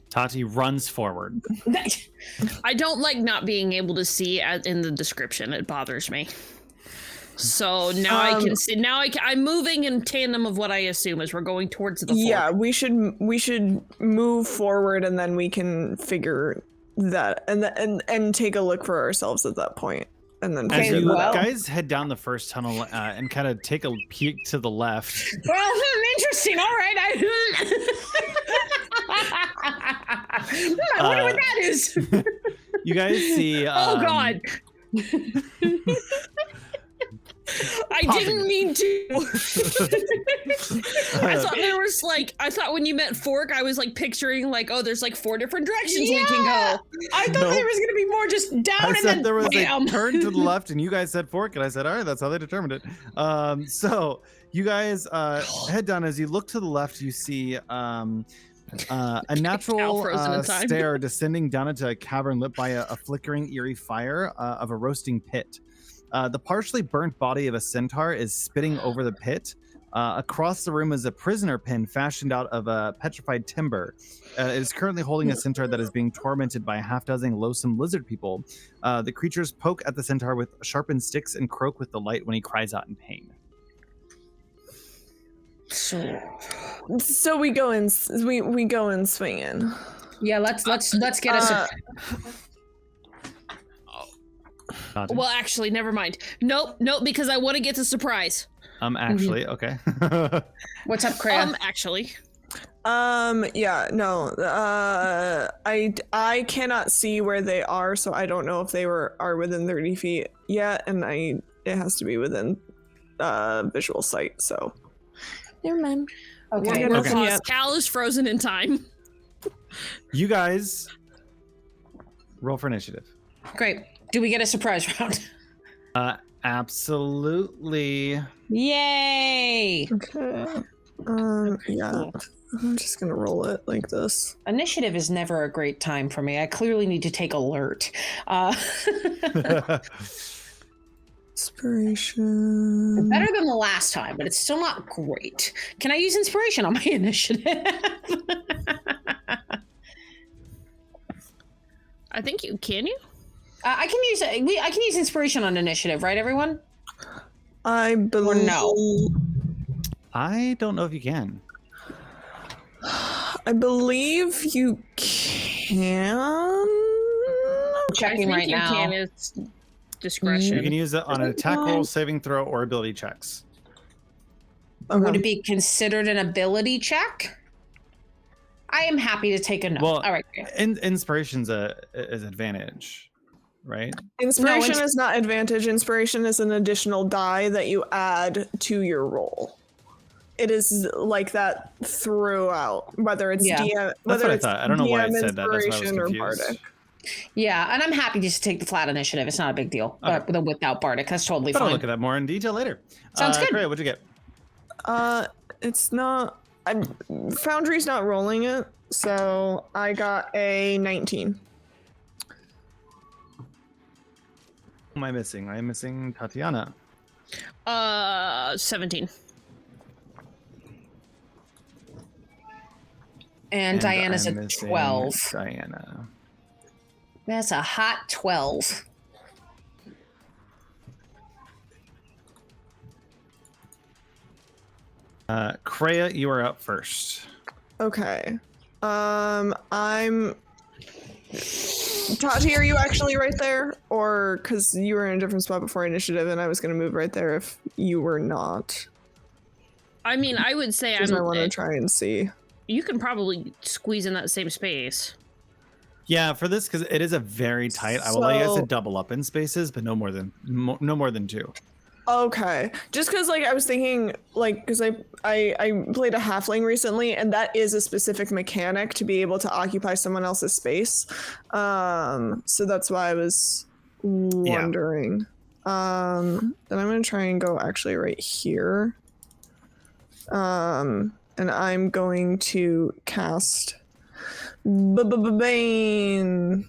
Tati runs forward. I don't like not being able to see in the description. It bothers me. So now I can see. Now I'm moving in tandem of what I assume as we're going towards the fort. Yeah, we should move forward, and then we can figure that and take a look for ourselves at that point, and then As you well. guys head down the first tunnel and kind of take a peek to the left. Well, interesting. All right. I wonder what that is. You guys see. Oh God. I didn't mean to. I thought when you meant fork, I was like picturing like, oh, there's like 4 different directions we can go. I thought there was going to be more just down I and said then there was bam. a turn to the left, and you guys said fork, and I said, all right, that's how they determined it. So you guys head down. As you look to the left, you see a natural stair descending down into a cavern lit by a flickering, eerie fire of a roasting pit. The partially burnt body of a centaur is spitting over the pit. Across the room is a prisoner pen fashioned out of petrified timber. It is currently holding a centaur that is being tormented by a half-dozen loathsome lizard people. The creatures poke at the centaur with sharpened sticks and croak with delight when he cries out in pain. So we go and we go and swing in. Yeah, let's get us. Well, actually, never mind. Nope, because I want to get the surprise. Actually, okay. What's up, Crab? Actually. Yeah, no. I cannot see where they are, so I don't know if they are within 30 feet yet, and it has to be within visual sight. So, never mind. Okay. We're paused. Cal is frozen in time. You guys roll for initiative. Great. Do we get a surprise round? Absolutely. Yay! Okay. Yeah. Cool. I'm just gonna roll it like this. Initiative is never a great time for me. I clearly need to take alert. Inspiration. Better than the last time, but it's still not great. Can I use inspiration on my initiative? I think you can. I can use inspiration on initiative, right, everyone? I believe. Or no? I don't know if you can. I believe you can. Checking right now. Can is discretion. You can use it on an attack roll, saving throw, or ability checks. Okay. Would it be considered an ability check? I am happy to take a note. Well, all right. Inspiration's is advantage, right? Inspiration is not advantage. Inspiration is an additional die that you add to your roll. It is like that throughout, whether it's Yeah. DM, That's what I thought. I don't know why it DM said that. That's why I was inspiration or confused. bardic. Yeah, and I'm happy just to take the flat initiative. It's not a big deal. Okay. But without Bardic, that's totally But I'll fine. look at that more in detail later. Sounds good. Great. What'd you get? It's not. Foundry's not rolling it, so I got a 19. Who am I missing? I'm missing Tatiana. 17. And Diana's I'm a missing 12. Diana. That's a hot 12. Kreia, you are up first. Okay. I'm. Tati, are you actually right there? Or because you were in a different spot before initiative, and I was going to move right there if you were not. I mean, I would say Because I want to try and see. You can probably squeeze in that same space. Yeah, for this, because it is a very tight. I will allow you guys to double up in spaces, but no more than 2. Okay, just because like I was thinking like because I played a halfling recently, and that is a specific mechanic to be able to occupy someone else's space. So that's why I was wondering. Then I'm gonna try and go actually right here. And I'm going to cast Bane.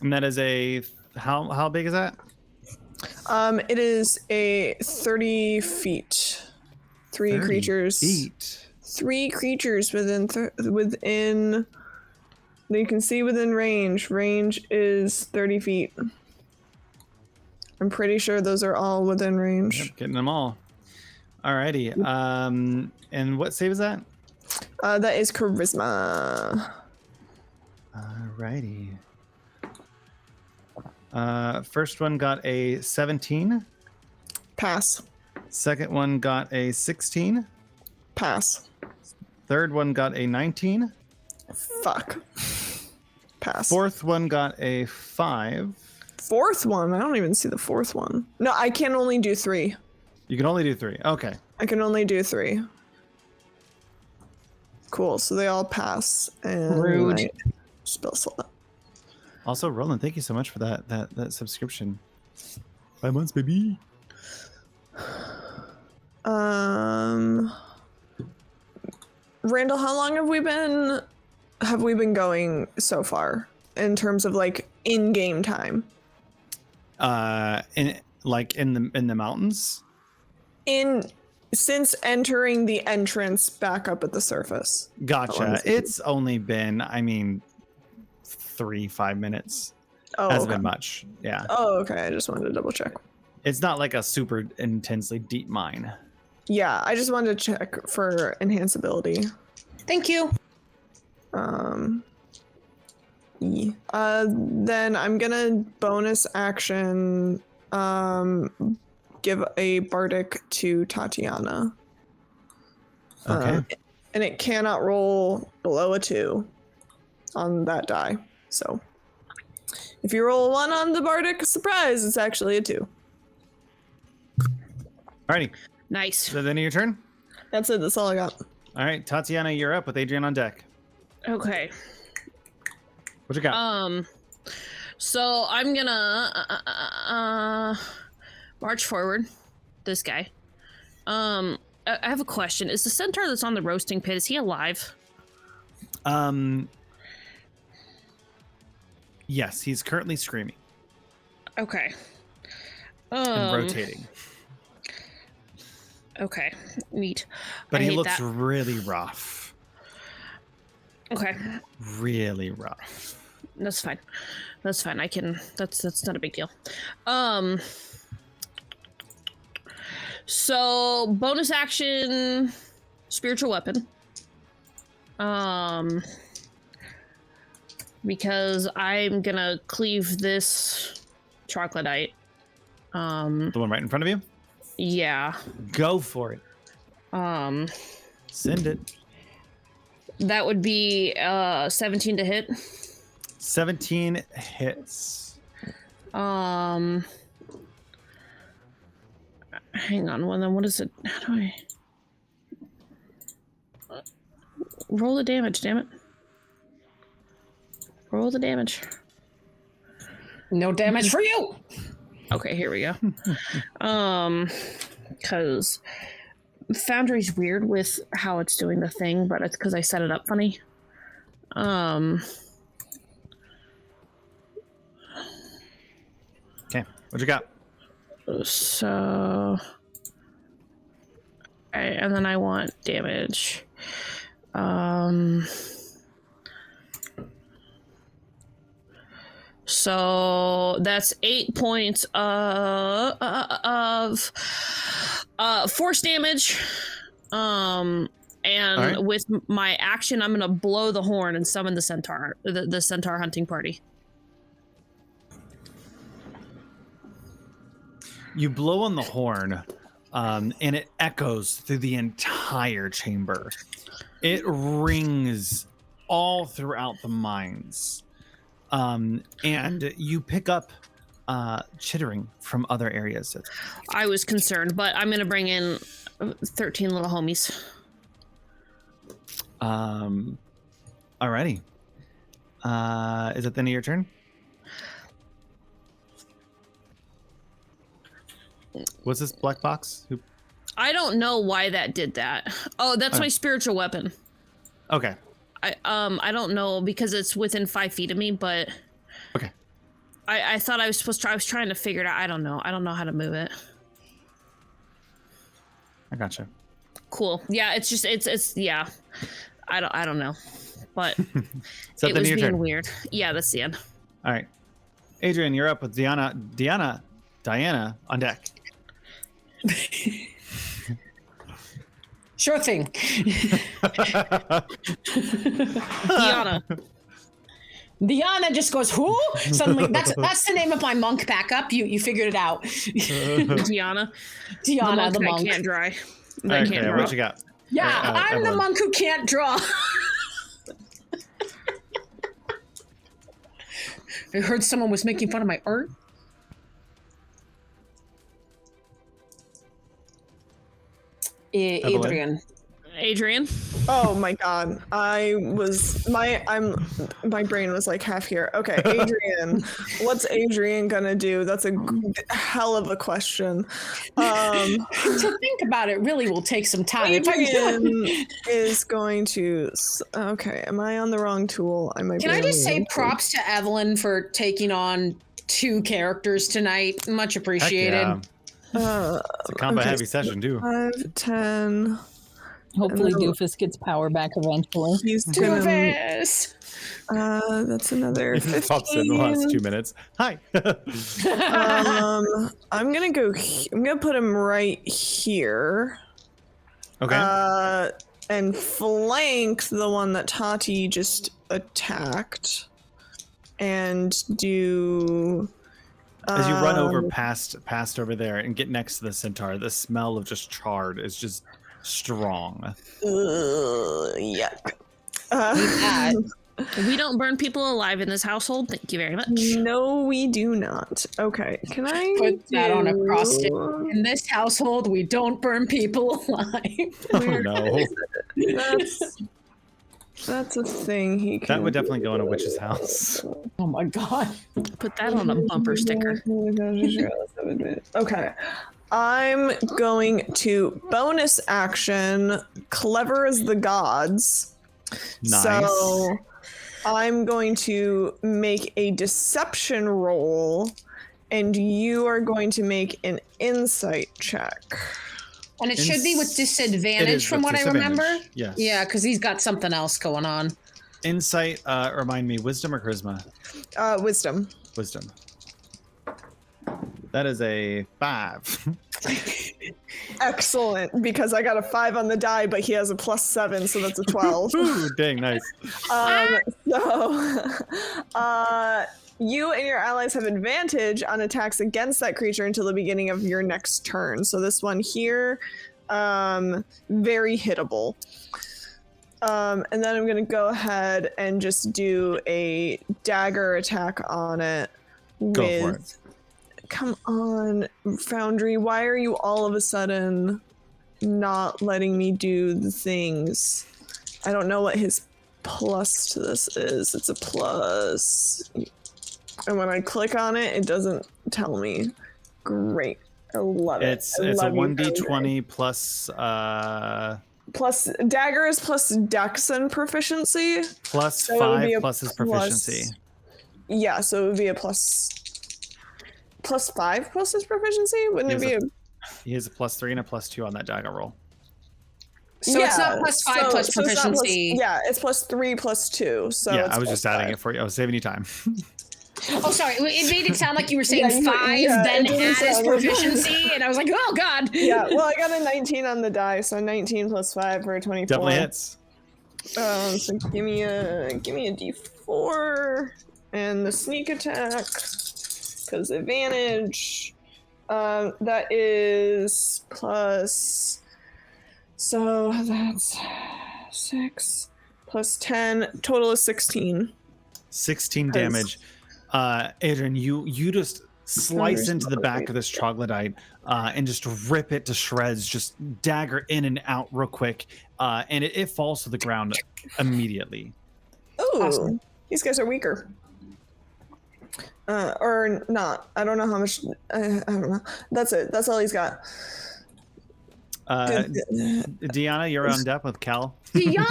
And that is a how big is that? It is a 30 feet. 3 creatures. Feet. 3 creatures within. You can see within range. Range is 30 feet. I'm pretty sure those are all within range. Yep, getting them all. Alrighty. And what save is that? That is charisma. Alrighty. First one got a 17. Pass. Second one got a 16. Pass. Third one got a 19. Fuck. Pass. Fourth one got a 5. Fourth one? I don't even see the fourth one. No, I can only do 3. You can only do 3. Okay. I can only do 3. Cool, so they all pass. And Rude. I spell slot. Also, Roland, thank you so much for that subscription. 5 months, baby. Randall, how long have we been going so far in terms of like in-game time? In the mountains. Since entering the entrance back up at the surface. Gotcha. It's only been, 3-5 minutes. Oh, Hasn't okay. been much. Yeah. Oh, okay. I just wanted to double check. It's not like a super intensely deep mine. Yeah, I just wanted to check for enhanceability. Thank you. Yeah. Then I'm gonna bonus action give a bardic to Tatiana. Okay. And it cannot roll below a 2 on that die. So if you roll a 1 on the bardic, surprise, it's actually a 2. Alrighty. Nice. Is that the end of your turn? That's it. That's all I got. All right, Tatiana, you're up with Adrian on deck. Okay. What you got? So I'm gonna march forward. This guy. I have a question. Is the centaur that's on the roasting pit, is he alive? Yes, he's currently screaming Okay. and rotating. Okay. Neat. But I he hate looks that. really rough. Okay. Really rough. That's fine. That's fine. I can. That's not a big deal. So bonus action, spiritual weapon. Because I'm gonna cleave this troglodyte. The one right in front of you? Yeah. Go for it. Send it. That would be 17 to hit. 17 hits. Hang on. Well, then what is it? How do I roll the damage? Damn it! Roll the damage. No damage for you. Okay, here we go. Because Foundry's weird with how it's doing the thing, but it's because I set it up funny. Okay, what you got? So, and then I want damage. So that's 8 points of force damage. And right. with my action, I'm gonna blow the horn and summon the centaur, the centaur hunting party. You blow on the horn, and it echoes through the entire chamber. It rings all throughout the mines. And you pick up chittering from other areas. I was concerned, but I'm gonna bring in 13 little homies. Alrighty. Is it the end of your turn? What's this black box? I don't know why that did that. Oh, that's my spiritual weapon. Okay. I don't know because it's within 5 feet of me, but Okay. I thought I was supposed to. I was trying to figure it out. I don't know. I don't know how to move it. I gotcha. Cool. Yeah, it's just it's yeah. I don't know, but So it then was your being turn. weird. Yeah, that's the end. All right, Adrian, you're up with Diana on deck. Sure thing. Diana. Diana just goes, who? Suddenly, that's the name of my monk backup. You figured it out. Diana. Diana, the monk. that can't dry. All That right, can't Kaya, draw. what you got? Yeah, I'm the Evelyn. monk who can't draw. I heard someone was making fun of my art. Adrian. Adrian. Oh my god. My brain was like half here. Okay, Adrian. What's Adrian gonna do? That's a hell of a question. To think about it really will take some time. If I Adrian is going to. Okay, am I on the wrong tool? I might. Can be I on just the say wrong tool. props to Evelyn for taking on 2 characters tonight? Much Heck appreciated. yeah. It's a combat heavy session too. 5, 10. Hopefully, And then- Doofus gets power back eventually. He's Two of gonna. us. That's another He just pops in the last 2 minutes. Hi. I'm gonna go. I'm gonna put him right here. Okay. And flank the one that Tati just attacked, and do. As you run over past over there and get next to the centaur, the smell of just charred is just strong. Yuck. We don't burn people alive in this household. Thank you very much. No, we do not. Okay, can I Put that on a cross-stick. do- In this household, we don't burn people alive. Oh no. That's a thing he can. That would definitely go in a witch's house. Oh my god. Put that on a bumper sticker. Okay. I'm going to bonus action Clever as the Gods. Nice. So I'm going to make a deception roll, and you are going to make an insight check. And it should be with It disadvantage is from with what I remember. disadvantage, yes. Yeah, because he's got something else going on. Insight, remind me, wisdom or charisma? Wisdom. Wisdom. That is a 5. Excellent, because I got a 5 on the die, but he has a +7, so that's a 12. Ooh, dang, nice. You and your allies have advantage on attacks against that creature until the beginning of your next turn. So this one here, very hittable. And then I'm gonna go ahead and just do a dagger attack on it. Go for it. Come on, Foundry, why are you all of a sudden not letting me do the things? I don't know what his plus to this is. It's a plus. And when I click on it, it doesn't tell me. Great. I love it. It's I a love you, 1d20 plus plus dagger is plus dex and proficiency. plus So it would be 5 a plus his plus- proficiency. Yeah, so it would be a plus 5 plus his proficiency? Wouldn't it be a He has a +3 and a +2 on that dagger roll. So it's not +5 plus so it's not plus- proficiency. yeah, it's +3 +2. So yeah, it's I was just adding +5. it for you. I was saving you time. Oh, sorry. It made it sound like you were saying Yeah, 5, yeah, then it didn't add his sound like- proficiency, and I was like, oh god. Yeah, well, I got a 19 on the die, so 19 plus 5 for a 24. Definitely hits. So give me a D4 and the sneak attack because advantage. That is plus. So that's 6 plus 10. Total is 16. 16 damage. Adrian, you just slice into the back of this troglodyte and just rip it to shreds, just dagger in and out real quick, and it falls to the ground immediately. Ooh, Awesome. these guys are weaker. Or not. I don't know how much. I don't know. That's it. That's all he's got. Deanna, you're on deck with Cal. Diana,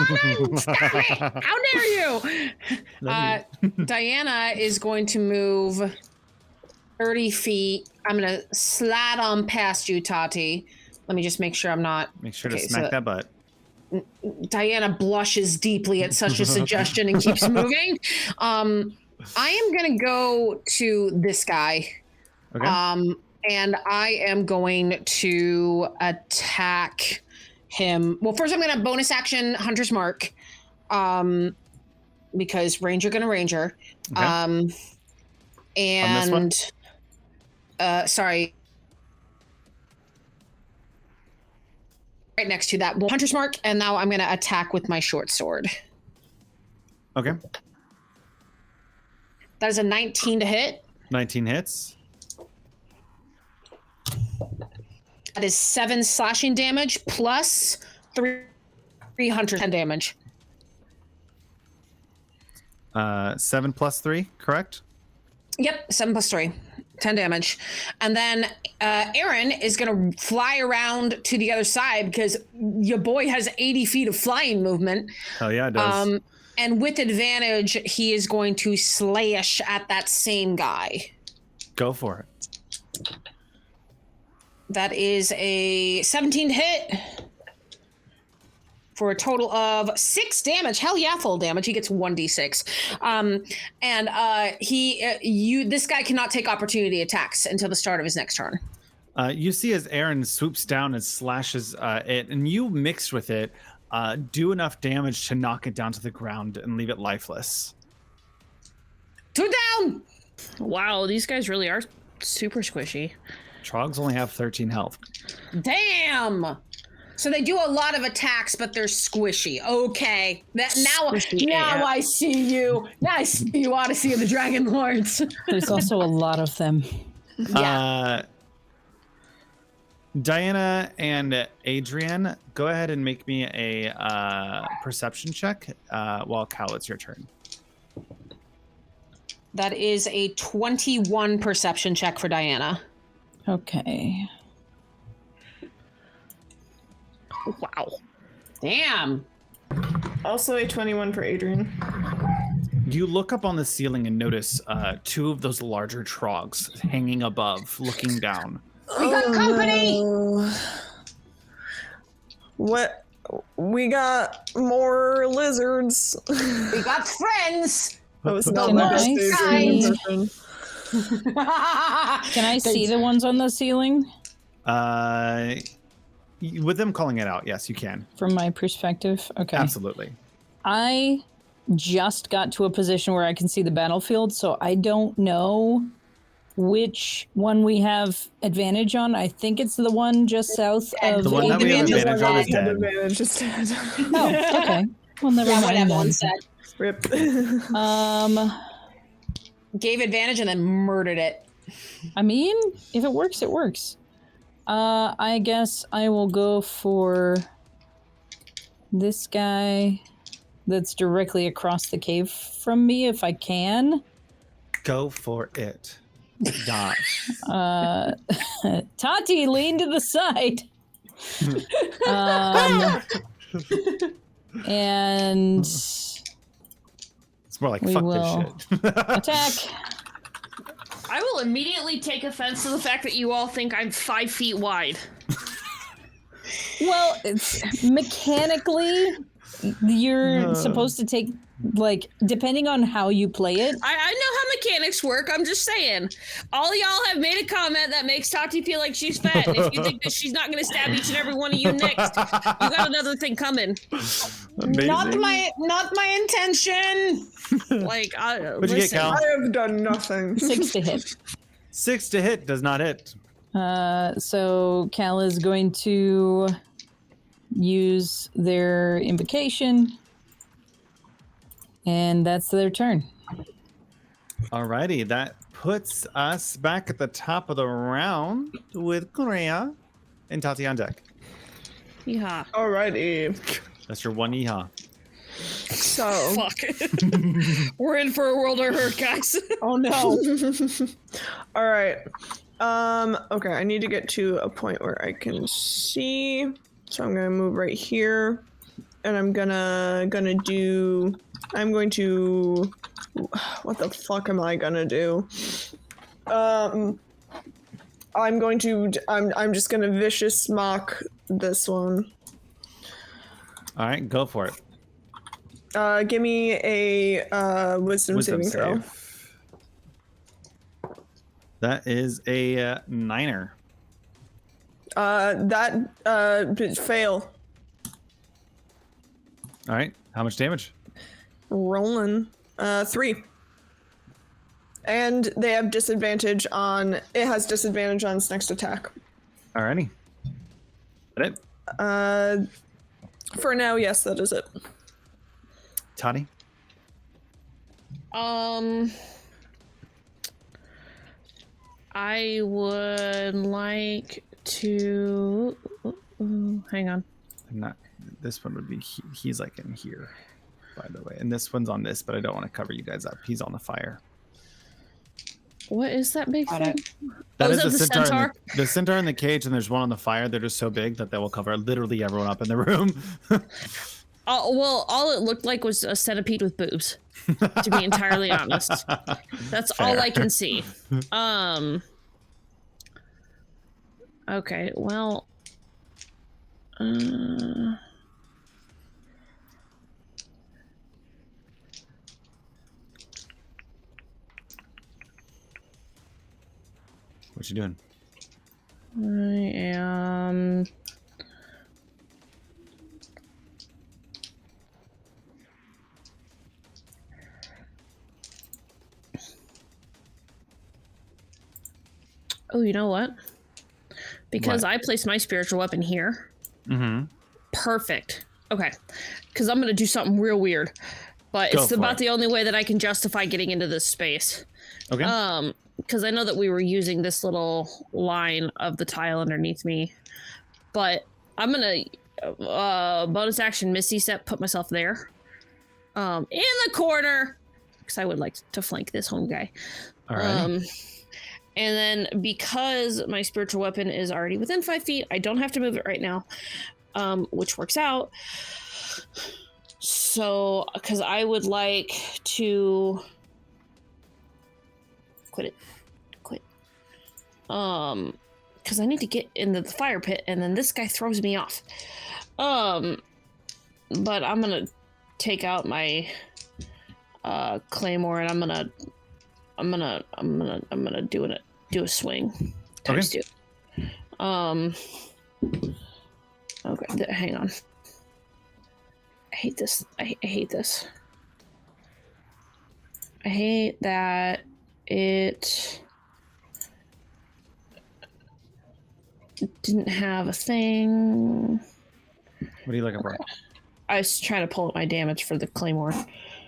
stop it! How dare you? Diana is going to move 30 feet. I'm going to slide on past you, Tati. Let me just make sure I'm not... Make sure to smack that butt. Diana blushes deeply at such a suggestion and keeps moving. I am going to go to this guy. Okay. And I am going to attack him. Well, first I'm going to bonus action Hunter's Mark. Because Ranger gonna Ranger. Okay. And sorry. Right next to that Hunter's Mark, and now I'm gonna attack with my short sword. Okay. That is a 19 to hit. 19 hits. That is 7 slashing damage plus 310 damage. 7 plus 3, correct? Yep, 7 plus 3. 10 damage. And then Aaron is going to fly around to the other side because your boy has 80 feet of flying movement. Hell yeah, it does. And with advantage, he is going to slash at that same guy. Go for it. That is a 17 to hit for a total of 6 damage. Hell yeah, full damage. He gets 1d6. This guy cannot take opportunity attacks until the start of his next turn. You see as Aaron swoops down and slashes it, and you mixed with it, do enough damage to knock it down to the ground and leave it lifeless. 2 down! Wow, these guys really are super squishy. Trogs only have 13 health. Damn! So they do a lot of attacks, but they're squishy. Okay. Now I see you. Now I see you, Odyssey of the Dragonlords. There's also a lot of them. Yeah. Diana and Adrian, go ahead and make me a perception check while Cal, it's your turn. That is a 21 perception check for Diana. Okay. Wow. Damn. Also a 21 for Adrian. You look up on the ceiling and notice 2 of those larger trogs hanging above, looking down. We got company! No. What? We got more lizards. We got friends! That was not Can my I best Adrian see- impression. Can I see the ones on the ceiling? With them calling it out, yes, you can. From my perspective? Okay. Absolutely. I just got to a position where I can see the battlefield, so I don't know which one we have advantage on. I think it's the one just south of The one that we have advantage on is dead. Advantage is dead. Oh, okay. Well, never Yeah, mind. whatever then. one said. Rip. Gave advantage and then murdered it. I mean, if it works, it works. I guess I will go for this guy that's directly across the cave from me if I can. Go for it. Dot. Tati, lean to the side. And It's more like We fuck will this shit. attack. I will immediately take offense to the fact that you all think I'm 5 feet wide. Well, it's mechanically, you're supposed to take, like, depending on how you play it. I know how mechanics work. I'm just saying. All y'all have made a comment that makes Tati feel like she's fat. And if you think that she's not going to stab each and every one of you next, you got another thing coming. Amazing. Not my intention. Like, What'd you get, Cal? I have done nothing. 6 to hit. 6 to hit does not hit. So Cal is going to use their invocation. And that's their turn. Alrighty, that puts us back at the top of the round with Korea and Tati on deck. yeah. Alrighty. That's your one yeehaw. So. Fuck. We're in for a world of hurt, guys. Oh no. All right. Okay, I need to get to a point where I can see. So I'm gonna move right here, and I'm going to. What the fuck am I gonna do? I'm just gonna vicious mock this one. All right, go for it. Give me a wisdom saving throw. That is a 9er. Fail. All right, how much damage? Rolling. 3. And they have disadvantage on. It has disadvantage on its next attack. Alrighty. That it? For now, yes, that is it. Toddy? I would like to. Hang on. I'm not. This one would be. He's like in here, by the way, and this one's on this, but I don't want to cover you guys up. He's on the fire. What is that big thing? That is is that the centaur? The centaur in the cage, and there's one on the fire. They're just so big that they will cover literally everyone up in the room. Well, all it looked like was a centipede with boobs. To be entirely honest, that's all I can see. Okay, well. What you doing? I am. Oh, you know what? Because What? I placed my spiritual weapon here. Mm-hmm. Perfect. Okay. Because I'm going to do something real weird. But Go it's for about it. the only way that I can justify getting into this space. Okay. Because I know that we were using this little line of the tile underneath me. But I'm going to bonus action Misty Step, put myself there. In the corner. Because I would like to flank this home guy. All right. And then because my spiritual weapon is already within 5 feet, I don't have to move it right now, which works out. So, because I would like to quit. Because I need to get into the fire pit, and then this guy throws me off. But I'm gonna take out my claymore, and I'm gonna do a swing. Times 2. Okay, hang on. I hate this. I hate this. I hate that it didn't have a thing. What are you looking for? I was trying to pull up my damage for the claymore.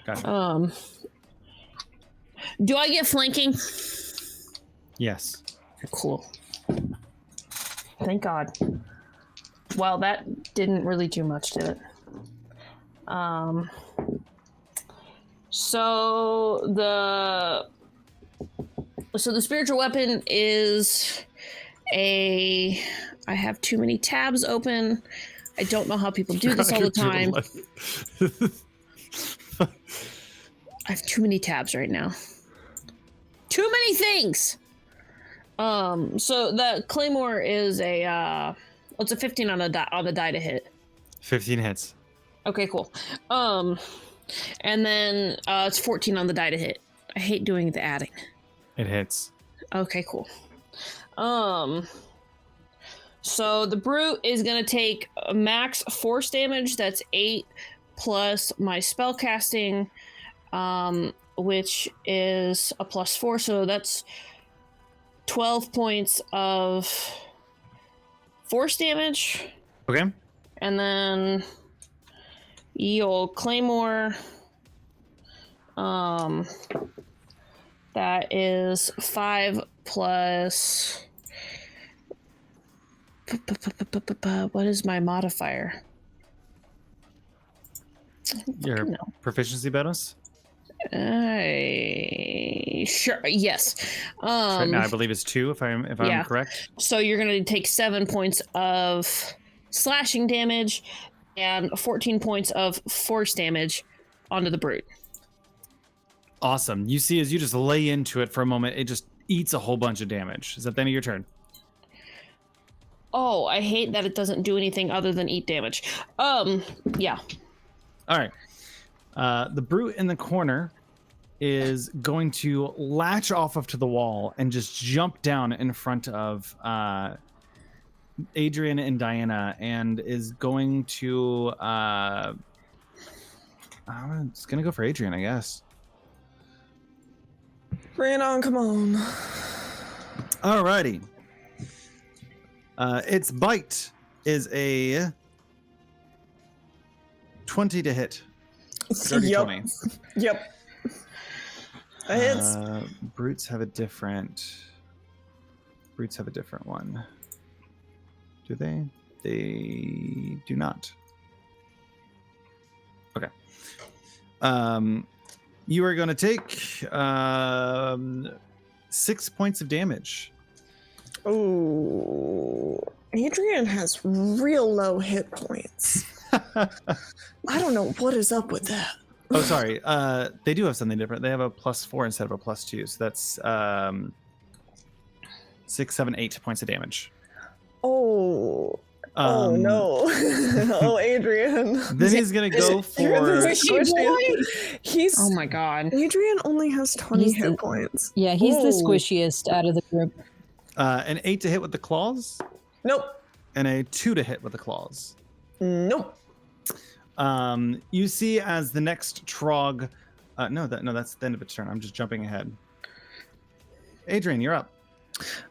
Gotcha. Do I get flanking? Yes. Cool. Thank God. Well, that didn't really do much, did it? So the spiritual weapon is I have too many tabs open. I don't know how people do this all the time. I have too many tabs right now. Too many things. So the claymore is it's a 15 on the die to hit. 15 hits. Okay, cool. And then it's 14 on the die to hit. I hate doing the adding. It hits. Okay, cool. So the brute is gonna take a max force damage. That's 8 plus my spell casting, which is a +4. So that's 12 points of force damage. Okay. And then old claymore. That is 5 plus. What is my modifier? Your proficiency bonus? Sure. Yes. Right now, I believe it's 2, if I'm correct. So you're gonna take 7 points of slashing damage and 14 points of force damage onto the brute. Awesome. You see, as you just lay into it for a moment, it just eats a whole bunch of damage. Is that the end of your turn? Oh, I hate that it doesn't do anything other than eat damage. Yeah. All right. The brute in the corner is going to latch off to the wall and just jump down in front of Adrian and Diana, and is going to it's gonna go for Adrian, I guess. Bring it on, come on. Alrighty. Its bite is a 20 to hit. Dirty Yep. 20. Yep. That hits. Brutes have a different one. Do they? They do not. Okay. You are going to take 6 points of damage. Oh, Adrian has real low hit points. I don't know what is up with that. Oh, sorry. They do have something different. They have a +4 instead of a +2. So that's 6, 7, 8 points of damage. Oh. Oh no. Oh, Adrian. Then he's going to go for... Oh my god. Adrian only has 20 He's hit the- points. Yeah, he's the Oh. squishiest out of the group. an 8 to hit with the claws, Nope. and a 2 to hit with the claws. Nope. You see as the next Trog... no, that's the end of its turn. I'm just jumping ahead. Adrian, you're up.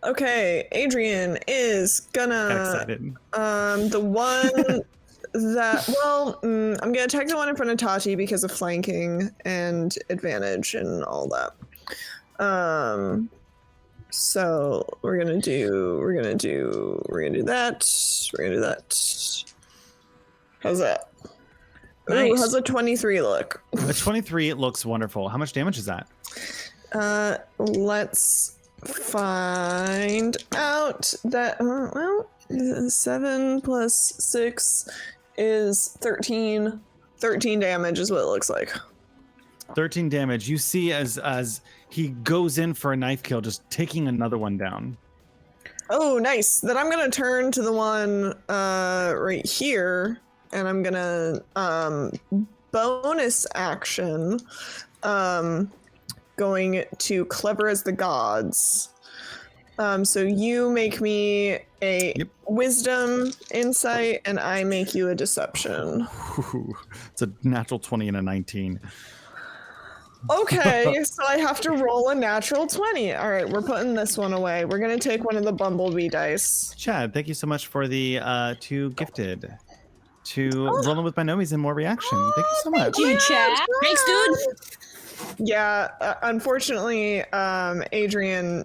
Okay, Adrian is Got gonna excited. the one that I'm gonna attack the one in front of Tati because of flanking and advantage and all that. So we're gonna do that. How's that? Nice. Ooh, how's a 23 look? A 23 looks wonderful. How much damage is that? Let's find out that 7 plus 6 is 13 damage is what it looks like. 13 damage. You see as he goes in for a knife kill, just taking another one down. Oh, nice. Then I'm gonna turn to the one right here, and I'm gonna bonus action going to Clever as the Gods. So you make me a wisdom insight, and I make you a deception. It's a natural 20 and a 19. Okay, so I have to roll a natural 20. All right, we're putting this one away. We're gonna take one of the bumblebee dice. Chad, thank you so much for the 2 gifted to rolling with my nomies and more reaction. Thank you so much. You chat. Thanks, dude. Yeah, unfortunately, Adrian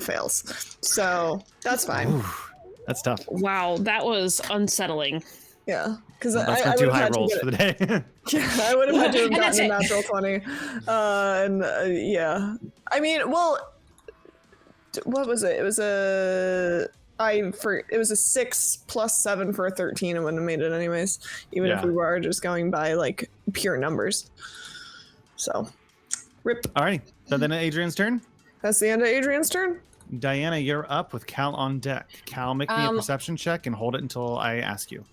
fails, so that's fine. Ooh, that's tough. Wow, that was unsettling. Yeah, because Well, that's I my 2 would high have had to rolls get for the day. Yeah, I would have had to have And that's gotten a it. natural 20. Yeah. I mean, well, what was it? It was a 6 plus 7 for a 13. It wouldn't have made it anyways, even if Yeah. we were just going by like pure numbers. So, rip. Alrighty. So then Adrian's turn. That's the end of Adrian's turn. Diana, you're up with Cal on deck. Cal, make me a perception check and hold it until I ask you.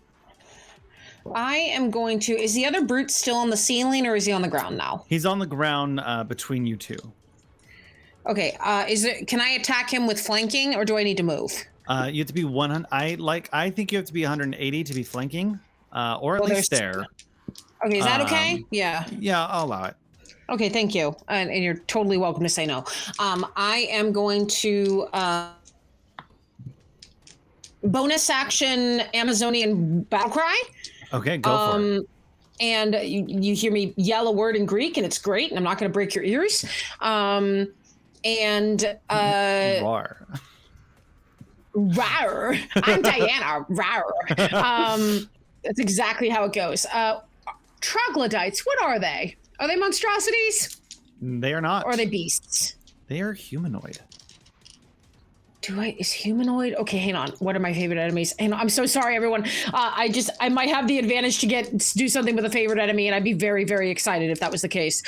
I am going to. Is the other brute still on the ceiling, or is he on the ground now? He's on the ground between you two. Okay. Can I attack him with flanking, or do I need to move? You have to be 100. I think you have to be 180 to be flanking, or at Well, least there's- there. Okay. Is that okay? Yeah. Yeah, I'll allow it. Okay, thank you. And you're totally welcome to say no. I am going to bonus action Amazonian battle cry. Okay, go for it. And you hear me yell a word in Greek, and it's great, and I'm not going to break your ears. Rawr. Rawr. I'm Diana. Rawr. That's exactly how it goes. Troglodytes, what are they? Are they monstrosities? They are not. Or are they beasts? They are humanoid. Is humanoid? Okay, hang on. What are my favorite enemies? Hang on. I'm so sorry, everyone. I might have the advantage to do something with a favorite enemy, and I'd be very, very excited if that was the case.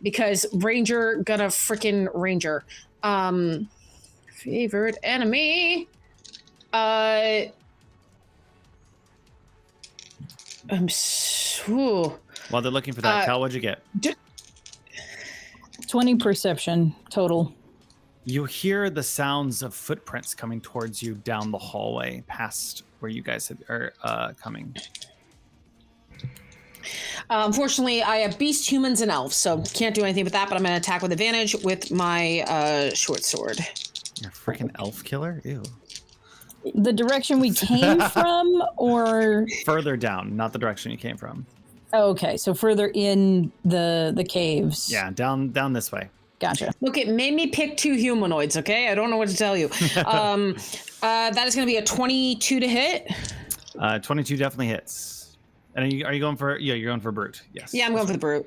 because Ranger gonna freaking Ranger. Favorite enemy. While they're looking for that, Cal, what'd you get? 20 perception total. You hear the sounds of footprints coming towards you down the hallway past where you guys are coming. Unfortunately, I have beast, humans, and elves, so can't do anything with that, but I'm going to attack with advantage with my short sword. You're a freaking elf killer? Ew. The direction we came from, or further down, not the direction you came from. Okay, so further in the caves. Yeah, down this way. Gotcha. Look, it made me pick 2 humanoids, okay? I don't know what to tell you. That is going to be a 22 to hit. 22 definitely hits. And are you going for... Yeah, you're going for brute. Yes. Yeah, I'm going for the brute.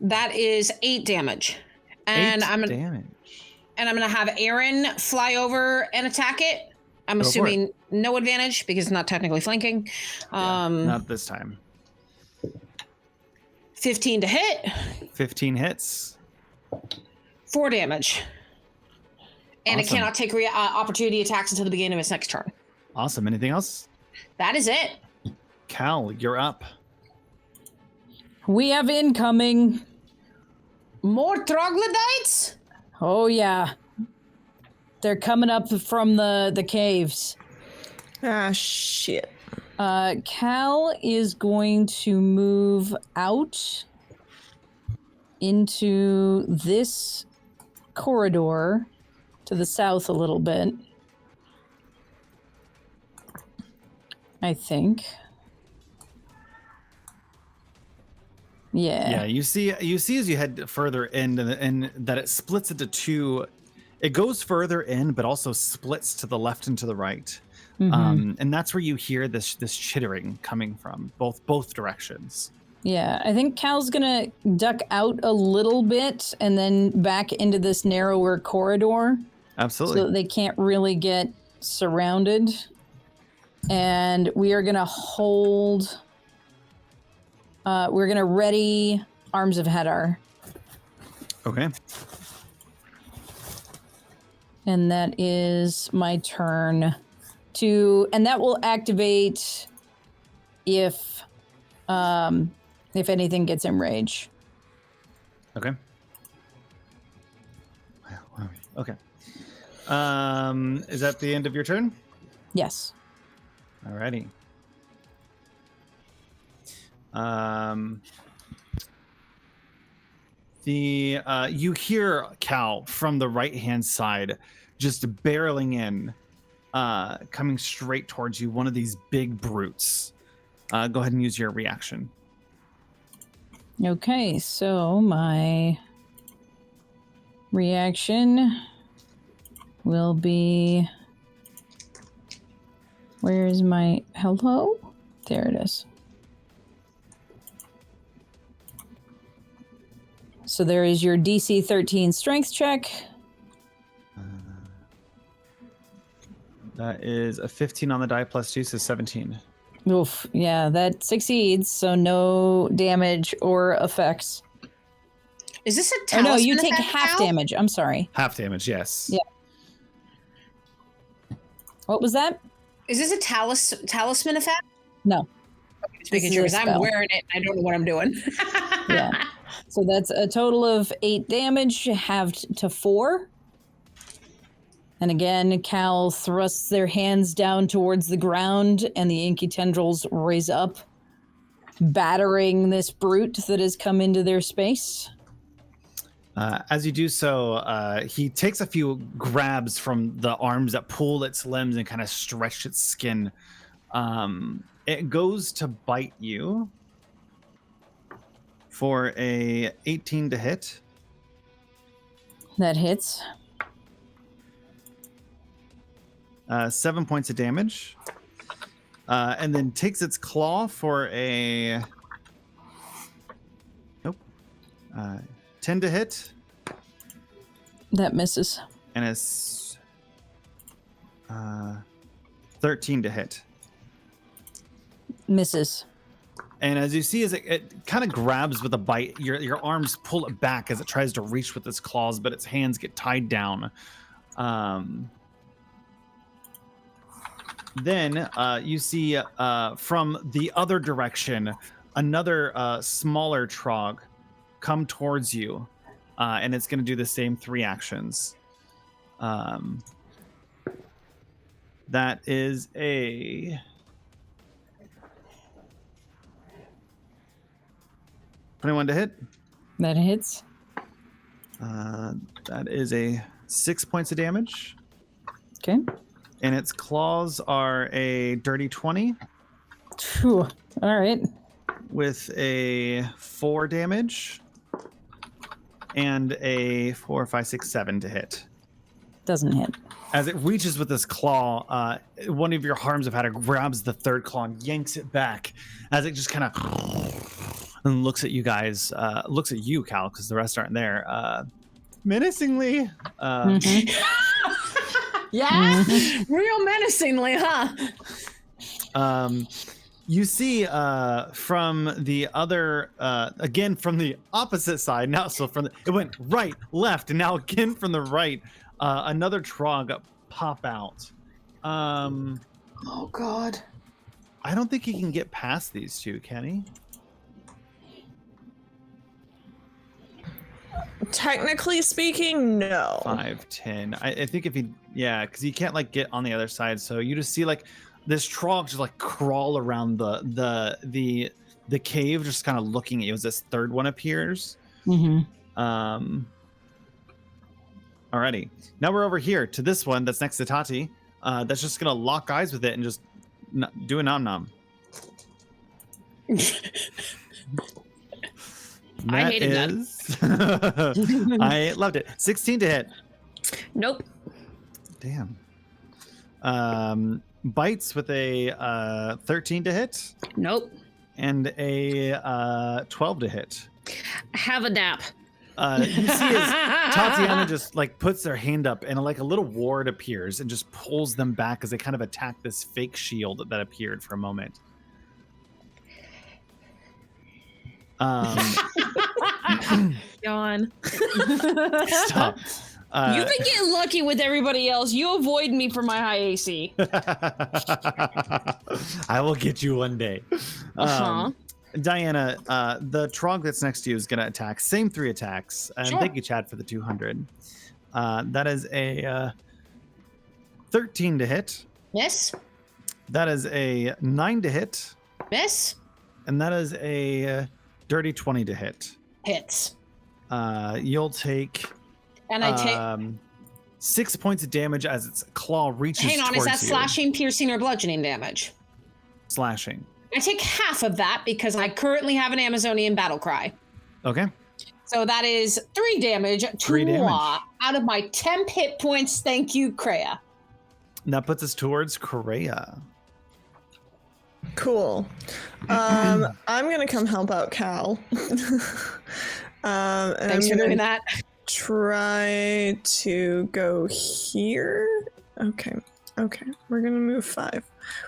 That is 8 damage. And 8 damage. And I'm going to have Aaron fly over and attack it. I'm assuming no advantage because it's not technically flanking. Not this time. 15 to hit. 15 hits. 4 damage. And Awesome. it cannot take opportunity attacks until the beginning of its next turn. Awesome. Anything else? That is it. Cal, you're up. We have incoming. More troglodytes? Oh, yeah. They're coming up from the caves. Ah, shit. Cal is going to move out into this corridor to the south a little bit. I think. Yeah, you see as you head further in and that it splits into 2. It goes further in, but also splits to the left and to the right. Mm-hmm. And that's where you hear this chittering coming from, both directions. Yeah, I think Cal's gonna duck out a little bit and then back into this narrower corridor. Absolutely. So that they can't really get surrounded. And we are gonna hold... we're gonna ready Arms of Hadar. Okay. And that is my turn and that will activate if anything gets enraged. Okay. Okay. Is that the end of your turn? Yes. Alrighty. You hear Cal from the right-hand side just barreling in, coming straight towards you, one of these big brutes. Go ahead and use your reaction. Okay, so my reaction will be... Where is my... Hello? There it is. So there is your DC 13 strength check. That is a 15 on the die plus 2, so 17. Oof, yeah, that succeeds, so no damage or effects. Is this a Oh talisman? no, you take effect half now? damage. I'm sorry. Half damage, yes. Yeah. What was that? Is this a talisman effect? No. Just making This sure is a because I'm spell. wearing it and I don't know what I'm doing. Yeah. So that's a total of 8 damage, halved to 4. And again, Cal thrusts their hands down towards the ground, and the inky tendrils raise up, battering this brute that has come into their space. As you do so, he takes a few grabs from the arms that pull its limbs and kind of stretch its skin. It goes to bite you for a 18 to hit. That hits. 7 points of damage. And then takes its claw for a... Nope. 10 to hit. That misses. And it's 13 to hit. Misses. And as you see, as it kind of grabs with a bite, your arms pull it back as it tries to reach with its claws, but its hands get tied down. Then you see from the other direction, another smaller Trog come towards you, and it's going to do the same 3 actions. That is a 21 to hit. That hits. That is a 6 points of damage. Okay. And its claws are a dirty 20. Whew. All right. With a 4 damage. And a 4, 5, 6, 7 to hit. Doesn't hit. As it reaches with this claw, one of your arms of Hatter grabs the third claw and yanks it back as it just kind of and looks at you guys, looks at you, Cal, because the rest aren't there, menacingly. Yeah? Real menacingly, huh? You see from the other, again, from the opposite side, now, so it went right, left, and now again from the right, another Trog pop out. Oh, God. I don't think he can get past these two, can he? Technically speaking, no. 5, 10. I think if he, yeah, because he can't like get on the other side. So you just see like this Trog just like crawl around the cave, just kind of looking at you as this third one appears. Alrighty, now we're over here to this one that's next to Tati. That's just gonna lock eyes with it and just do a nom nom. I hated that. I loved it. 16 to hit. Nope. Damn. Bites with a 13 to hit. Nope. And a 12 to hit. Have a nap. You see as Tatiana just like puts their hand up and like a little ward appears and just pulls them back as they kind of attack this fake shield that appeared for a moment. Yawn. Stop. You've been getting lucky with everybody else. You avoid me for my high AC. I will get you one day. Diana, the Trog that's next to you is going to attack. Same 3 attacks. And thank you, Chad, for the 200. That is a 13 to hit. Miss. That is a 9 to hit. Miss. And that is a dirty 20 to hit. Hits. You'll take... And I take 6 points of damage as its claw reaches towards you. Hang on, is that slashing, piercing, or bludgeoning damage? Slashing. I take half of that because I currently have an Amazonian battle cry. Okay. So that is 3 damage. 3 damage. Out of my 10 hit points. Thank you, Kreia. And that puts us towards Kreia. Cool. I'm gonna come help out Cal. Thanks for doing that. Try to go here. Okay. We're gonna move 5.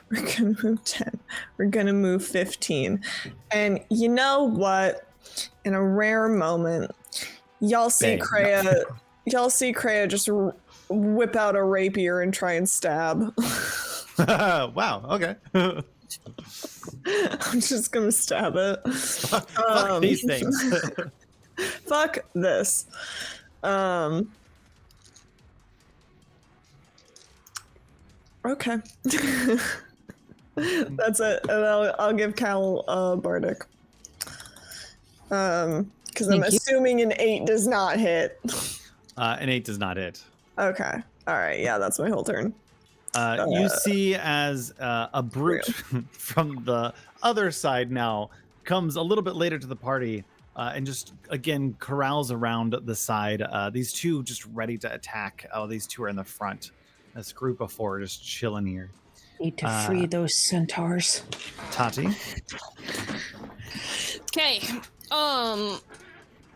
We're gonna move 10. We're gonna move 15. And you know what? In a rare moment, y'all see Kreia. Y'all see Kreia just whip out a rapier and try and stab. Wow. Okay. I'm just gonna stab it. Fuck these things. Fuck this. Okay. That's it. And I'll give Cal Bardic. Because I'm assuming an 8 does not hit. An 8 does not hit. Okay. All right. Yeah, that's my whole turn. You see as a brute from the other side now comes a little bit later to the party and just, again, corrals around the side. These two just ready to attack. Oh, these two are in the front. This group of 4 just chilling here. Need to free those centaurs. Tati? Okay.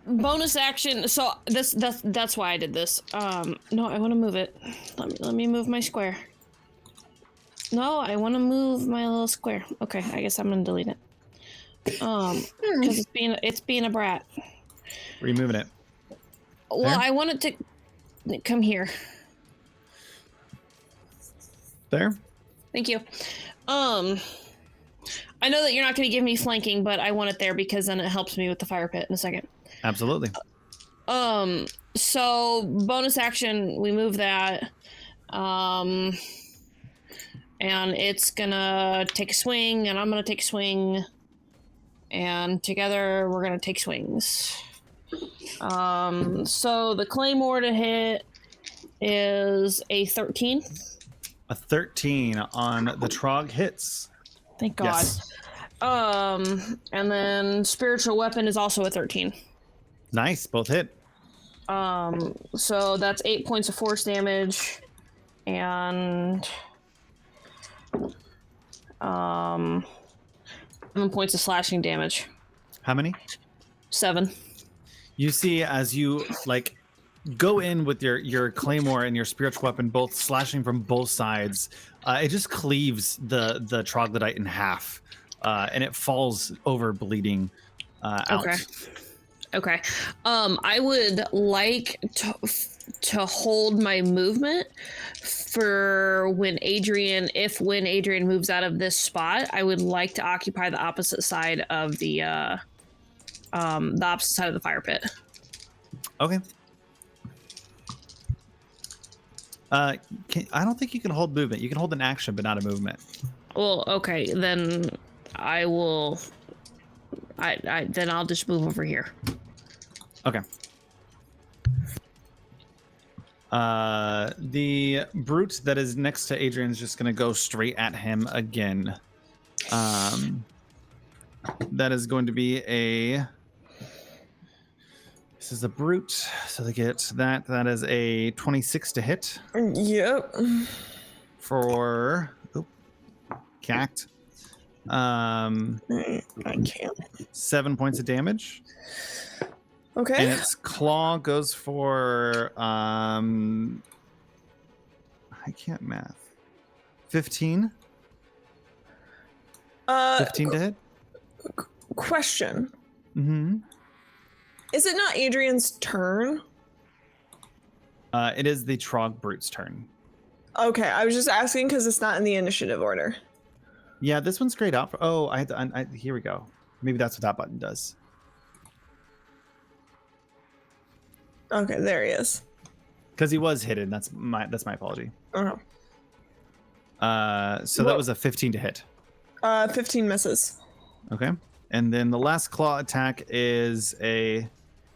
Bonus action. So that's why I did this. No, I want to move it. Let me move my square. No, I want to move my little square. Okay, I guess I'm gonna delete it. Because it's being a brat. Removing it. Well, There? I want it to come here. There. Thank you. I know that you're not going to give me flanking, but I want it there because then it helps me with the fire pit in a second. Absolutely. So bonus action, we move that. And it's gonna take a swing, and I'm gonna take a swing, and together we're gonna take swings. So the claymore to hit is a 13. A 13 on the Trog hits. Thank God. Yes. And then spiritual weapon is also a 13. Nice, both hit. So that's 8 points of force damage, and 7 points of slashing damage. How many? 7. You see as you go in with your claymore and your spiritual weapon, both slashing from both sides, it just cleaves the troglodyte in half, and it falls over bleeding out. Okay. I would like to hold my movement for when Adrian moves out of this spot. I would like to occupy the opposite side of the opposite side of the fire pit. Okay. I don't think you can hold movement. You can hold an action, but not a movement. Well, okay, then I will. Then I'll just move over here. Okay. The brute that is next to Adrian is just going to go straight at him again. That is going to be this is a brute, so they get that. That is a 26 to hit. Yep. For cacked. I can't. 7 points of damage. Okay. And its claw goes for I can't math. 15? 15 to hit? Question. Mm-hmm. Is it not Adrian's turn? It is the Trog Brute's turn. Okay, I was just asking because it's not in the initiative order. Yeah, this one's straight up. Oh, here we go. Maybe that's what that button does. Okay, there he is. Because he was hidden. That's my apology. Oh. So that was a 15 to hit. 15 misses. Okay. And then the last claw attack is a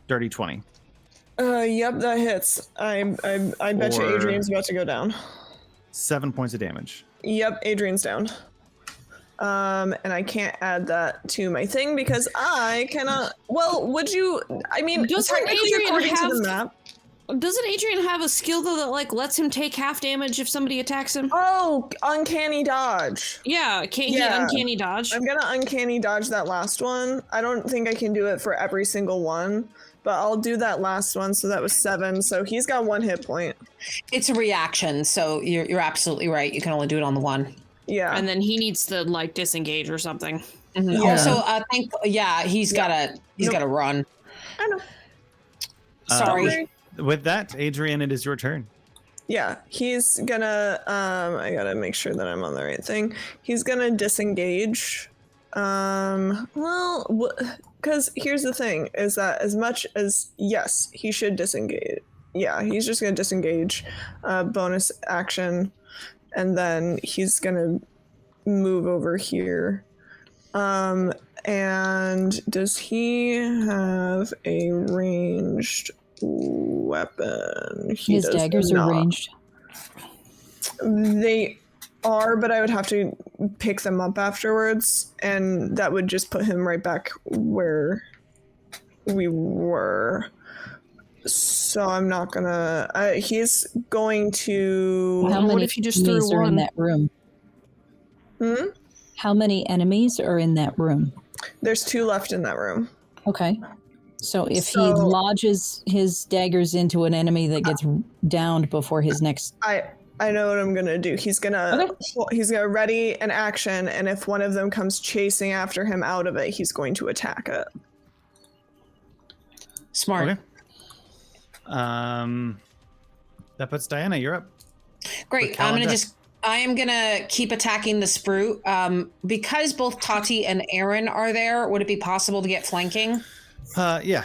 dirty 20. Yep, that hits. I bet you Adrian's about to go down. 7 points of damage. Yep, Adrian's down. And I can't add that to my thing because I cannot. Well, would you? I mean, technically, according to the map. Doesn't Adrian have a skill though that lets him take half damage if somebody attacks him? Oh, uncanny dodge. Yeah, he uncanny dodge. I'm gonna uncanny dodge that last one. I don't think I can do it for every single one, but I'll do that last one. So that was 7. So he's got 1 hit point. It's a reaction, so you're absolutely right. You can only do it on the one. Yeah. And then he needs to disengage or something. Mm-hmm. Yeah. Also, he's gotta run. I know. Sorry. With that, Adrian, it is your turn. Yeah, he's gonna. I gotta make sure that I'm on the right thing. He's gonna disengage. Well, because here's the thing: is that as much as yes, he should disengage. Yeah, he's just gonna disengage. Bonus action, and then he's gonna move over here. And does he have a ranged weapon? His daggers are ranged. They are, but I would have to pick them up afterwards, and that would just put him right back where we were. So I'm not gonna. He's going to. How many what if you just threw enemies are in one? that room? How many enemies are in that room? There's 2 left in that room. Okay. So if he lodges his daggers into an enemy that gets downed before his next... I I know what I'm gonna do. He's gonna ready an action, and if one of them comes chasing after him out of it, he's going to attack it. Smart. Okay. That puts Diana. You're up. Great. I am gonna keep attacking the Sprute. Because both Tati and Aaron are there, would it be possible to get flanking? Yeah.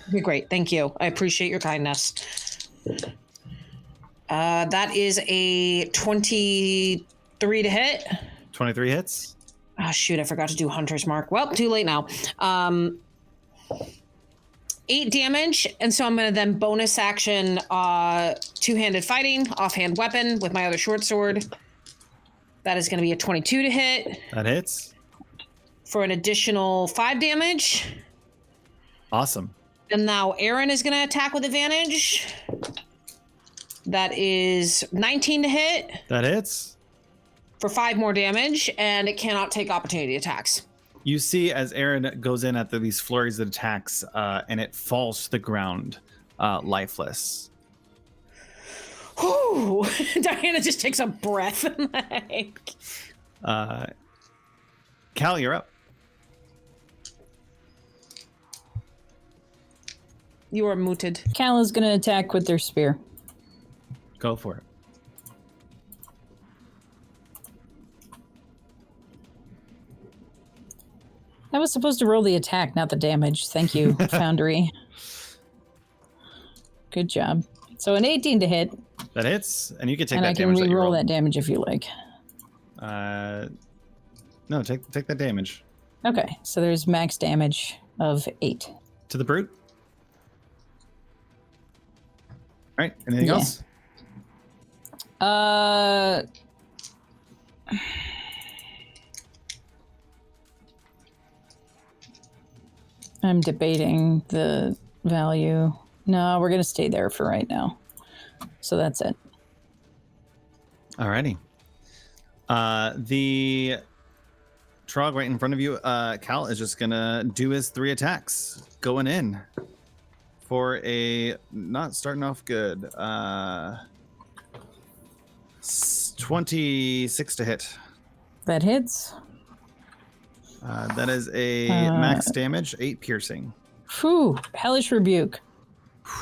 Okay, great. Thank you. I appreciate your kindness. That is a 23 to hit. 23 hits. Oh, shoot. I forgot to do Hunter's Mark. Well, too late now. 8 damage. And so I'm going to then bonus action two-handed fighting, offhand weapon with my other short sword. That is going to be a 22 to hit. That hits. For an additional 5 damage. Awesome. And now Aaron is going to attack with advantage. That is 19 to hit. That hits. For 5 more damage, and it cannot take opportunity attacks. You see as Aaron goes in at these flurries of attacks, and it falls to the ground, lifeless. Whew. Diana just takes a breath. Cal, you're up. You are muted. Cal is going to attack with their spear. Go for it. I was supposed to roll the attack, not the damage. Thank you, Foundry. Good job. So an 18 to hit. That hits, and you can take and that I can damage. re-roll that damage if you like. No, take that damage. Okay, so there's max damage of 8. To the brute. All right. Anything else? I'm debating the value. No, we're going to stay there for right now. So that's it. Alrighty. The Trog right in front of you, Cal, is just going to do his 3 attacks. Going in for a not starting off good. 26 to hit. That hits. That is a max damage, 8 piercing. Whew, hellish rebuke.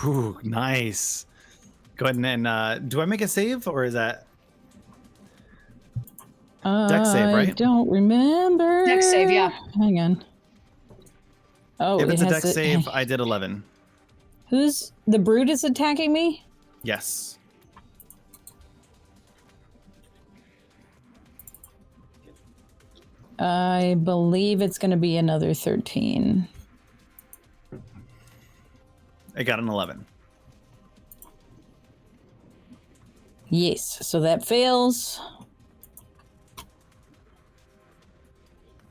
Whew, nice. Go ahead and do I make a save or is that dex save, right? I don't remember. Dex save, yeah. Hang on. Oh, if it's a dex save, I did 11. Who's the brute is attacking me? Yes. I believe it's going to be another 13. I got an 11. Yes, so that fails.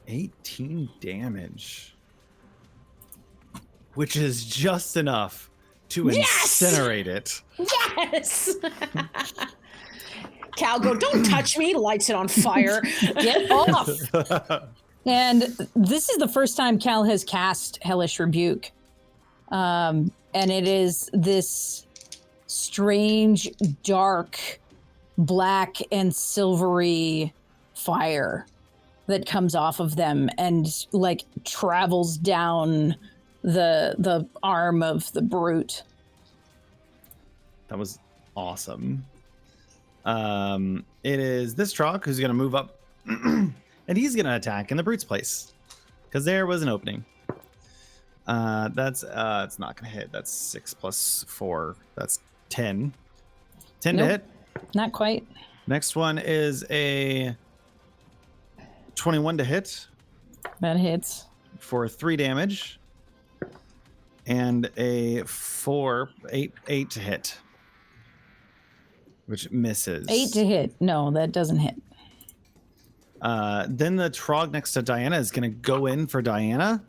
18 damage. Which is just enough to incinerate it. Yes! Cal, go, don't touch me, lights it on fire. Get off! And this is the first time Cal has cast Hellish Rebuke. And it is this strange, dark, black and silvery fire that comes off of them and like travels down the arm of the brute. That was awesome. It is this Trog who's going to move up and he's going to attack in the brute's place because there was an opening. That's it's not going to hit. That's 6 plus 4. That's 10. 10 Nope, to hit. Not quite. Next one is a 21 to hit That hits. for 3 damage. And a 8 to hit. Which misses. 8 to hit. No, that doesn't hit. Then the Trog next to Diana is going to go in for Diana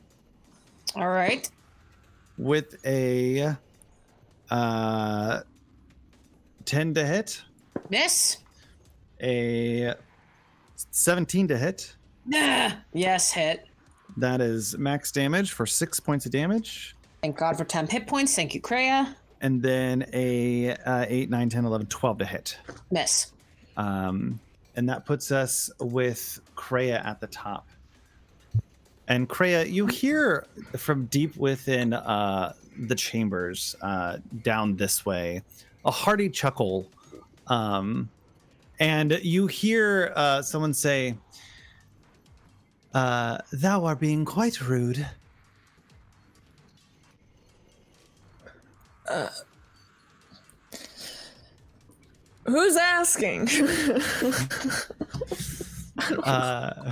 All right. with a 10 to hit, Miss. a 17 to hit. Yes, hit. That is max damage for 6 points of damage. Thank God for 10 hit points. Thank you, Kreia. And then a 8, 9, 10, 11, 12 to hit. Miss. And that puts us with Kreia at the top. And Kreia, you hear from deep within the chambers down this way a hearty chuckle. And you hear someone say, "Thou art being quite rude." Who's asking? I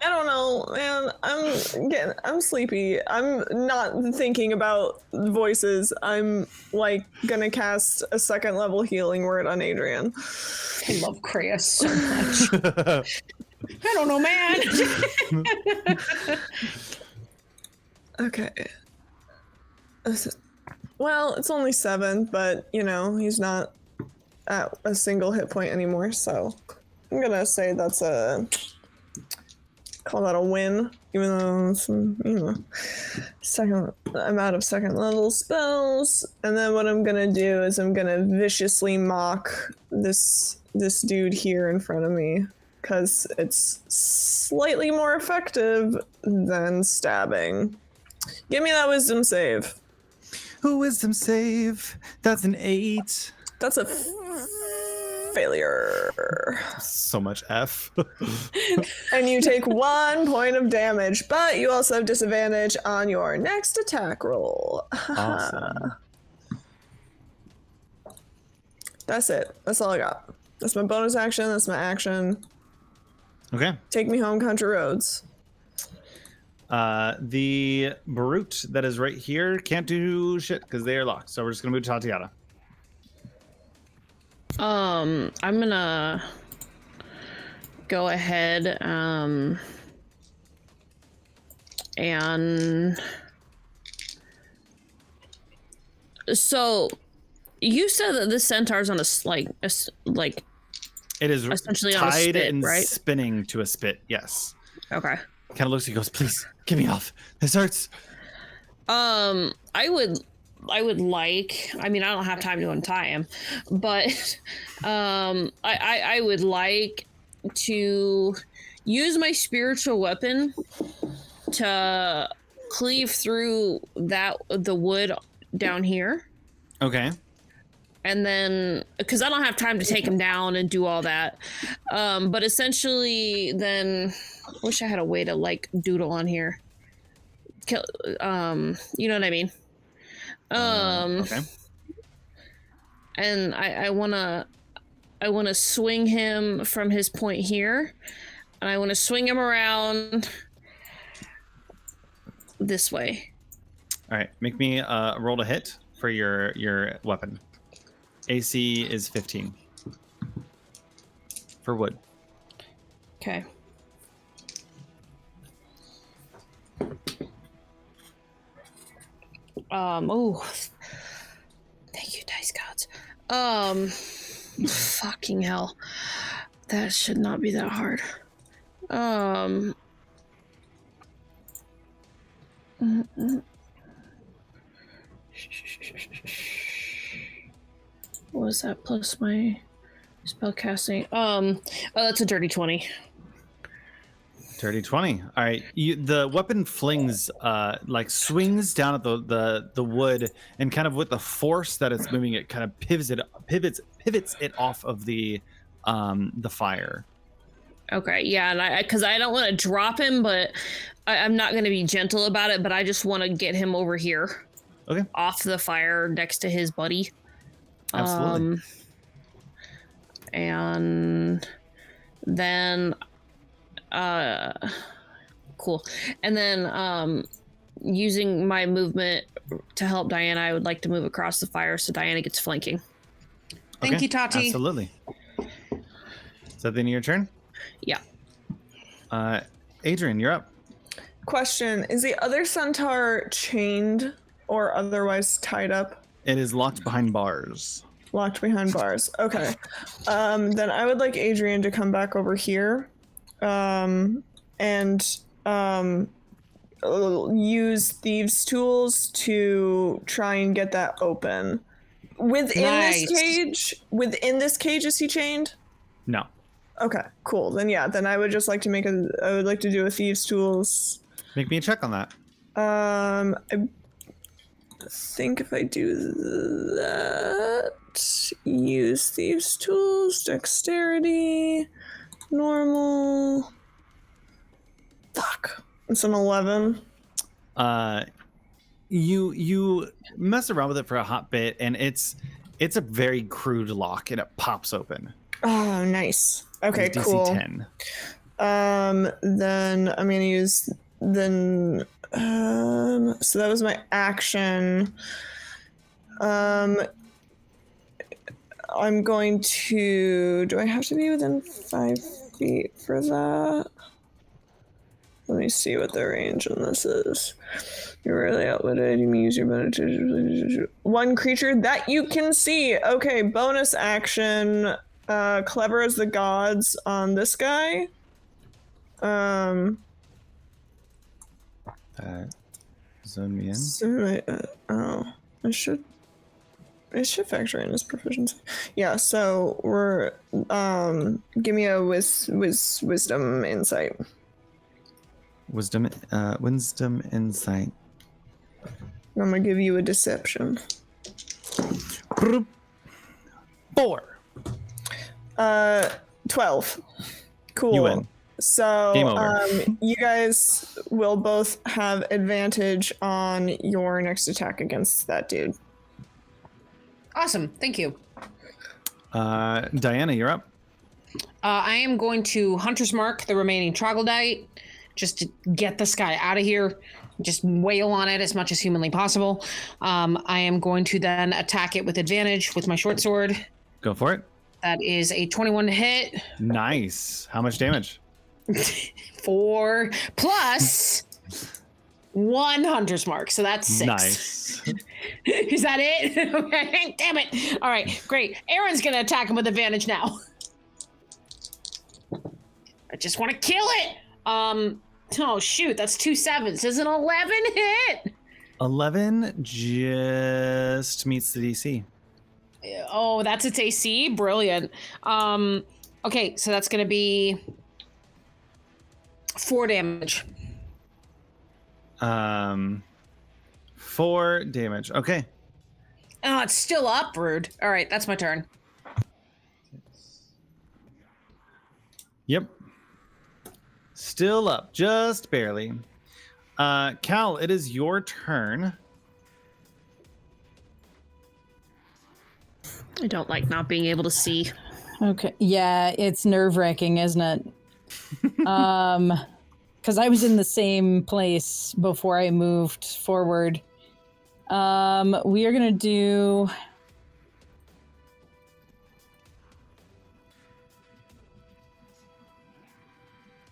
don't know, man. I'm sleepy. I'm not thinking about voices. I'm like gonna cast a 2nd level healing word on Adrian. I love Kreia so much. I don't know, man. Okay. Well, it's only 7, but you know, he's not at a single hit point anymore, so I'm gonna say that's call that a win, even though it's, you know, I'm out of 2nd level spells. And then what I'm gonna do is I'm gonna viciously mock this dude here in front of me, because it's slightly more effective than stabbing. Give me that wisdom save. Wisdom save. That's an 8. That's a failure. So much F. And you take 1 point of damage, but you also have disadvantage on your next attack roll. Awesome. That's it. That's all I got. That's my bonus action. That's my action. Okay. Take me home, country roads. The brute that is right here can't do shit because they are locked. So we're just gonna move to Tatiana. I'm gonna go ahead and so you said that this centaur's on a It is essentially on a tied spit, and right? spinning to a spit. Yes. Okay. Kind of looks. He goes, "Please get me off. This hurts." I would like, I mean, I don't have time to untie him, but I would like to use my spiritual weapon to cleave through the wood down here. Okay. And then, because I don't have time to take him down and do all that. But essentially, then, I wish I had a way to, like, doodle on here. You know what I mean? Okay. And I wanna swing him from his point here. And I want to swing him around this way. All right. Make me roll to hit for your weapon. AC is 15 for wood. Okay. Oh, thank you, dice gods. Fucking hell, that should not be that hard. What was that plus my spell casting? Oh, that's a dirty 20. Dirty 20. All right. The weapon flings, swings down at the wood, and kind of with the force that it's moving, it kind of pivots it off of the fire. Okay, yeah, and because I don't want to drop him, but I'm not going to be gentle about it. But I just want to get him over here, Okay. off the fire next to his buddy. Absolutely. And then. Cool. And then using my movement to help Diana, I would like to move across the fire so Diana gets flanking. Thank you, Tati. Absolutely. Is that the end of your turn? Yeah. Adrian, you're up. Question: is the other centaur chained or otherwise tied up? It is locked behind bars. Locked behind bars. Okay. Then I would like Adrian to come back over here. And use thieves' tools to try and get that open. Within this cage, is he chained? No. Okay, cool. Then I would just like to I would like to do a thieves' tools. Make me a check on that. I think if I do that, use thieves' tools, dexterity, normal. Fuck. It's an 11. You mess around with it for a hot bit, and it's a very crude lock, and it pops open. Oh, nice. Okay, DC cool. 10. Then I'm gonna use so that was my action. I'm going to. Do I have to be within 5 feet for that? Let me see what the range on this is. You're really outwitted. You may use your bonus. One creature that you can see. Okay, bonus action. Clever as the gods on this guy. Zone me in. So it should factor in his proficiency. Yeah. So we're give me a wisdom insight. Wisdom insight. I'm gonna give you a deception. 4. 12. Cool. You win. So Game over. You guys will both have advantage on your next attack against that dude. Awesome. Thank you. Diana, you're up. I am going to Hunter's Mark the remaining troglodyte just to get this guy out of here. Just wail on it as much as humanly possible. I am going to then attack it with advantage with my short sword. Go for it. That is a 21 to hit. Nice. How much damage? 4 plus 1 Hunter's Mark. So that's 6. Nice. Is that it? Okay. Damn it. All right. Great. Aaron's going to attack him with advantage now. I just want to kill it. Oh, shoot. That's 2 7s. Is an 11 hit? 11 just meets the DC. Oh, that's its AC? Brilliant. Okay, so that's going to be 4 damage. 4 damage. Okay. Oh, it's still up, rude. All right, that's my turn. Yep. Still up, just barely. Cal, it is your turn. I don't like not being able to see. Okay. Yeah, it's nerve-wracking, isn't it? Because I was in the same place before I moved forward. We are gonna do.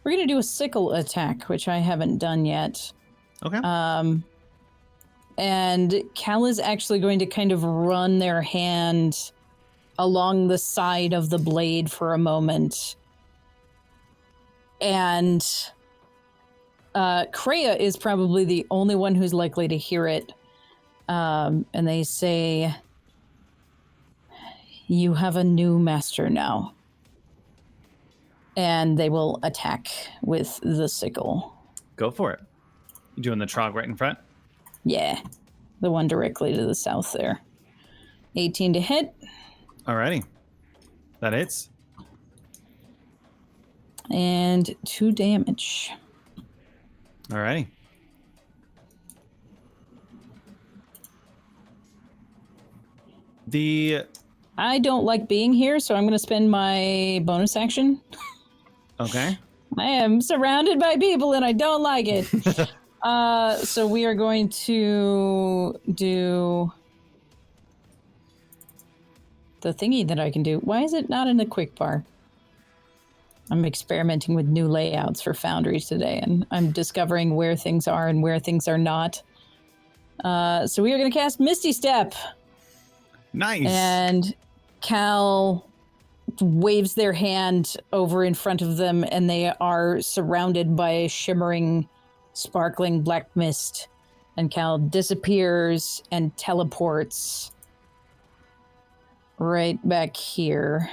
We're gonna do a sickle attack, which I haven't done yet. Okay. And Cal is actually going to kind of run their hand along the side of the blade for a moment. And Kreia is probably the only one who's likely to hear it. And they say, "You have a new master now." And they will attack with the sickle. Go for it. You doing the trog right in front? Yeah, the one directly to the south there. 18 to hit. Alrighty. That hits. And 2 damage. Alrighty. I don't like being here, so I'm going to spend my bonus action. Okay. I am surrounded by people and I don't like it. So we are going to do the thingy that I can do. Why is it not in the quick bar? I'm experimenting with new layouts for Foundries today, and I'm discovering where things are and where things are not. So we are going to cast Misty Step. Nice. And Cal waves their hand over in front of them, and they are surrounded by a shimmering, sparkling black mist. And Cal disappears and teleports right back here.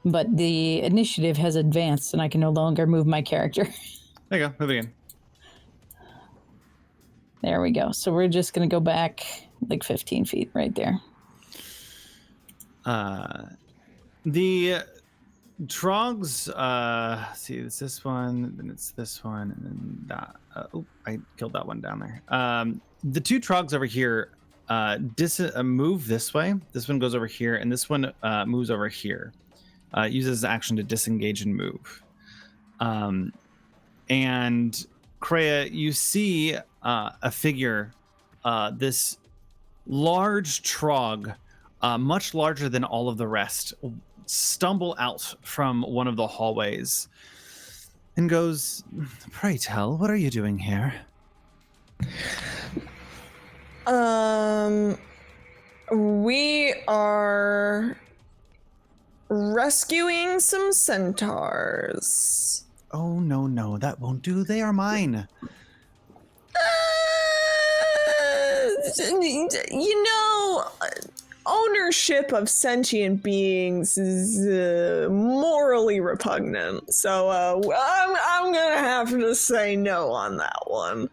But the initiative has advanced, and I can no longer move my character. There you go. Move again. There we go. So we're just going to go back like 15 feet right there. The Trogs, see, it's this one, then it's this one, and then that. I killed that one down there. The two Trogs over here move this way. This one goes over here, and this one moves over here. Uses action to disengage and move. And Kreia, you see a figure, this large Trog, much larger than all of the rest, stumble out from one of the hallways and goes, "Pray tell, what are you doing here?" We are rescuing some centaurs. Oh, no, that won't do. They are mine. You know, ownership of sentient beings is morally repugnant. So I'm gonna have to say no on that one.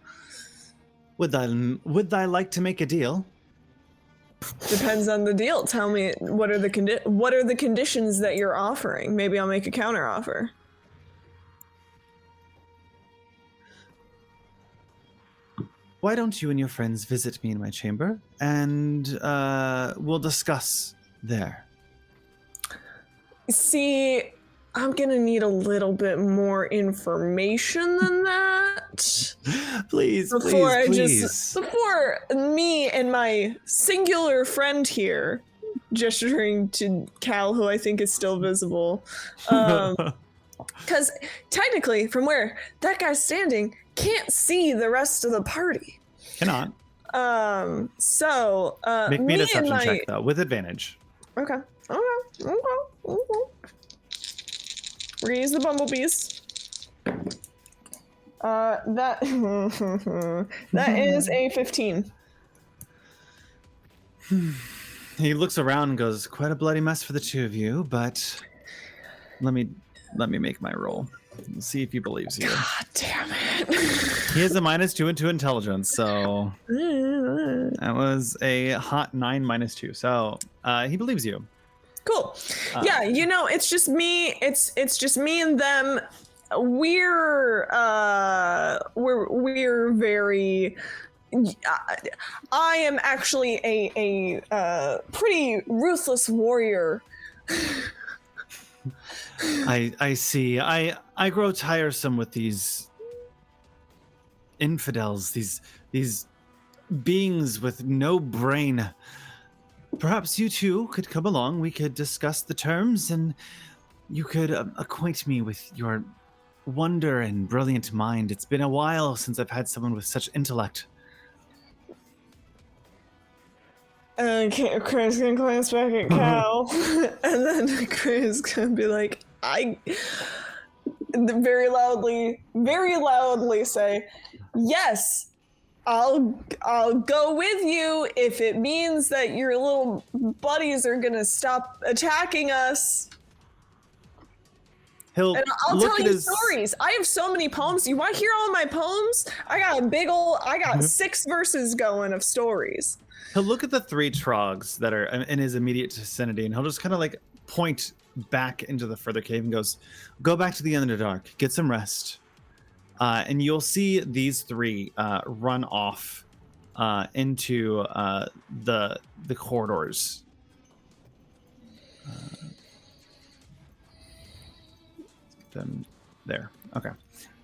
Would thy like to make a deal? Depends on the deal. Tell me what are the conditions that you're offering. Maybe I'll make a counter offer. Why don't you and your friends visit me in my chamber, and we'll discuss there. See, I'm gonna need a little bit more information than that. Please. Before me and my singular friend here, gesturing to Cal, who I think is still visible, because technically, from where that guy's standing, can't see the rest of the party. Cannot. So Make me a deception check, my... though, with advantage. Okay. We're gonna use the bumblebees. That that is a 15. He looks around and goes, "Quite a bloody mess for the two of you, but let me make my roll. See if he believes you." God damn it. He has a -2 to intelligence, so that was a hot 9 -2. So he believes you. Cool. Yeah, you know, it's just me. It's just me and them. We're very. I am actually a pretty ruthless warrior. I see. I grow tiresome with these infidels, these beings with no brain. Perhaps you two could come along. We could discuss the terms, and you could acquaint me with your wonder and brilliant mind. It's been a while since I've had someone with such intellect. Chris gonna glance back at Cal, and then Chris gonna be like, very loudly say, "Yes, I'll go with you if it means that your little buddies are gonna stop attacking us." And I'll tell you stories. I have so many poems. You want to hear all my poems? I got 6 verses going of stories. He'll look at the 3 trogs that are in his immediate vicinity, and he'll just kind of like point back into the further cave and goes, "Go back to the Underdark, get some rest." And you'll see these 3 run off into the corridors. Them there. Okay.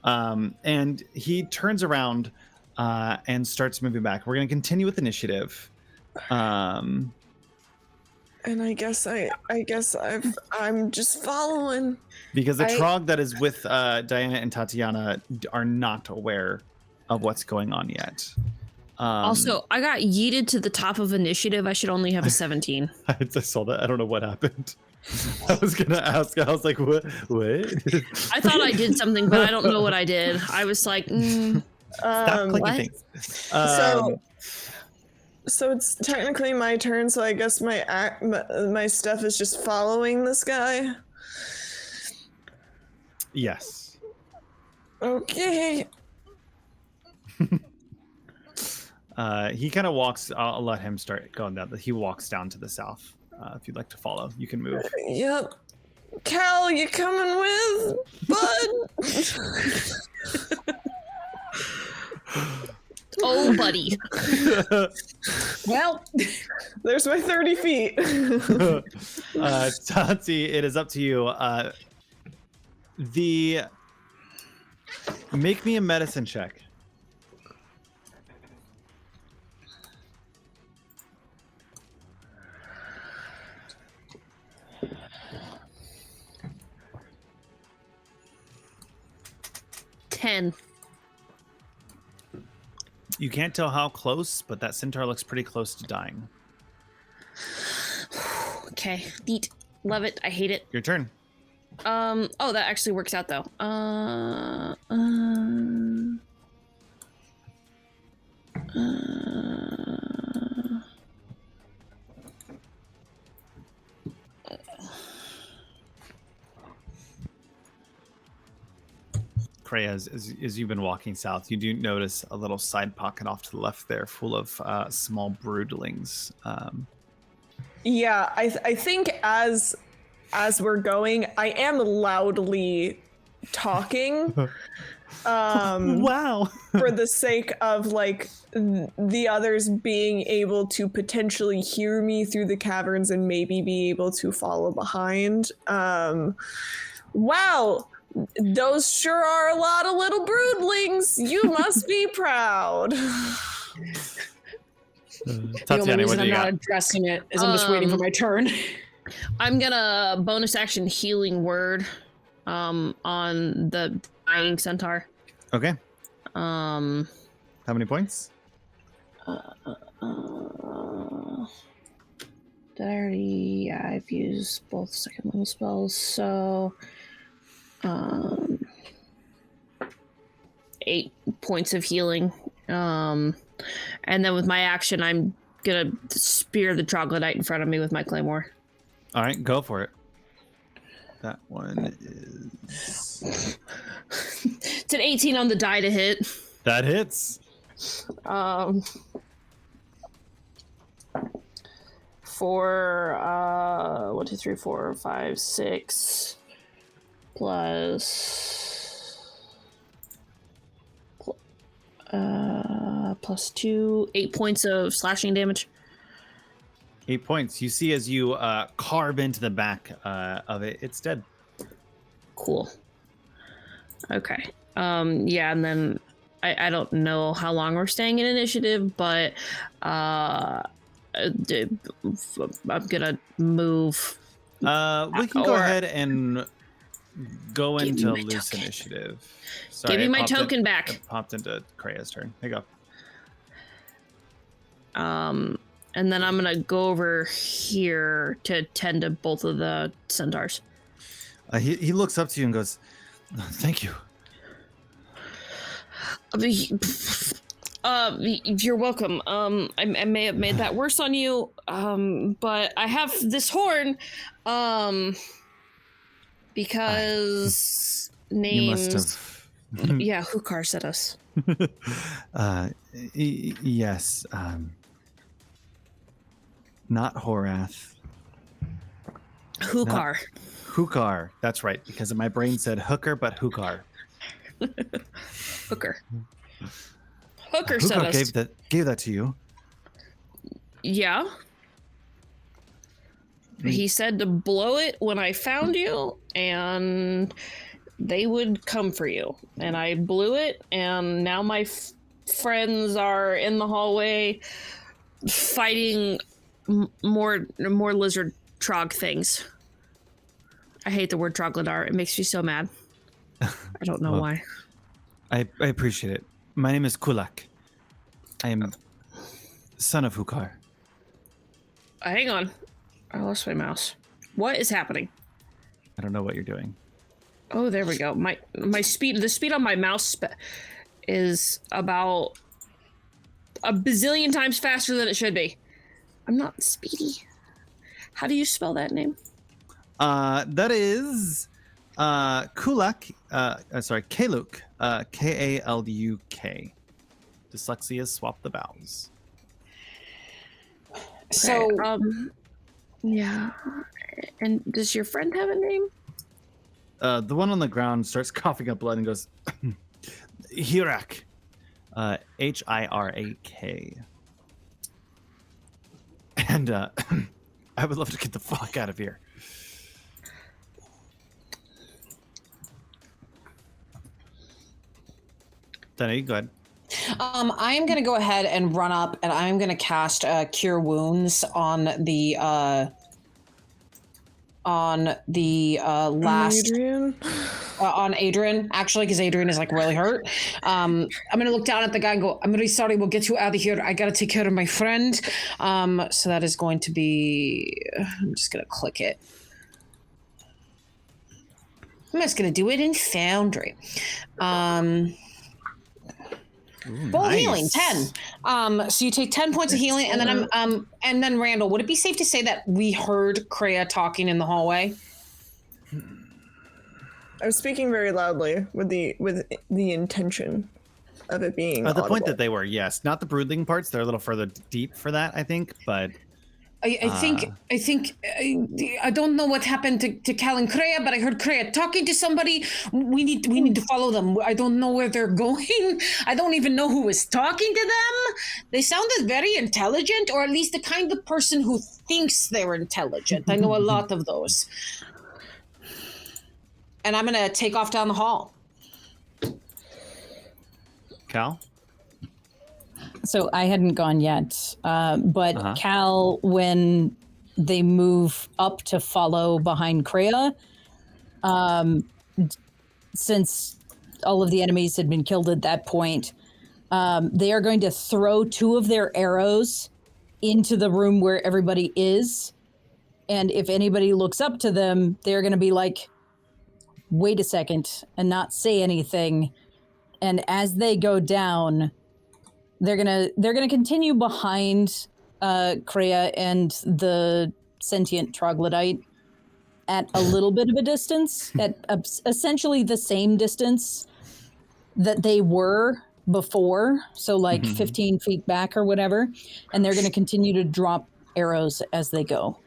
And he turns around and starts moving back. We're going to continue with initiative. And I guess I'm just following. Because the Trog that is with Diana and Tatiana are not aware of what's going on yet. Also, I got yeeted to the top of initiative. I should only have a 17. I saw that. I don't know what happened. I was going to ask. I was like, what? I thought I did something, but I don't know what I did. I was like, Stop clicking what? things. So So it's technically my turn, so I guess my stuff is just following this guy. Yes. Okay. He kind of walks. I'll let him start going down. He walks down to the south. If you'd like to follow, you can move. Yep. Cal, you coming with, bud? Oh, buddy. Well, There's my 30 feet. Tati, it is up to you. Make me a medicine check. You can't tell how close, but that centaur looks pretty close to dying. Okay, neat. Love it. I hate it. Your turn. Oh, that actually works out though. Kreia, as you've been walking south, you do notice a little side pocket off to the left there full of small broodlings. Yeah, I think as we're going, I am loudly talking. Wow. For the sake of like the others being able to potentially hear me through the caverns and maybe be able to follow behind. Wow, those sure are a lot of little broodlings. You must be proud. the Tatiana, only what reason do I'm you not got? addressing it is I'm just waiting for my turn. I'm gonna bonus action healing word on the dying centaur. Okay. How How many points? 30. Yeah, I've used both second level spells, so 8 points of healing. And then with my action, I'm gonna spear the troglodyte in front of me with my claymore. All right, go for it. That one is... It's an 18 on the die to hit. That hits. For 1, 2, 3, 4, 5, 6 plus 2, 8 points of slashing damage. 8 points. You see as you carve into the back of it, it's dead. Cool. Okay. Yeah, and then I don't know how long we're staying in initiative, but I'm gonna move. We can go ahead and go Give into me my loose token. initiative. Sorry, Give me it my popped in- token back. It popped into Kreia's turn. Here you go. And then I'm gonna go over here to tend to both of the centaurs. He looks up to you and goes, "Thank you." You're welcome. I may have made that worse on you. But I have this horn. Because You must names. have. Yeah, Hukar said us. Yes. Not Horath. Hukar. Hukar. That's right, because my brain said hooker, but Hukar. Hooker. Hooker said Hukar us. gave that to you. Yeah. He said to blow it when I found you, and they would come for you. And I blew it, and now my friends are in the hallway fighting more lizard trog things. I hate the word troglodyte. It makes me so mad. I don't know why. I appreciate it. My name is Kulak. I am son of Hukar. Hang on. I lost my mouse. What is happening? I don't know what you're doing. Oh, there we go. My speed. The speed on my mouse is about a bazillion times faster than it should be. I'm not speedy. How do you spell that name? That is Kulak. Kaluk. Kaluk. Dyslexia, swap the vowels. So, yeah. And does your friend have a name? The one on the ground starts coughing up blood and goes, Hirak. Hirak. And I would love to get the fuck out of here. Danny, go ahead. I am going to go ahead and run up, and I'm going to cast Cure Wounds on the last Adrian? on Adrian, actually, because Adrian is like really hurt. I'm going to look down at the guy and go, "I'm really sorry. We'll get you out of here. I got to take care of my friend." So that is going to be. I'm just going to click it. I'm just going to do it in Foundry. Full Nice. healing, 10. So you take 10 points of healing, and then and then Randall, would it be safe to say that we heard Kreia talking in the hallway? I was speaking very loudly with the intention of it being At the point audible. that they were, yes. Not the brooding parts. They're a little further deep for that, I think. But I think I don't know what happened to Cal and Kreia, but I heard Kreia talking to somebody. We need to follow them. I don't know where they're going. I don't even know who was talking to them. They sounded very intelligent, or at least the kind of person who thinks they're intelligent. I know a lot of those. And I'm gonna take off down the hall. Cal? So I hadn't gone yet, but Uh-huh. Cal, when they move up to follow behind Kreia, since all of the enemies had been killed at that point, they are going to throw 2 of their arrows into the room where everybody is. And if anybody looks up to them, they're going to be like, wait a second, and not say anything. And as they go down, they're gonna continue behind Kreia and the sentient troglodyte at a little bit of a distance, at essentially the same distance that they were before, so like 15 feet back or whatever, and they're gonna continue to drop arrows as they go.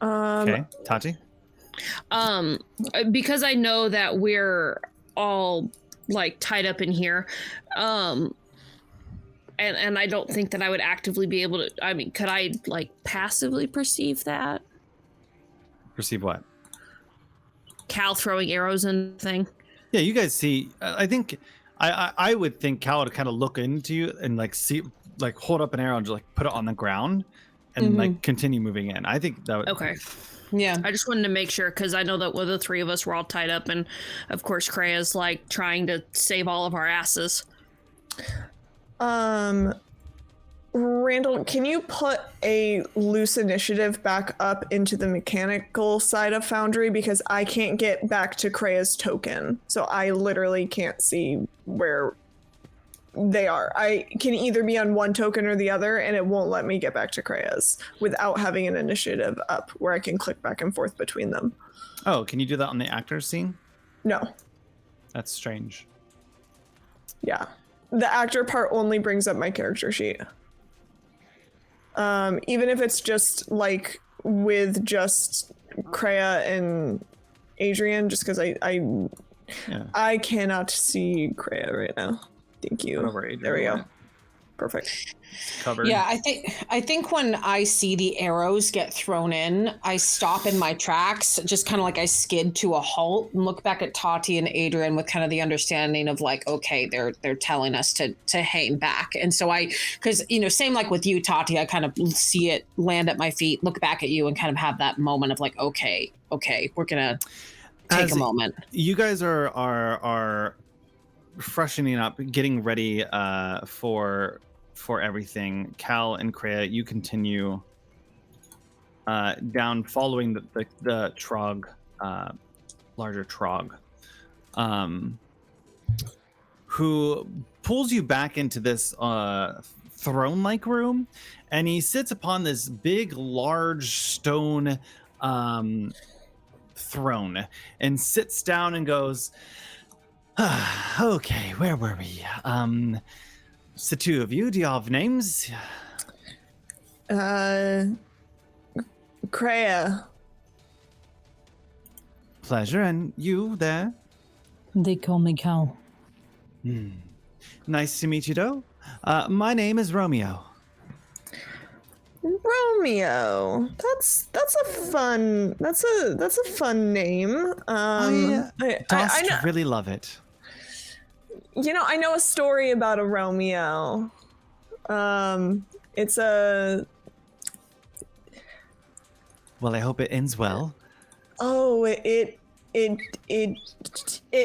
Okay. Tati? Because I know that we're all like tied up in here, and I don't think that I would actively be able to. I mean, could I like passively perceive that? Perceive what? Cal throwing arrows and thing. Yeah, you guys see. I think I would think Cal would kind of look into you and like see, like hold up an arrow and just like put it on the ground and like continue moving in. I think that would. Okay. Yeah. I just wanted to make sure because I know that with the 3 of us we're all tied up, and of course Kreia's like trying to save all of our asses. Randall, can you put a loose initiative back up into the mechanical side of Foundry, because I can't get back to Kreia's token, so I literally can't see where they are. I can either be on one token or the other, and it won't let me get back to Kreia's without having an initiative up where I can click back and forth between them. Oh, can you do that on the actor scene? No. That's strange. Yeah. The actor part only brings up my character sheet. Even if it's just like with just Kreia and Adrian, just because I cannot see Kreia right now. Thank you. There we go. Perfect. Covered. Yeah, I think when I see the arrows get thrown in, I stop in my tracks, just kind of like I skid to a halt and look back at Tati and Adrian with kind of the understanding of like, okay, they're telling us to hang back. And so because same like with you, Tati, I kind of see it land at my feet, look back at you, and kind of have that moment of like, okay, we're gonna take a moment. You guys are freshening up, getting ready for everything. Cal and Kreia, you continue down, following the trog, larger trog. who pulls you back into this throne-like room, and he sits upon this big, large stone throne and sits down and goes, okay, where were we? It's the two of you. Do you have names? Kreia. Pleasure. And you there? They call me Cal. Nice to meet you, though. My name is Romeo. Romeo. That's a fun name. I Really love it. You know, I know a story about a Romeo. It's a. Well, I hope it ends well. Oh, it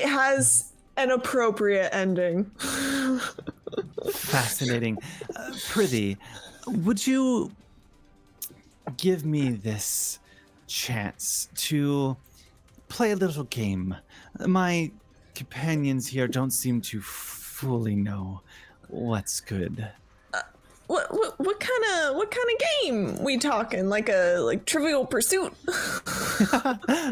has an appropriate ending. Fascinating. Prithee, would you give me this chance to play a little game? My companions here don't seem to fully know what's good. What kind of game we talking? Like Trivial Pursuit?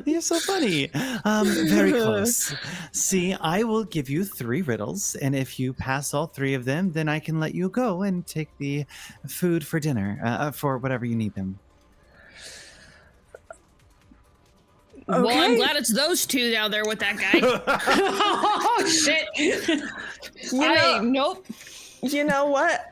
You're so funny. Very close. See, I will give you 3 riddles, and if you pass all 3 of them, then I can let you go and take the food for dinner, for whatever you need them. Okay. Well, I'm glad it's those two down there with that guy. Oh shit! Nope. You know what?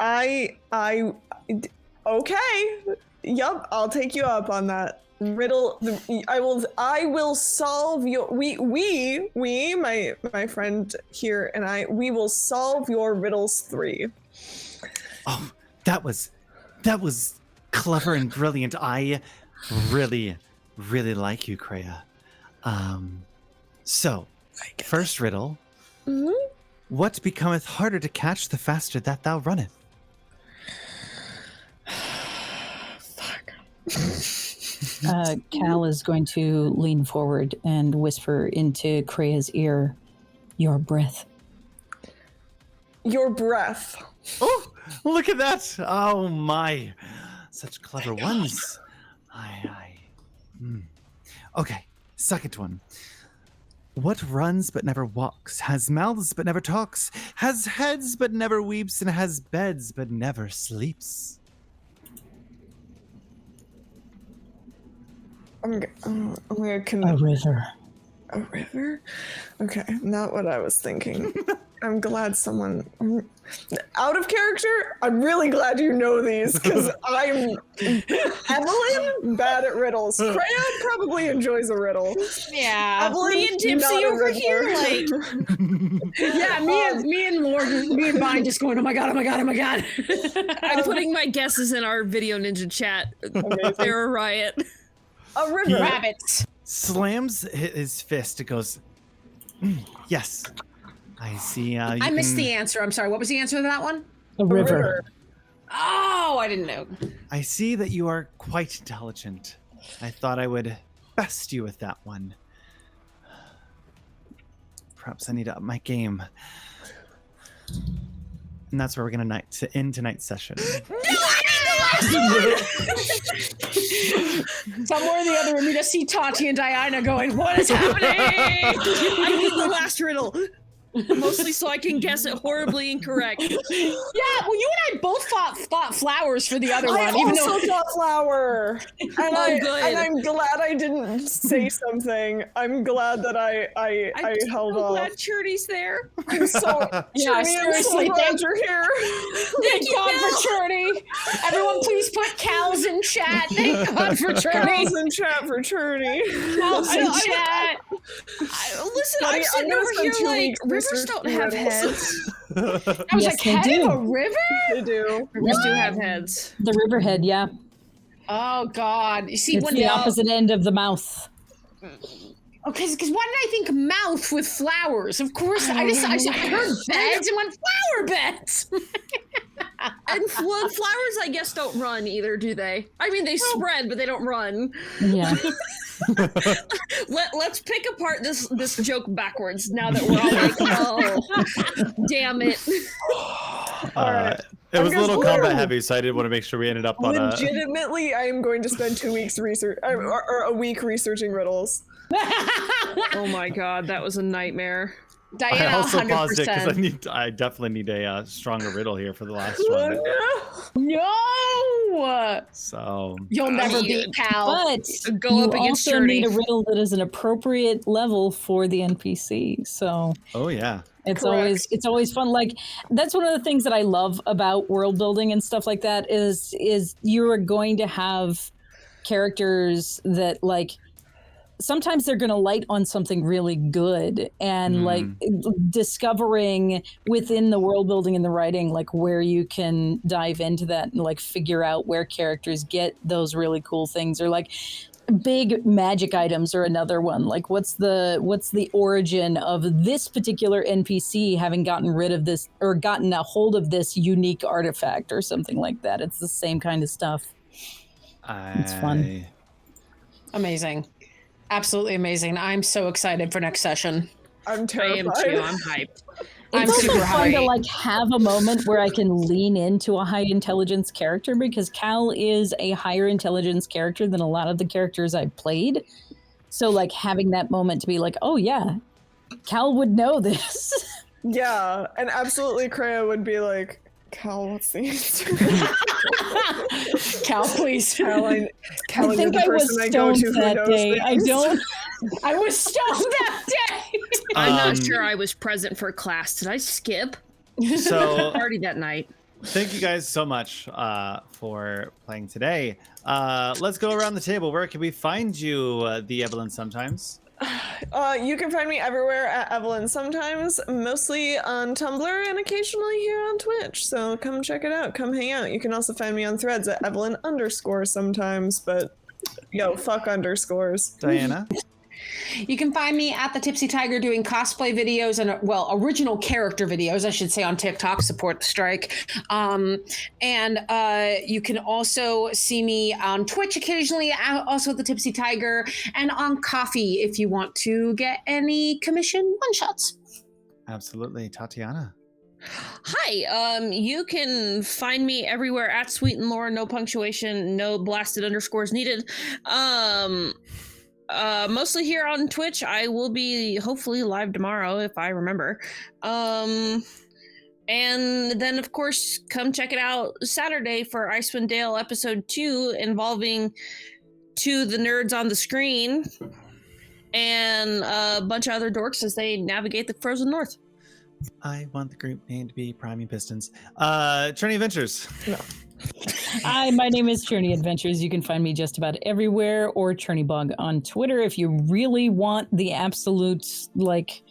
Okay. Yup, I'll take you up on that. Riddle. I will solve your. We, my friend here and I, we will solve your riddles 3. Oh, that was clever and brilliant. I really like you, Kreia. So, first riddle. Mm-hmm. What becometh harder to catch the faster that thou runneth? Cal is going to lean forward and whisper into Kreia's ear, "Your breath." Your breath. Oh, look at that! Oh my, such clever ones. Okay, second one. What runs but never walks, has mouths but never talks, has heads but never weeps, and has beds but never sleeps? I'm gonna A river. A river? Okay, not what I was thinking. I'm glad someone out of character. I'm really glad you know these because I'm Evelyn bad at riddles. Kreia probably enjoys a riddle. Yeah, Evelyn, me and Tipsy not a over riddler. here, like, yeah, me and Morgan, me and Vine just going, oh my god. I'm putting my guesses in our Video Ninja chat. They're a riot. A river. Rabbits. Slams his fist. It goes, yes. I see. I missed the answer. I'm sorry. What was the answer to that one? A river. Oh, I didn't know. I see that you are quite intelligent. I thought I would best you with that one. Perhaps I need to up my game. And that's where we're going to end tonight's session. Somewhere in the other room, you just see Tati and Diana going, what is happening? I need the last riddle. Mostly so I can guess it horribly incorrect. Yeah, well, you and I both thought flowers for the other I one. Even also though thought flower. And, good. and I'm glad I didn't say something. I'm glad that I held I'm off. glad Churdy's there. I'm so Yeah, I'm seriously, so glad you're here. Thank God for Churdy. Everyone, please put cows in chat. Thank God for Churdy. Cows in chat for Churdy. Cows in chat. Listen, Buddy, I'm sitting I'm gonna over spend here 2 like weeks rivers researching don't have riddles. heads. I was Yes, like, they head do. of a river? They do. Rivers do have heads. The riverhead, yeah. Oh God! You see, It's when the opposite end of the mouth. Okay, because why did I think mouth with flowers? Of course, I heard beds and went flower beds. And flowers, I guess, don't run either, do they? I mean, they spread, but they don't run. Yeah. Let's pick apart this joke backwards now that we're all like, oh, damn it. All right. It was a little combat heavy, so I did want to make sure we ended up on Legitimately, I am going to spend 2 weeks or a week researching riddles. Oh my god, that was a nightmare. Diana, I also 100%. paused it because I definitely need a stronger riddle here for the last one. No! So You'll never beat Cal. But Go you up against also Sturdy. need a riddle that is an appropriate level for the NPC. So oh yeah. it's Correct. always fun. Like that's one of the things that I love about world building and stuff like that is you're going to have characters that like sometimes they're going to light on something really good and like discovering within the world building and the writing like where you can dive into that and like figure out where characters get those really cool things, or like big magic items are another one. Like what's the origin of this particular NPC having gotten rid of this or gotten a hold of this unique artifact or something like that. It's the same kind of stuff. It's fun. Amazing. Absolutely amazing. I'm so excited for next session. I'm I am terrified. too. I'm hyped. I'm It's also super fun to hyped. like have a moment where I can lean into a high intelligence character because Cal is a higher intelligence character than a lot of the characters I've played. So like having that moment to be like, oh yeah, Cal would know this. Yeah, and absolutely Kreia would be like, Cal, what's the answer? Cal, please. Cal, I you're think the I was person I go stoned to who that knows day. I things. don't. I was stoned that day. I'm not sure I was present for class. Did I skip? So Party that night. thank you guys so much for playing today. Let's go around the table. Where can we find you, the Evelyn sometimes? You can find me everywhere at Evelyn sometimes, mostly on Tumblr and occasionally here on Twitch. So come check it out. Come hang out. You can also find me on threads at Evelyn_ sometimes, but yo, fuck underscores. Diana? You can find me at the Tipsy Tiger doing cosplay videos and, well, original character videos, I should say, on TikTok. Support the strike. And you can also see me on Twitch occasionally, also at the Tipsy Tiger, and on Coffee if you want to get any commission one-shots. Absolutely. Tatiana? Hi, you can find me everywhere at Sweet and Laura, no punctuation, no blasted underscores needed. Mostly here on Twitch. I will be hopefully live tomorrow if I remember. And then of course come check it out Saturday for Icewind Dale episode 2 involving 2 the nerds on the screen and a bunch of other dorks as they navigate the frozen north. I want the group name to be Priming Pistons. Trinity Adventures. Hi, my name is Churney Adventures. You can find me just about everywhere, or Churneybug on Twitter if you really want the absolute like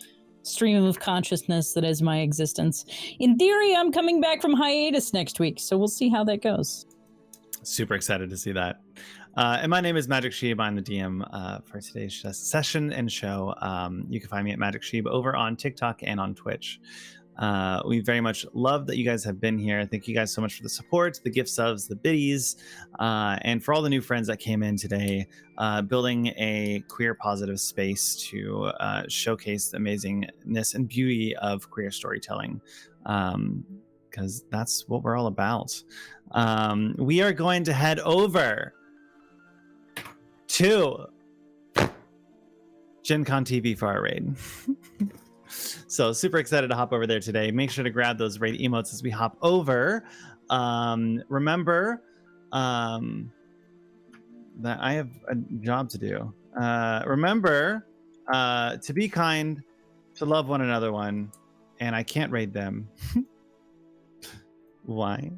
stream of consciousness that is my existence. In theory, I'm coming back from hiatus next week, so we'll see how that goes. Super excited to see that. And my name is Magic Sheeb. I'm the DM for today's session and show. You can find me at Magic Sheeb over on TikTok and on Twitch. We very much love that you guys have been here. Thank you guys so much for the support, the gift subs, the biddies, and for all the new friends that came in today, building a queer positive space to showcase the amazingness and beauty of queer storytelling, because that's what we're all about. We are going to head over to Gen Con TV for our raid. So super excited to hop over there today. Make sure to grab those raid emotes as we hop over. Remember that I have a job to do. Remember to be kind, to love one another one, and I can't raid them. Why?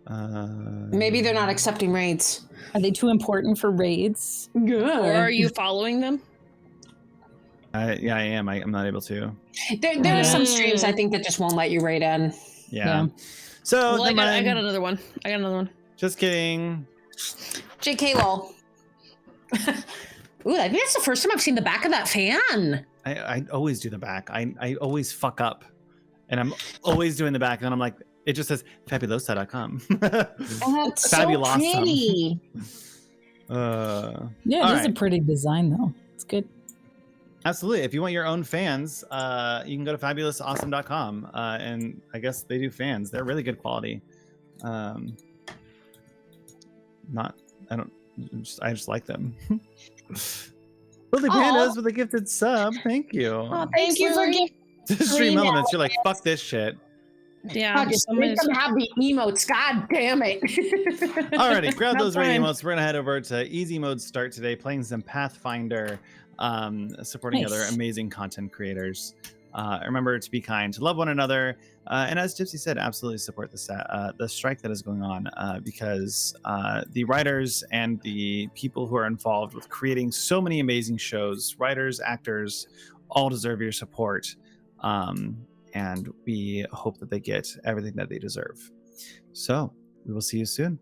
Maybe they're not accepting raids. Are they too important for raids? Or are you following them? Yeah, I am. I'm not able to. There are some streams I think that just won't let you raid in. Yeah. Yeah. So Well, I never mind. got another one. Just kidding. JK lol. Ooh, I think that's the first time I've seen the back of that fan. I always do the back. I always fuck up And I'm always doing the back, and I'm like, it just says fabulosa.com. That's Fabulous. so pretty. Yeah, all it is a right. pretty design though. It's good. Absolutely. If you want your own fans, you can go to fabulousawesome.com. And I guess they do fans. They're really good quality. I just like them. Lily Pandas with a gifted sub. Thank you. Oh, thank you for giving. Stream Elements, you're like, fuck this shit. Yeah. Just make them have the emotes. God damn it. Alrighty, grab those raid fine. emotes. We're gonna head over to easy mode start today, playing some Pathfinder, supporting Nice. other amazing content creators. Remember to be kind, to love one another, and as Gypsy said, absolutely support the strike that is going on, because the writers and the people who are involved with creating so many amazing shows, writers, actors, all deserve your support. And we hope that they get everything that they deserve. So we will see you soon.